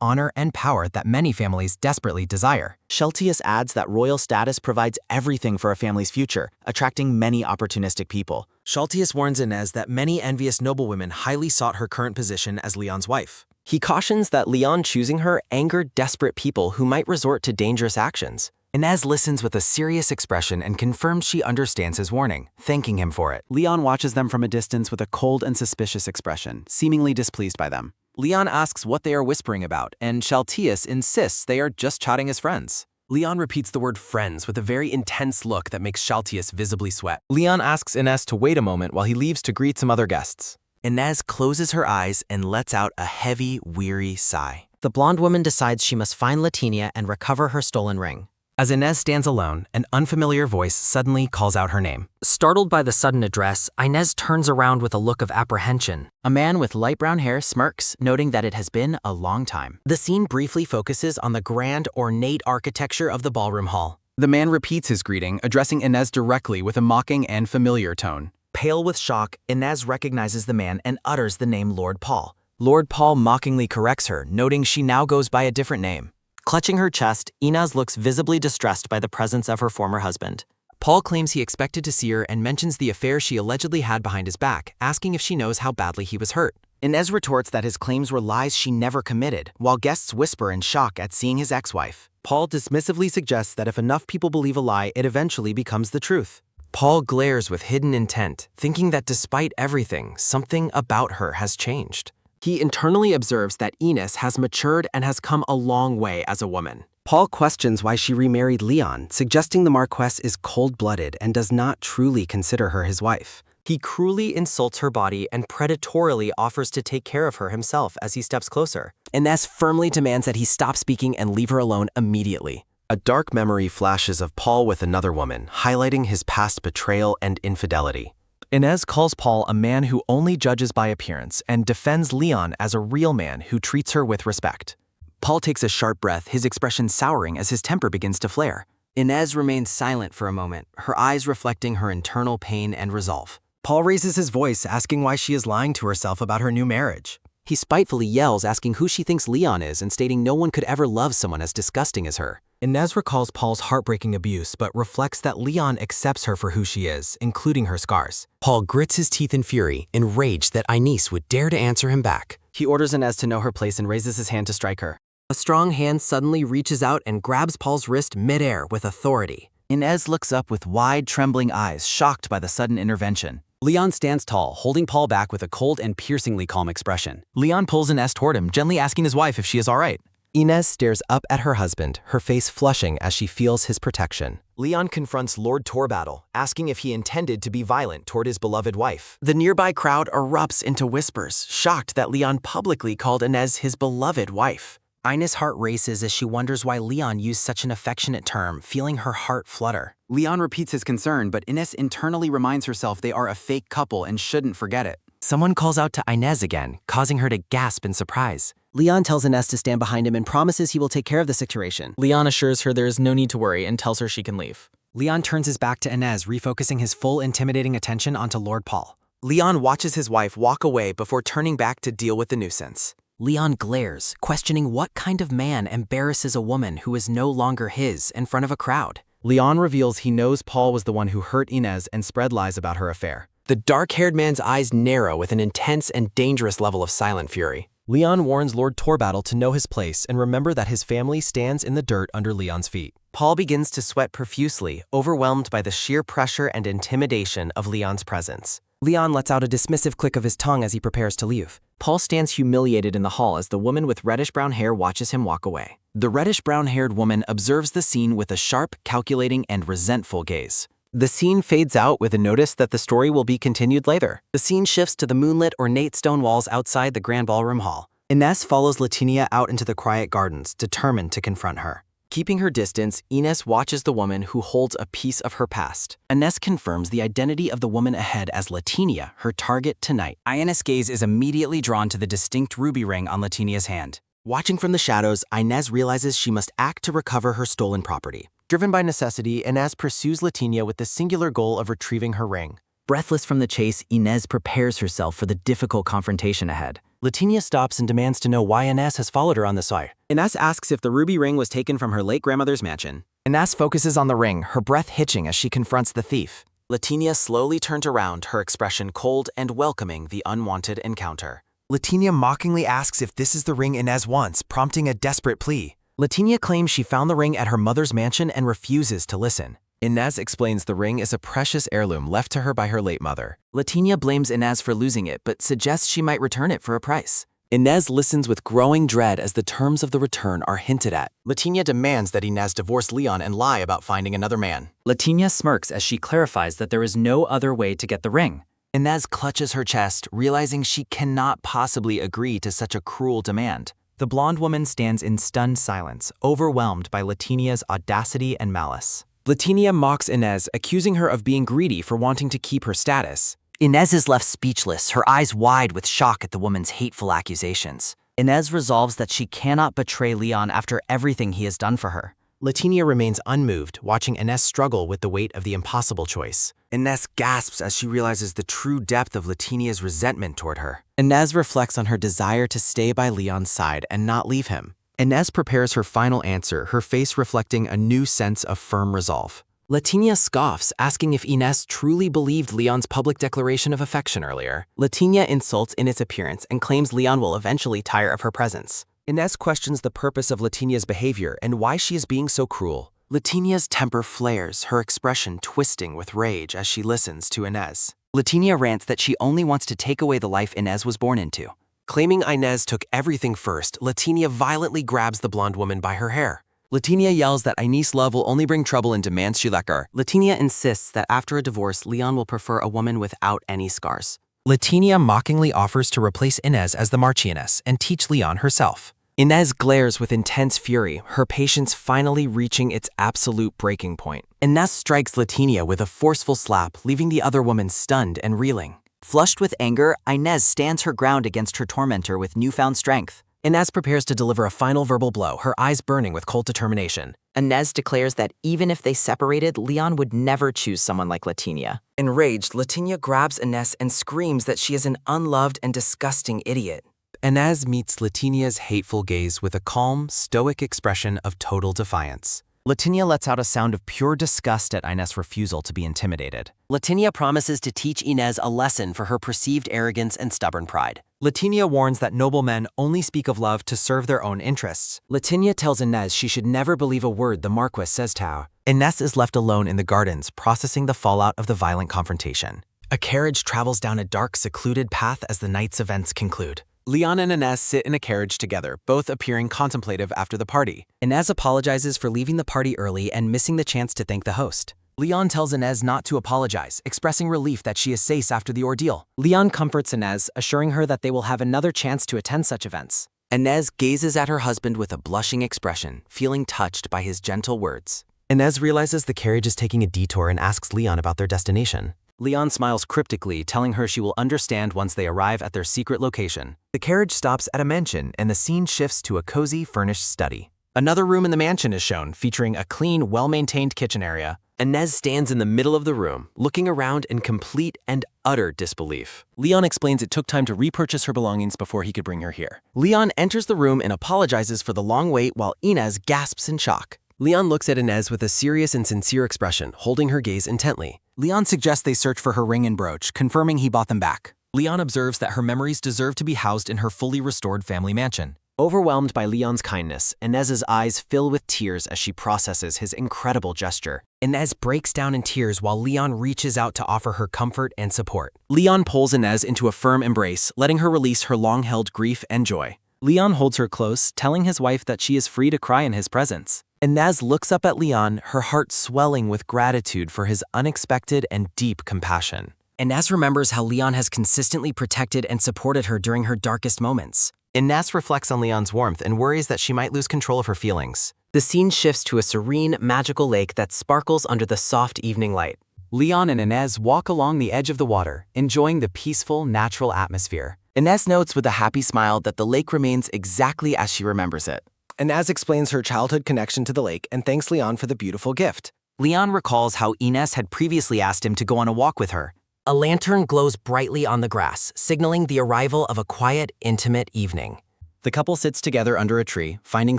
honor and power that many families desperately desire. Shaltius adds that royal status provides everything for a family's future, attracting many opportunistic people. Shaltius warns Inez that many envious noblewomen highly sought her current position as Leon's wife. He cautions that Leon choosing her angered desperate people who might resort to dangerous actions. Inez listens with a serious expression and confirms she understands his warning, thanking him for it. Leon watches them from a distance with a cold and suspicious expression, seemingly displeased by them. Leon asks what they are whispering about, and Shaltius insists they are just chatting as friends. Leon repeats the word friends with a very intense look that makes Shaltius visibly sweat. Leon asks Inez to wait a moment while he leaves to greet some other guests. Inez closes her eyes and lets out a heavy, weary sigh. The blonde woman decides she must find Latinia and recover her stolen ring. As Inez stands alone, an unfamiliar voice suddenly calls out her name. Startled by the sudden address, Inez turns around with a look of apprehension. A man with light brown hair smirks, noting that it has been a long time. The scene briefly focuses on the grand, ornate architecture of the ballroom hall. The man repeats his greeting, addressing Inez directly with a mocking and familiar tone. Pale with shock, Inez recognizes the man and utters the name Lord Paul. Lord Paul mockingly corrects her, noting she now goes by a different name. Clutching her chest, Inez looks visibly distressed by the presence of her former husband. Paul claims he expected to see her and mentions the affair she allegedly had behind his back, asking if she knows how badly he was hurt. Inez retorts that his claims were lies she never committed, while guests whisper in shock at seeing his ex-wife. Paul dismissively suggests that if enough people believe a lie, it eventually becomes the truth. Paul glares with hidden intent, thinking that despite everything, something about her has changed. He internally observes that Inez has matured and has come a long way as a woman. Paul questions why she remarried Leon, suggesting the Marquess is cold-blooded and does not truly consider her his wife. He cruelly insults her body and predatorily offers to take care of her himself as he steps closer. Inez firmly demands that he stop speaking and leave her alone immediately. A dark memory flashes of Paul with another woman, highlighting his past betrayal and infidelity. Inez calls Paul a man who only judges by appearance and defends Leon as a real man who treats her with respect. Paul takes a sharp breath, his expression souring as his temper begins to flare. Inez remains silent for a moment, her eyes reflecting her internal pain and resolve. Paul raises his voice, asking why she is lying to herself about her new marriage. He spitefully yells, asking who she thinks Leon is and stating no one could ever love someone as disgusting as her. Inez recalls Paul's heartbreaking abuse but reflects that Leon accepts her for who she is, including her scars. Paul grits his teeth in fury, enraged that Inez would dare to answer him back. He orders Inez to know her place and raises his hand to strike her. A strong hand suddenly reaches out and grabs Paul's wrist midair with authority. Inez looks up with wide, trembling eyes, shocked by the sudden intervention. Leon stands tall, holding Paul back with a cold and piercingly calm expression. Leon pulls Inez toward him, gently asking his wife if she is all right. Inez stares up at her husband, her face flushing as she feels his protection. Leon confronts Lord Torbattle, asking if he intended to be violent toward his beloved wife. The nearby crowd erupts into whispers, shocked that Leon publicly called Inez his beloved wife. Inez's heart races as she wonders why Leon used such an affectionate term, feeling her heart flutter. Leon repeats his concern, but Inez internally reminds herself they are a fake couple and shouldn't forget it. Someone calls out to Inez again, causing her to gasp in surprise. Leon tells Inez to stand behind him and promises he will take care of the situation. Leon assures her there is no need to worry and tells her she can leave. Leon turns his back to Inez, refocusing his full intimidating attention onto Lord Paul. Leon watches his wife walk away before turning back to deal with the nuisance. Leon glares, questioning what kind of man embarrasses a woman who is no longer his in front of a crowd. Leon reveals he knows Paul was the one who hurt Inez and spread lies about her affair. The dark-haired man's eyes narrow with an intense and dangerous level of silent fury. Leon warns Lord Torbattle to know his place and remember that his family stands in the dirt under Leon's feet. Paul begins to sweat profusely, overwhelmed by the sheer pressure and intimidation of Leon's presence. Leon lets out a dismissive click of his tongue as he prepares to leave. Paul stands humiliated in the hall as the woman with reddish-brown hair watches him walk away. The reddish-brown-haired woman observes the scene with a sharp, calculating, and resentful gaze. The scene fades out with a notice that the story will be continued later. The scene shifts to the moonlit, ornate stone walls outside the grand ballroom hall. Inez follows Latinia out into the quiet gardens, determined to confront her. Keeping her distance, Inez watches the woman who holds a piece of her past. Inez confirms the identity of the woman ahead as Latinia, her target tonight. Inez's gaze is immediately drawn to the distinct ruby ring on Latinia's hand. Watching from the shadows, Inez realizes she must act to recover her stolen property. Driven by necessity, Inez pursues Latinia with the singular goal of retrieving her ring. Breathless from the chase, Inez prepares herself for the difficult confrontation ahead. Latinia stops and demands to know why Inez has followed her on the side. Inez asks if the ruby ring was taken from her late grandmother's mansion. Inez focuses on the ring, her breath hitching as she confronts the thief. Latinia slowly turns around, her expression cold and welcoming the unwanted encounter. Latinia mockingly asks if this is the ring Inez wants, prompting a desperate plea. Latinia claims she found the ring at her mother's mansion and refuses to listen. Inez explains the ring is a precious heirloom left to her by her late mother. Latinia blames Inez for losing it, but suggests she might return it for a price. Inez listens with growing dread as the terms of the return are hinted at. Latinia demands that Inez divorce Leon and lie about finding another man. Latinia smirks as she clarifies that there is no other way to get the ring. Inez clutches her chest, realizing she cannot possibly agree to such a cruel demand. The blonde woman stands in stunned silence, overwhelmed by Latinia's audacity and malice. Latinia mocks Inez, accusing her of being greedy for wanting to keep her status. Inez is left speechless, her eyes wide with shock at the woman's hateful accusations. Inez resolves that she cannot betray Leon after everything he has done for her. Latinia remains unmoved, watching Inés struggle with the weight of the impossible choice. Inés gasps as she realizes the true depth of Latinia's resentment toward her. Inés reflects on her desire to stay by Leon's side and not leave him. Inés prepares her final answer, her face reflecting a new sense of firm resolve. Latinia scoffs, asking if Inés truly believed Leon's public declaration of affection earlier. Latinia insults Inés' appearance and claims Leon will eventually tire of her presence. Inés questions the purpose of Latinia's behavior and why she is being so cruel. Latinia's temper flares, her expression twisting with rage as she listens to Inés. Latinia rants that she only wants to take away the life Inés was born into. Claiming Inés took everything first, Latinia violently grabs the blonde woman by her hair. Latinia yells that Inés' love will only bring trouble and demands she let her. Latinia insists that after a divorce, Leon will prefer a woman without any scars. Latinia mockingly offers to replace Inés as the Marchioness and teach Leon herself. Inés glares with intense fury, her patience finally reaching its absolute breaking point. Inés strikes Latinia with a forceful slap, leaving the other woman stunned and reeling. Flushed with anger, Inés stands her ground against her tormentor with newfound strength. Inés prepares to deliver a final verbal blow, her eyes burning with cold determination. Inés declares that even if they separated, Leon would never choose someone like Latinia. Enraged, Latinia grabs Inés and screams that she is an unloved and disgusting idiot. Inés meets Latinia's hateful gaze with a calm, stoic expression of total defiance. Latinia lets out a sound of pure disgust at Inés' refusal to be intimidated. Latinia promises to teach Inés a lesson for her perceived arrogance and stubborn pride. Latinia warns that noble men only speak of love to serve their own interests. Latinia tells Inés she should never believe a word the Marquess says to her. Inés is left alone in the gardens, processing the fallout of the violent confrontation. A carriage travels down a dark, secluded path as the night's events conclude. Leon and Inés sit in a carriage together, both appearing contemplative after the party. Inés apologizes for leaving the party early and missing the chance to thank the host. Leon tells Inés not to apologize, expressing relief that she is safe after the ordeal. Leon comforts Inés, assuring her that they will have another chance to attend such events. Inés gazes at her husband with a blushing expression, feeling touched by his gentle words. Inés realizes the carriage is taking a detour and asks Leon about their destination. Leon smiles cryptically, telling her she will understand once they arrive at their secret location. The carriage stops at a mansion, and the scene shifts to a cozy, furnished study. Another room in the mansion is shown, featuring a clean, well-maintained kitchen area. Inés stands in the middle of the room, looking around in complete and utter disbelief. Leon explains it took time to repurchase her belongings before he could bring her here. Leon enters the room and apologizes for the long wait while Inés gasps in shock. Leon looks at Inés with a serious and sincere expression, holding her gaze intently. Leon suggests they search for her ring and brooch, confirming he bought them back. Leon observes that her memories deserve to be housed in her fully restored family mansion. Overwhelmed by Leon's kindness, Inés's eyes fill with tears as she processes his incredible gesture. Inés breaks down in tears while Leon reaches out to offer her comfort and support. Leon pulls Inés into a firm embrace, letting her release her long-held grief and joy. Leon holds her close, telling his wife that she is free to cry in his presence. Inés looks up at Leon, her heart swelling with gratitude for his unexpected and deep compassion. Inés remembers how Leon has consistently protected and supported her during her darkest moments. Inés reflects on Leon's warmth and worries that she might lose control of her feelings. The scene shifts to a serene, magical lake that sparkles under the soft evening light. Leon and Inés walk along the edge of the water, enjoying the peaceful, natural atmosphere. Inés notes with a happy smile that the lake remains exactly as she remembers it. Inés explains her childhood connection to the lake and thanks Leon for the beautiful gift. Leon recalls how Inés had previously asked him to go on a walk with her. A lantern glows brightly on the grass, signaling the arrival of a quiet, intimate evening. The couple sits together under a tree, finding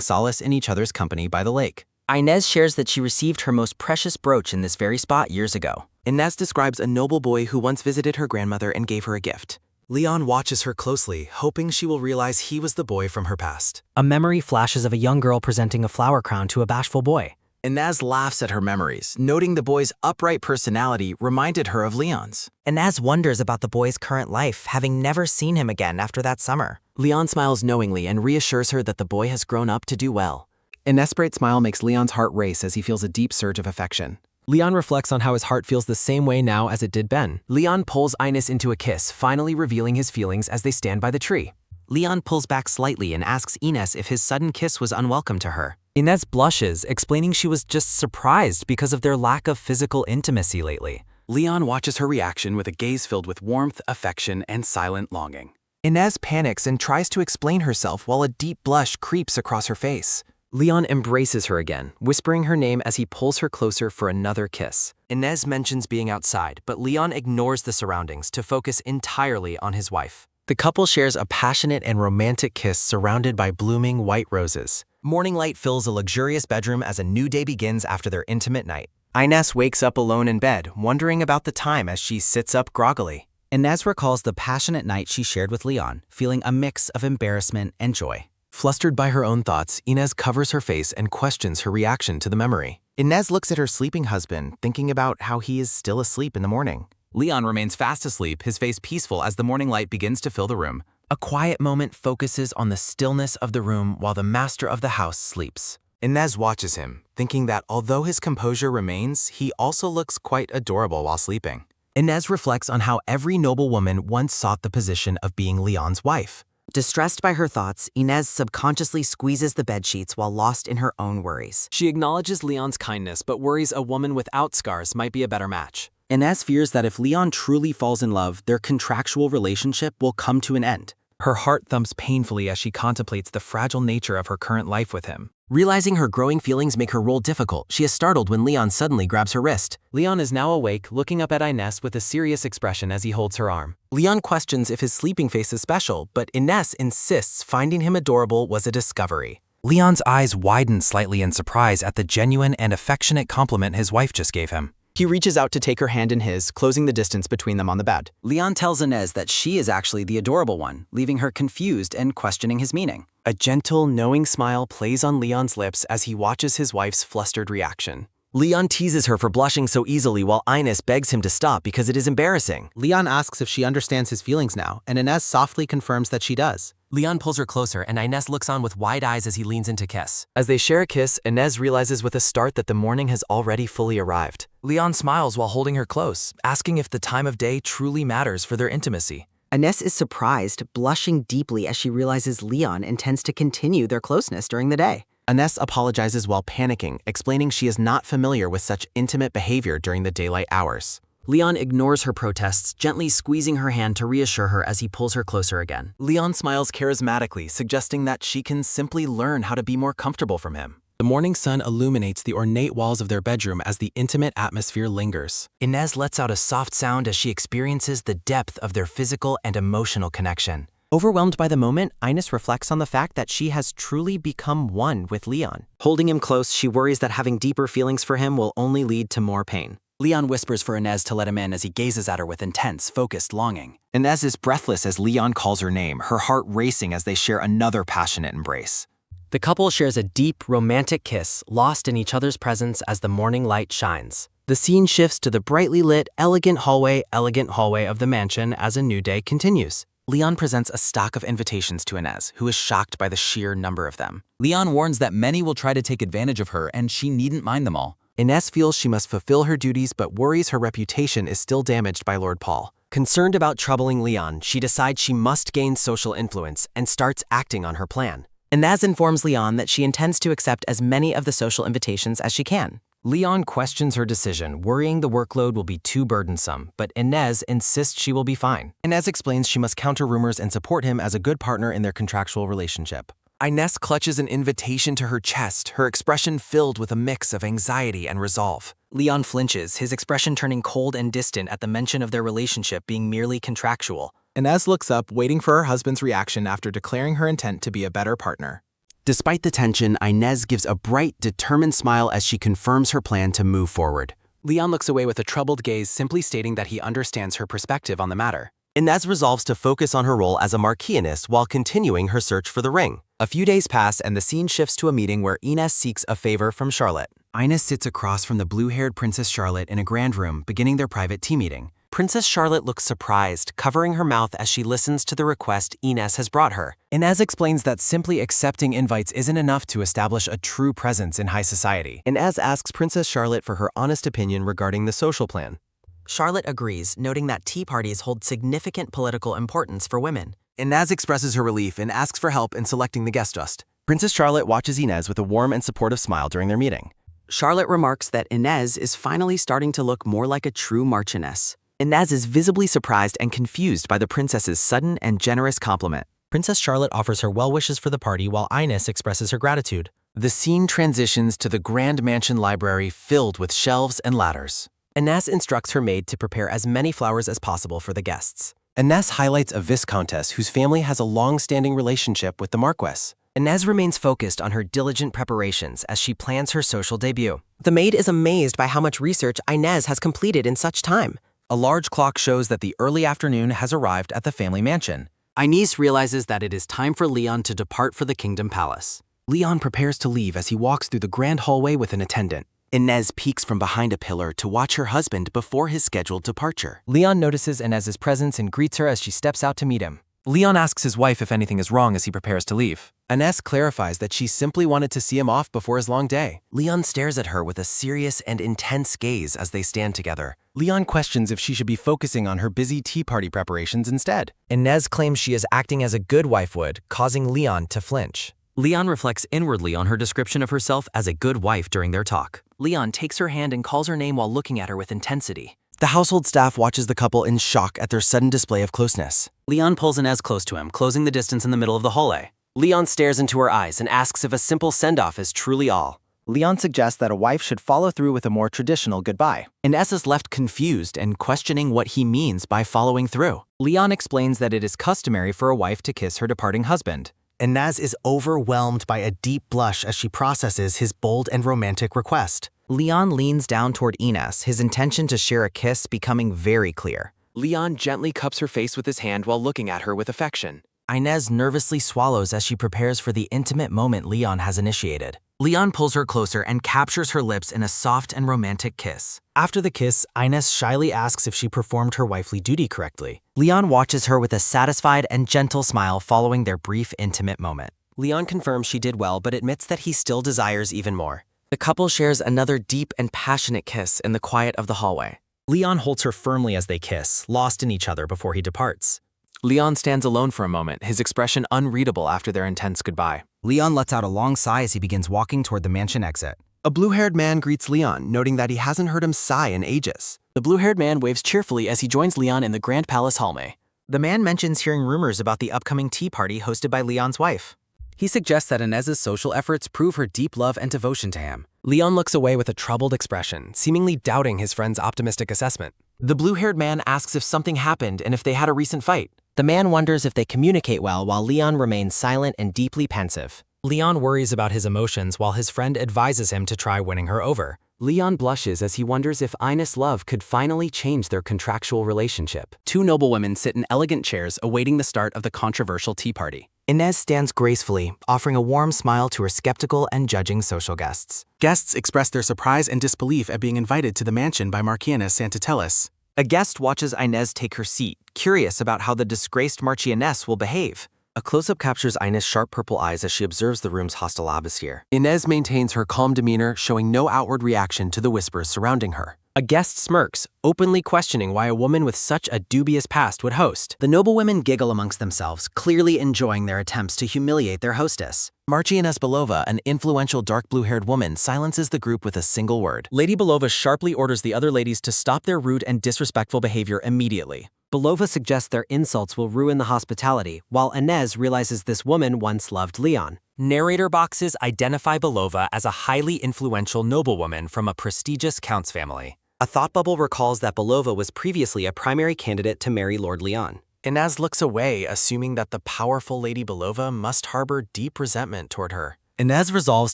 solace in each other's company by the lake. Inés shares that she received her most precious brooch in this very spot years ago. Inés describes a noble boy who once visited her grandmother and gave her a gift. Leon watches her closely, hoping she will realize he was the boy from her past. A memory flashes of a young girl presenting a flower crown to a bashful boy. Inés laughs at her memories, noting the boy's upright personality reminded her of Leon's. Inés wonders about the boy's current life, having never seen him again after that summer. Leon smiles knowingly and reassures her that the boy has grown up to do well. Inés' bright smile makes Leon's heart race as he feels a deep surge of affection. Leon reflects on how his heart feels the same way now as it did then. Leon pulls Inés into a kiss, finally revealing his feelings as they stand by the tree. Leon pulls back slightly and asks Inés if his sudden kiss was unwelcome to her. Inés blushes, explaining she was just surprised because of their lack of physical intimacy lately. Leon watches her reaction with a gaze filled with warmth, affection, and silent longing. Inés panics and tries to explain herself while a deep blush creeps across her face. Leon embraces her again, whispering her name as he pulls her closer for another kiss. Inez mentions being outside, but Leon ignores the surroundings to focus entirely on his wife. The couple shares a passionate and romantic kiss surrounded by blooming white roses. Morning light fills a luxurious bedroom as a new day begins after their intimate night. Inez wakes up alone in bed, wondering about the time as she sits up groggily. Inez recalls the passionate night she shared with Leon, feeling a mix of embarrassment and joy. Flustered by her own thoughts, Inez covers her face and questions her reaction to the memory. Inez looks at her sleeping husband, thinking about how he is still asleep in the morning. Leon remains fast asleep, his face peaceful as the morning light begins to fill the room. A quiet moment focuses on the stillness of the room while the master of the house sleeps. Inez watches him, thinking that although his composure remains, he also looks quite adorable while sleeping. Inez reflects on how every noble woman once sought the position of being Leon's wife. Distressed by her thoughts, Inez subconsciously squeezes the bedsheets while lost in her own worries. She acknowledges Leon's kindness but worries a woman without scars might be a better match. Inez fears that if Leon truly falls in love, their contractual relationship will come to an end. Her heart thumps painfully as she contemplates the fragile nature of her current life with him. Realizing her growing feelings make her role difficult, she is startled when Leon suddenly grabs her wrist. Leon is now awake, looking up at Inez with a serious expression as he holds her arm. Leon questions if his sleeping face is special, but Inez insists finding him adorable was a discovery. Leon's eyes widen slightly in surprise at the genuine and affectionate compliment his wife just gave him. He reaches out to take her hand in his, closing the distance between them on the bed. Leon tells Inez that she is actually the adorable one, leaving her confused and questioning his meaning. A gentle, knowing smile plays on Leon's lips as he watches his wife's flustered reaction. Leon teases her for blushing so easily while Inez begs him to stop because it is embarrassing. Leon asks if she understands his feelings now, and Inez softly confirms that she does. Leon pulls her closer, and Inez looks on with wide eyes as he leans in to kiss. As they share a kiss, Inez realizes with a start that the morning has already fully arrived. Leon smiles while holding her close, asking if the time of day truly matters for their intimacy. Inez is surprised, blushing deeply as she realizes Leon intends to continue their closeness during the day. Inez apologizes while panicking, explaining she is not familiar with such intimate behavior during the daylight hours. Leon ignores her protests, gently squeezing her hand to reassure her as he pulls her closer again. Leon smiles charismatically, suggesting that she can simply learn how to be more comfortable from him. The morning sun illuminates the ornate walls of their bedroom as the intimate atmosphere lingers. Inez lets out a soft sound as she experiences the depth of their physical and emotional connection. Overwhelmed by the moment, Inez reflects on the fact that she has truly become one with Leon. Holding him close, she worries that having deeper feelings for him will only lead to more pain. Leon whispers for Inez to let him in as he gazes at her with intense, focused longing. Inez is breathless as Leon calls her name, her heart racing as they share another passionate embrace. The couple shares a deep, romantic kiss, lost in each other's presence as the morning light shines. The scene shifts to the brightly lit, elegant hallway of the mansion as a new day continues. Leon presents a stock of invitations to Inez, who is shocked by the sheer number of them. Leon warns that many will try to take advantage of her and she needn't mind them all. Inez feels she must fulfill her duties but worries her reputation is still damaged by Lord Paul. Concerned about troubling Leon, she decides she must gain social influence and starts acting on her plan. Inez informs Leon that she intends to accept as many of the social invitations as she can. Leon questions her decision, worrying the workload will be too burdensome, but Inez insists she will be fine. Inez explains she must counter rumors and support him as a good partner in their contractual relationship. Inez clutches an invitation to her chest, her expression filled with a mix of anxiety and resolve. Leon flinches, his expression turning cold and distant at the mention of their relationship being merely contractual. Inez looks up, waiting for her husband's reaction after declaring her intent to be a better partner. Despite the tension, Inez gives a bright, determined smile as she confirms her plan to move forward. Leon looks away with a troubled gaze, simply stating that he understands her perspective on the matter. Inez resolves to focus on her role as a Marquess while continuing her search for the ring. A few days pass and the scene shifts to a meeting where Inez seeks a favor from Charlotte. Inez sits across from the blue-haired Princess Charlotte in a grand room, beginning their private tea meeting. Princess Charlotte looks surprised, covering her mouth as she listens to the request Inez has brought her. Inez explains that simply accepting invites isn't enough to establish a true presence in high society. Inez asks Princess Charlotte for her honest opinion regarding the social plan. Charlotte agrees, noting that tea parties hold significant political importance for women. Inez expresses her relief and asks for help in selecting the guest list. Princess Charlotte watches Inez with a warm and supportive smile during their meeting. Charlotte remarks that Inez is finally starting to look more like a true Marchioness. Inez is visibly surprised and confused by the princess's sudden and generous compliment. Princess Charlotte offers her well wishes for the party while Inez expresses her gratitude. The scene transitions to the grand mansion library filled with shelves and ladders. Inez instructs her maid to prepare as many flowers as possible for the guests. Inez highlights a viscountess whose family has a long-standing relationship with the Marquess. Inez remains focused on her diligent preparations as she plans her social debut. The maid is amazed by how much research Inez has completed in such time. A large clock shows that the early afternoon has arrived at the family mansion. Inez realizes that it is time for Leon to depart for the Kingdom Palace. Leon prepares to leave as he walks through the grand hallway with an attendant. Inez peeks from behind a pillar to watch her husband before his scheduled departure. Leon notices Inez's presence and greets her as she steps out to meet him. Leon asks his wife if anything is wrong as he prepares to leave. Inez clarifies that she simply wanted to see him off before his long day. Leon stares at her with a serious and intense gaze as they stand together. Leon questions if she should be focusing on her busy tea party preparations instead. Inez claims she is acting as a good wife would, causing Leon to flinch. Leon reflects inwardly on her description of herself as a good wife during their talk. Leon takes her hand and calls her name while looking at her with intensity. The household staff watches the couple in shock at their sudden display of closeness. Leon pulls Inez close to him, closing the distance in the middle of the hallway. Leon stares into her eyes and asks if a simple send-off is truly all. Leon suggests that a wife should follow through with a more traditional goodbye. Inez is left confused and questioning what he means by following through. Leon explains that it is customary for a wife to kiss her departing husband. Inez is overwhelmed by a deep blush as she processes his bold and romantic request. Leon leans down toward Inez, his intention to share a kiss becoming very clear. Leon gently cups her face with his hand while looking at her with affection. Inez nervously swallows as she prepares for the intimate moment Leon has initiated. Leon pulls her closer and captures her lips in a soft and romantic kiss. After the kiss, Inez shyly asks if she performed her wifely duty correctly. Leon watches her with a satisfied and gentle smile following their brief intimate moment. Leon confirms she did well but admits that he still desires even more. The couple shares another deep and passionate kiss in the quiet of the hallway. Leon holds her firmly as they kiss, lost in each other before he departs. Leon stands alone for a moment, his expression unreadable after their intense goodbye. Leon lets out a long sigh as he begins walking toward the mansion exit. A blue-haired man greets Leon, noting that he hasn't heard him sigh in ages. The blue-haired man waves cheerfully as he joins Leon in the Grand Palace hallway. The man mentions hearing rumors about the upcoming tea party hosted by Leon's wife. He suggests that Inez's social efforts prove her deep love and devotion to him. Leon looks away with a troubled expression, seemingly doubting his friend's optimistic assessment. The blue-haired man asks if something happened and if they had a recent fight. The man wonders if they communicate well while Leon remains silent and deeply pensive. Leon worries about his emotions while his friend advises him to try winning her over. Leon blushes as he wonders if Inez's love could finally change their contractual relationship. Two noblewomen sit in elegant chairs awaiting the start of the controversial tea party. Inez stands gracefully, offering a warm smile to her skeptical and judging social guests. Guests express their surprise and disbelief at being invited to the mansion by Marquess Santatellis. A guest watches Inez take her seat, curious about how the disgraced Marchioness will behave. A close-up captures Inez's sharp purple eyes as she observes the room's hostile atmosphere. Inez maintains her calm demeanor, showing no outward reaction to the whispers surrounding her. A guest smirks, openly questioning why a woman with such a dubious past would host. The noblewomen giggle amongst themselves, clearly enjoying their attempts to humiliate their hostess. Marchioness Belova, an influential dark blue-haired woman, silences the group with a single word. Lady Belova sharply orders the other ladies to stop their rude and disrespectful behavior immediately. Belova suggests their insults will ruin the hospitality, while Inez realizes this woman once loved Leon. Narrator boxes identify Belova as a highly influential noblewoman from a prestigious counts family. A thought bubble recalls that Belova was previously a primary candidate to marry Lord Leon. Inez looks away, assuming that the powerful Lady Belova must harbor deep resentment toward her. Inez resolves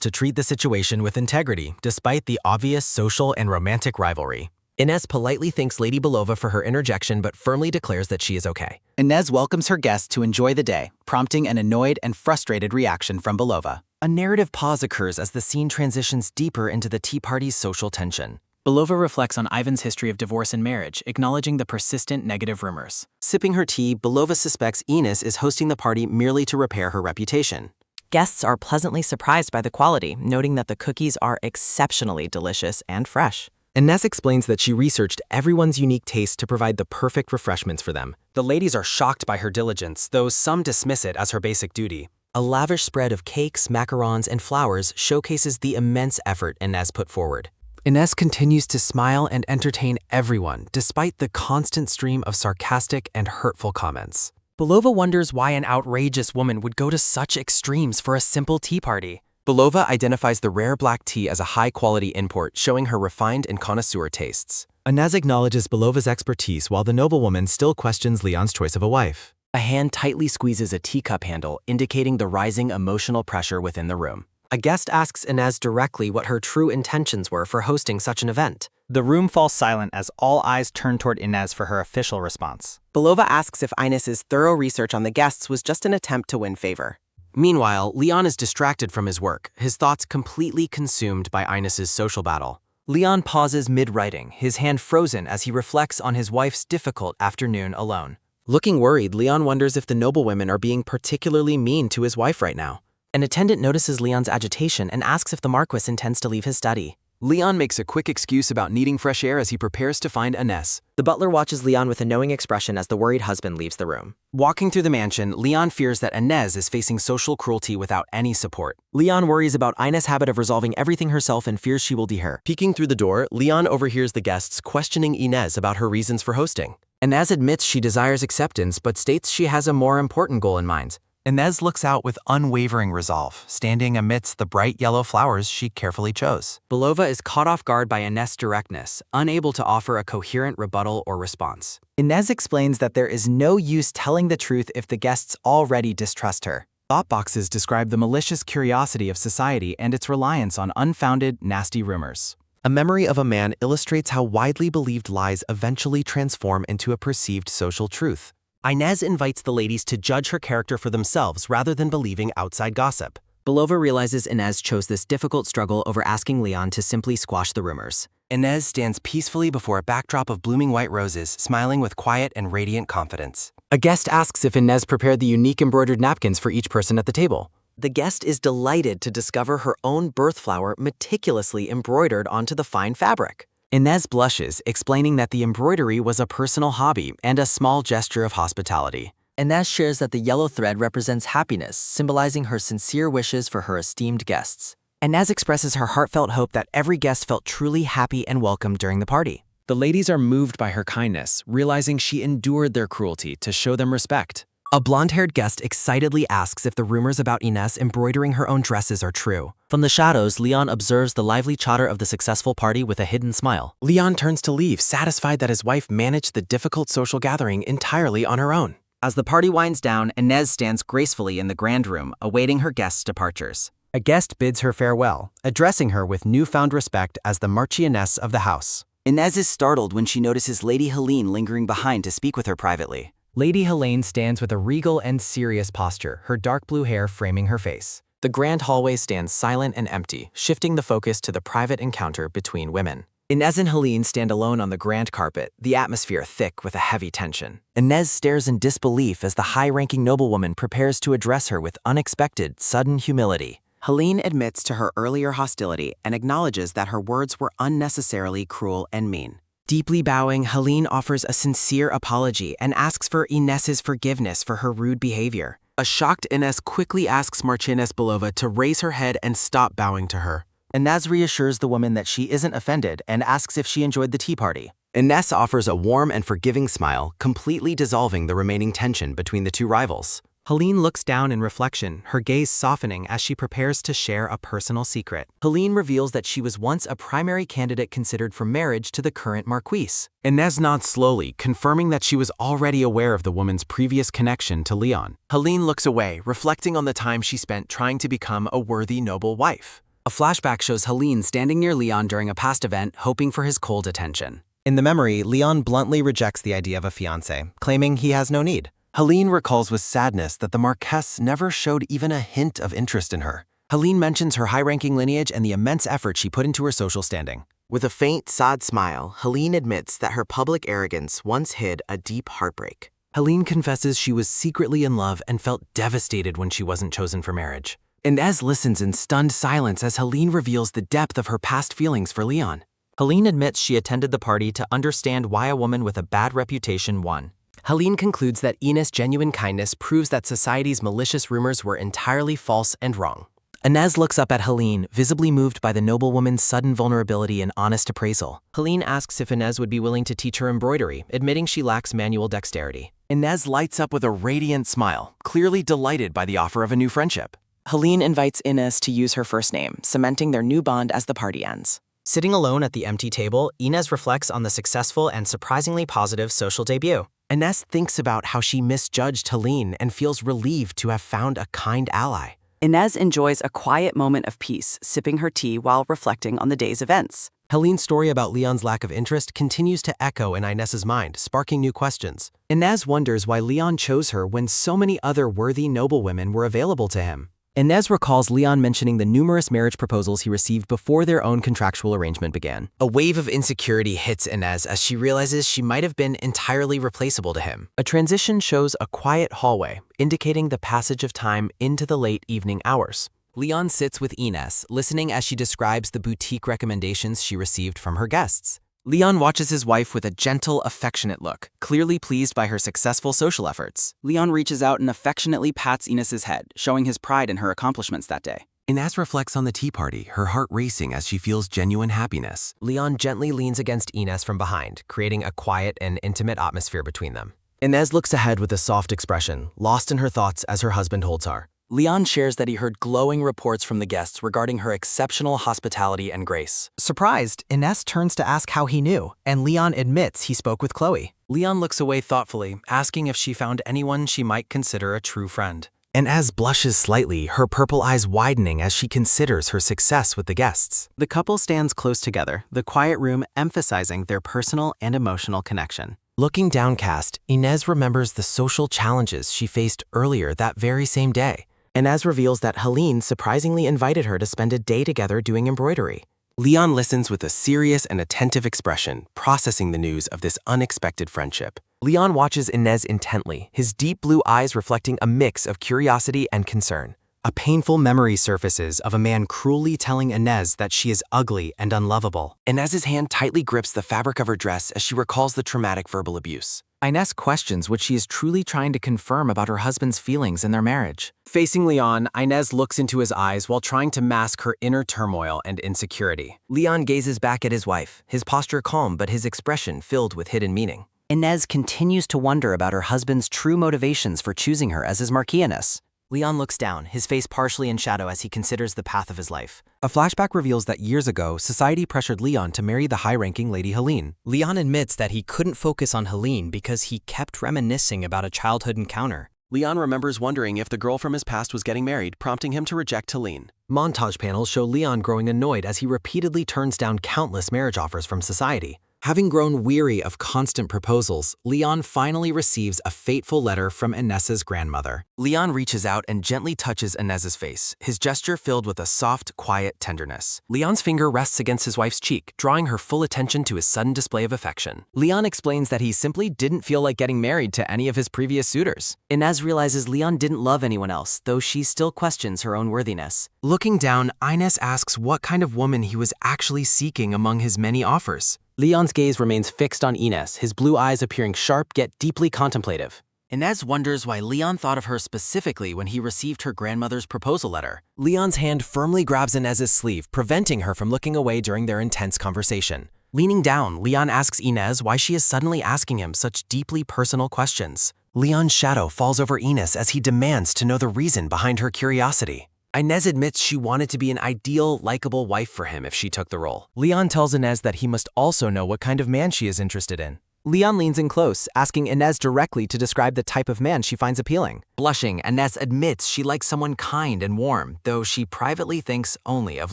to treat the situation with integrity, despite the obvious social and romantic rivalry. Inez politely thanks Lady Belova for her interjection but firmly declares that she is okay. Inez welcomes her guests to enjoy the day, prompting an annoyed and frustrated reaction from Belova. A narrative pause occurs as the scene transitions deeper into the tea party's social tension. Belova reflects on Ivan's history of divorce and marriage, acknowledging the persistent negative rumors. Sipping her tea, Belova suspects Inez is hosting the party merely to repair her reputation. Guests are pleasantly surprised by the quality, noting that the cookies are exceptionally delicious and fresh. Inez explains that she researched everyone's unique taste to provide the perfect refreshments for them. The ladies are shocked by her diligence, though some dismiss it as her basic duty. A lavish spread of cakes, macarons, and flowers showcases the immense effort Inez put forward. Inez continues to smile and entertain everyone, despite the constant stream of sarcastic and hurtful comments. Belova wonders why an outrageous woman would go to such extremes for a simple tea party. Belova identifies the rare black tea as a high-quality import, showing her refined and connoisseur tastes. Inez acknowledges Belova's expertise while the noblewoman still questions Leon's choice of a wife. A hand tightly squeezes a teacup handle, indicating the rising emotional pressure within the room. A guest asks Inez directly what her true intentions were for hosting such an event. The room falls silent as all eyes turn toward Inez for her official response. Belova asks if Inez's thorough research on the guests was just an attempt to win favor. Meanwhile, Leon is distracted from his work, his thoughts completely consumed by Inez's social battle. Leon pauses mid-writing, his hand frozen as he reflects on his wife's difficult afternoon alone. Looking worried, Leon wonders if the noblewomen are being particularly mean to his wife right now. An attendant notices Leon's agitation and asks if the Marquess intends to leave his study. Leon makes a quick excuse about needing fresh air as he prepares to find Inez. The butler watches Leon with a knowing expression as the worried husband leaves the room. Walking through the mansion, Leon fears that Inez is facing social cruelty without any support. Leon worries about Inez's habit of resolving everything herself and fears she will deter. Peeking through the door, Leon overhears the guests questioning Inez about her reasons for hosting. Inez admits she desires acceptance but states she has a more important goal in mind. Inez looks out with unwavering resolve, standing amidst the bright yellow flowers she carefully chose. Belova is caught off guard by Inez's directness, unable to offer a coherent rebuttal or response. Inez explains that there is no use telling the truth if the guests already distrust her. Thought boxes describe the malicious curiosity of society and its reliance on unfounded, nasty rumors. A memory of a man illustrates how widely believed lies eventually transform into a perceived social truth. Inez invites the ladies to judge her character for themselves rather than believing outside gossip. Belova realizes Inez chose this difficult struggle over asking Leon to simply squash the rumors. Inez stands peacefully before a backdrop of blooming white roses, smiling with quiet and radiant confidence. A guest asks if Inez prepared the unique embroidered napkins for each person at the table. The guest is delighted to discover her own birth flower meticulously embroidered onto the fine fabric. Inez blushes, explaining that the embroidery was a personal hobby and a small gesture of hospitality. Inez shares that the yellow thread represents happiness, symbolizing her sincere wishes for her esteemed guests. Inez expresses her heartfelt hope that every guest felt truly happy and welcome during the party. The ladies are moved by her kindness, realizing she endured their cruelty to show them respect. A blonde-haired guest excitedly asks if the rumors about Inez embroidering her own dresses are true. From the shadows, Leon observes the lively chatter of the successful party with a hidden smile. Leon turns to leave, satisfied that his wife managed the difficult social gathering entirely on her own. As the party winds down, Inez stands gracefully in the grand room, awaiting her guests' departures. A guest bids her farewell, addressing her with newfound respect as the Marchioness of the house. Inez is startled when she notices Lady Helene lingering behind to speak with her privately. Lady Helene stands with a regal and serious posture, her dark blue hair framing her face. The grand hallway stands silent and empty, shifting the focus to the private encounter between women. Inez and Helene stand alone on the grand carpet, the atmosphere thick with a heavy tension. Inez stares in disbelief as the high-ranking noblewoman prepares to address her with unexpected, sudden humility. Helene admits to her earlier hostility and acknowledges that her words were unnecessarily cruel and mean. Deeply bowing, Helene offers a sincere apology and asks for Inez's forgiveness for her rude behavior. A shocked Inez quickly asks Marchioness Belova to raise her head and stop bowing to her. Inez reassures the woman that she isn't offended and asks if she enjoyed the tea party. Inez offers a warm and forgiving smile, completely dissolving the remaining tension between the two rivals. Helene looks down in reflection, her gaze softening as she prepares to share a personal secret. Helene reveals that she was once a primary candidate considered for marriage to the current Marquess. Inez nods slowly, confirming that she was already aware of the woman's previous connection to Leon. Helene looks away, reflecting on the time she spent trying to become a worthy noble wife. A flashback shows Helene standing near Leon during a past event, hoping for his cold attention. In the memory, Leon bluntly rejects the idea of a fiancé, claiming he has no need. Helene recalls with sadness that the Marquess never showed even a hint of interest in her. Helene mentions her high-ranking lineage and the immense effort she put into her social standing. With a faint, sad smile, Helene admits that her public arrogance once hid a deep heartbreak. Helene confesses she was secretly in love and felt devastated when she wasn't chosen for marriage. Inez listens in stunned silence as Helene reveals the depth of her past feelings for Leon. Helene admits she attended the party to understand why a woman with a bad reputation won. Helene concludes that Inez's genuine kindness proves that society's malicious rumors were entirely false and wrong. Inez looks up at Helene, visibly moved by the noblewoman's sudden vulnerability and honest appraisal. Helene asks if Inez would be willing to teach her embroidery, admitting she lacks manual dexterity. Inez lights up with a radiant smile, clearly delighted by the offer of a new friendship. Helene invites Inez to use her first name, cementing their new bond as the party ends. Sitting alone at the empty table, Inez reflects on the successful and surprisingly positive social debut. Inez thinks about how she misjudged Helene and feels relieved to have found a kind ally. Inez enjoys a quiet moment of peace, sipping her tea while reflecting on the day's events. Helene's story about Leon's lack of interest continues to echo in Inez's mind, sparking new questions. Inez wonders why Leon chose her when so many other worthy noblewomen were available to him. Inez recalls Leon mentioning the numerous marriage proposals he received before their own contractual arrangement began. A wave of insecurity hits Inez as she realizes she might have been entirely replaceable to him. A transition shows a quiet hallway, indicating the passage of time into the late evening hours. Leon sits with Inez, listening as she describes the boutique recommendations she received from her guests. Leon watches his wife with a gentle, affectionate look, clearly pleased by her successful social efforts. Leon reaches out and affectionately pats Inez's head, showing his pride in her accomplishments that day. Inez reflects on the tea party, her heart racing as she feels genuine happiness. Leon gently leans against Inez from behind, creating a quiet and intimate atmosphere between them. Inez looks ahead with a soft expression, lost in her thoughts as her husband holds her. Leon shares that he heard glowing reports from the guests regarding her exceptional hospitality and grace. Surprised, Inez turns to ask how he knew, and Leon admits he spoke with Chloe. Leon looks away thoughtfully, asking if she found anyone she might consider a true friend. Inez blushes slightly, her purple eyes widening as she considers her success with the guests. The couple stands close together, the quiet room emphasizing their personal and emotional connection. Looking downcast, Inez remembers the social challenges she faced earlier that very same day. Inez reveals that Helene surprisingly invited her to spend a day together doing embroidery. Leon listens with a serious and attentive expression, processing the news of this unexpected friendship. Leon watches Inez intently, his deep blue eyes reflecting a mix of curiosity and concern. A painful memory surfaces of a man cruelly telling Inez that she is ugly and unlovable. Inez's hand tightly grips the fabric of her dress as she recalls the traumatic verbal abuse. Inez questions what she is truly trying to confirm about her husband's feelings in their marriage. Facing Leon, Inez looks into his eyes while trying to mask her inner turmoil and insecurity. Leon gazes back at his wife, his posture calm but his expression filled with hidden meaning. Inez continues to wonder about her husband's true motivations for choosing her as his Marquess. Leon looks down, his face partially in shadow as he considers the path of his life. A flashback reveals that years ago, society pressured Leon to marry the high-ranking Lady Helene. Leon admits that he couldn't focus on Helene because he kept reminiscing about a childhood encounter. Leon remembers wondering if the girl from his past was getting married, prompting him to reject Helene. Montage panels show Leon growing annoyed as he repeatedly turns down countless marriage offers from society. Having grown weary of constant proposals, Leon finally receives a fateful letter from Inez's grandmother. Leon reaches out and gently touches Inez's face, his gesture filled with a soft, quiet tenderness. Leon's finger rests against his wife's cheek, drawing her full attention to his sudden display of affection. Leon explains that he simply didn't feel like getting married to any of his previous suitors. Inez realizes Leon didn't love anyone else, though she still questions her own worthiness. Looking down, Inez asks what kind of woman he was actually seeking among his many offers. Leon's gaze remains fixed on Inez, his blue eyes appearing sharp yet deeply contemplative. Inez wonders why Leon thought of her specifically when he received her grandmother's proposal letter. Leon's hand firmly grabs Inez's sleeve, preventing her from looking away during their intense conversation. Leaning down, Leon asks Inez why she is suddenly asking him such deeply personal questions. Leon's shadow falls over Inez as he demands to know the reason behind her curiosity. Inez admits she wanted to be an ideal, likable wife for him if she took the role. Leon tells Inez that he must also know what kind of man she is interested in. Leon leans in close, asking Inez directly to describe the type of man she finds appealing. Blushing, Inez admits she likes someone kind and warm, though she privately thinks only of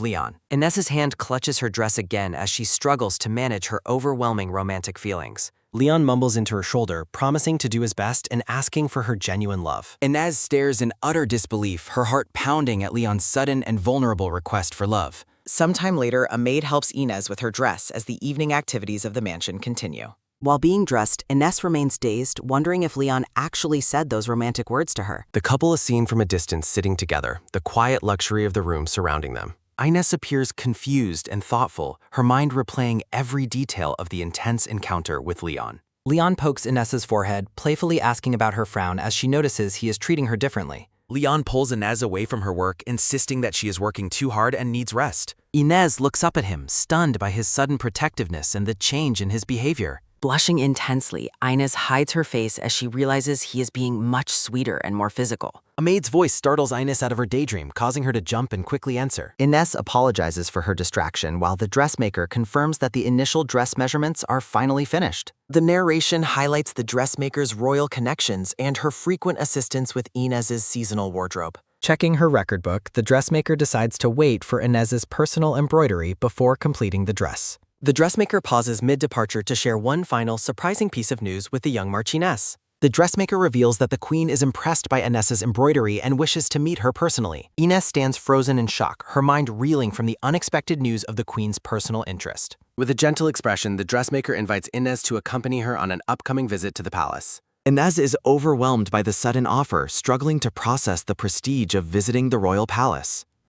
Leon. Inez's hand clutches her dress again as she struggles to manage her overwhelming romantic feelings. Leon mumbles into her shoulder, promising to do his best and asking for her genuine love. Inez stares in utter disbelief, her heart pounding at Leon's sudden and vulnerable request for love. Sometime later, a maid helps Inez with her dress as the evening activities of the mansion continue. While being dressed, Inez remains dazed, wondering if Leon actually said those romantic words to her. The couple is seen from a distance sitting together, the quiet luxury of the room surrounding them. Inez appears confused and thoughtful, her mind replaying every detail of the intense encounter with Leon. Leon pokes Inez's forehead, playfully asking about her frown as she notices he is treating her differently. Leon pulls Inez away from her work, insisting that she is working too hard and needs rest. Inez looks up at him, stunned by his sudden protectiveness and the change in his behavior. Blushing intensely, Inez hides her face as she realizes he is being much sweeter and more physical. A maid's voice startles Inez out of her daydream, causing her to jump and quickly answer. Inez apologizes for her distraction while the dressmaker confirms that the initial dress measurements are finally finished. The narration highlights the dressmaker's royal connections and her frequent assistance with Inez's seasonal wardrobe. Checking her record book, the dressmaker decides to wait for Inez's personal embroidery before completing the dress. The dressmaker pauses mid-departure to share one final surprising piece of news with the young Marquess. The dressmaker reveals that the queen is impressed by Inez's embroidery and wishes to meet her personally. Inez stands frozen in shock, her mind reeling from the unexpected news of the queen's personal interest. With a gentle expression, the dressmaker invites Inez to accompany her on an upcoming visit to the palace. Inez is overwhelmed by the sudden offer, struggling to process the prestige of visiting the royal palace.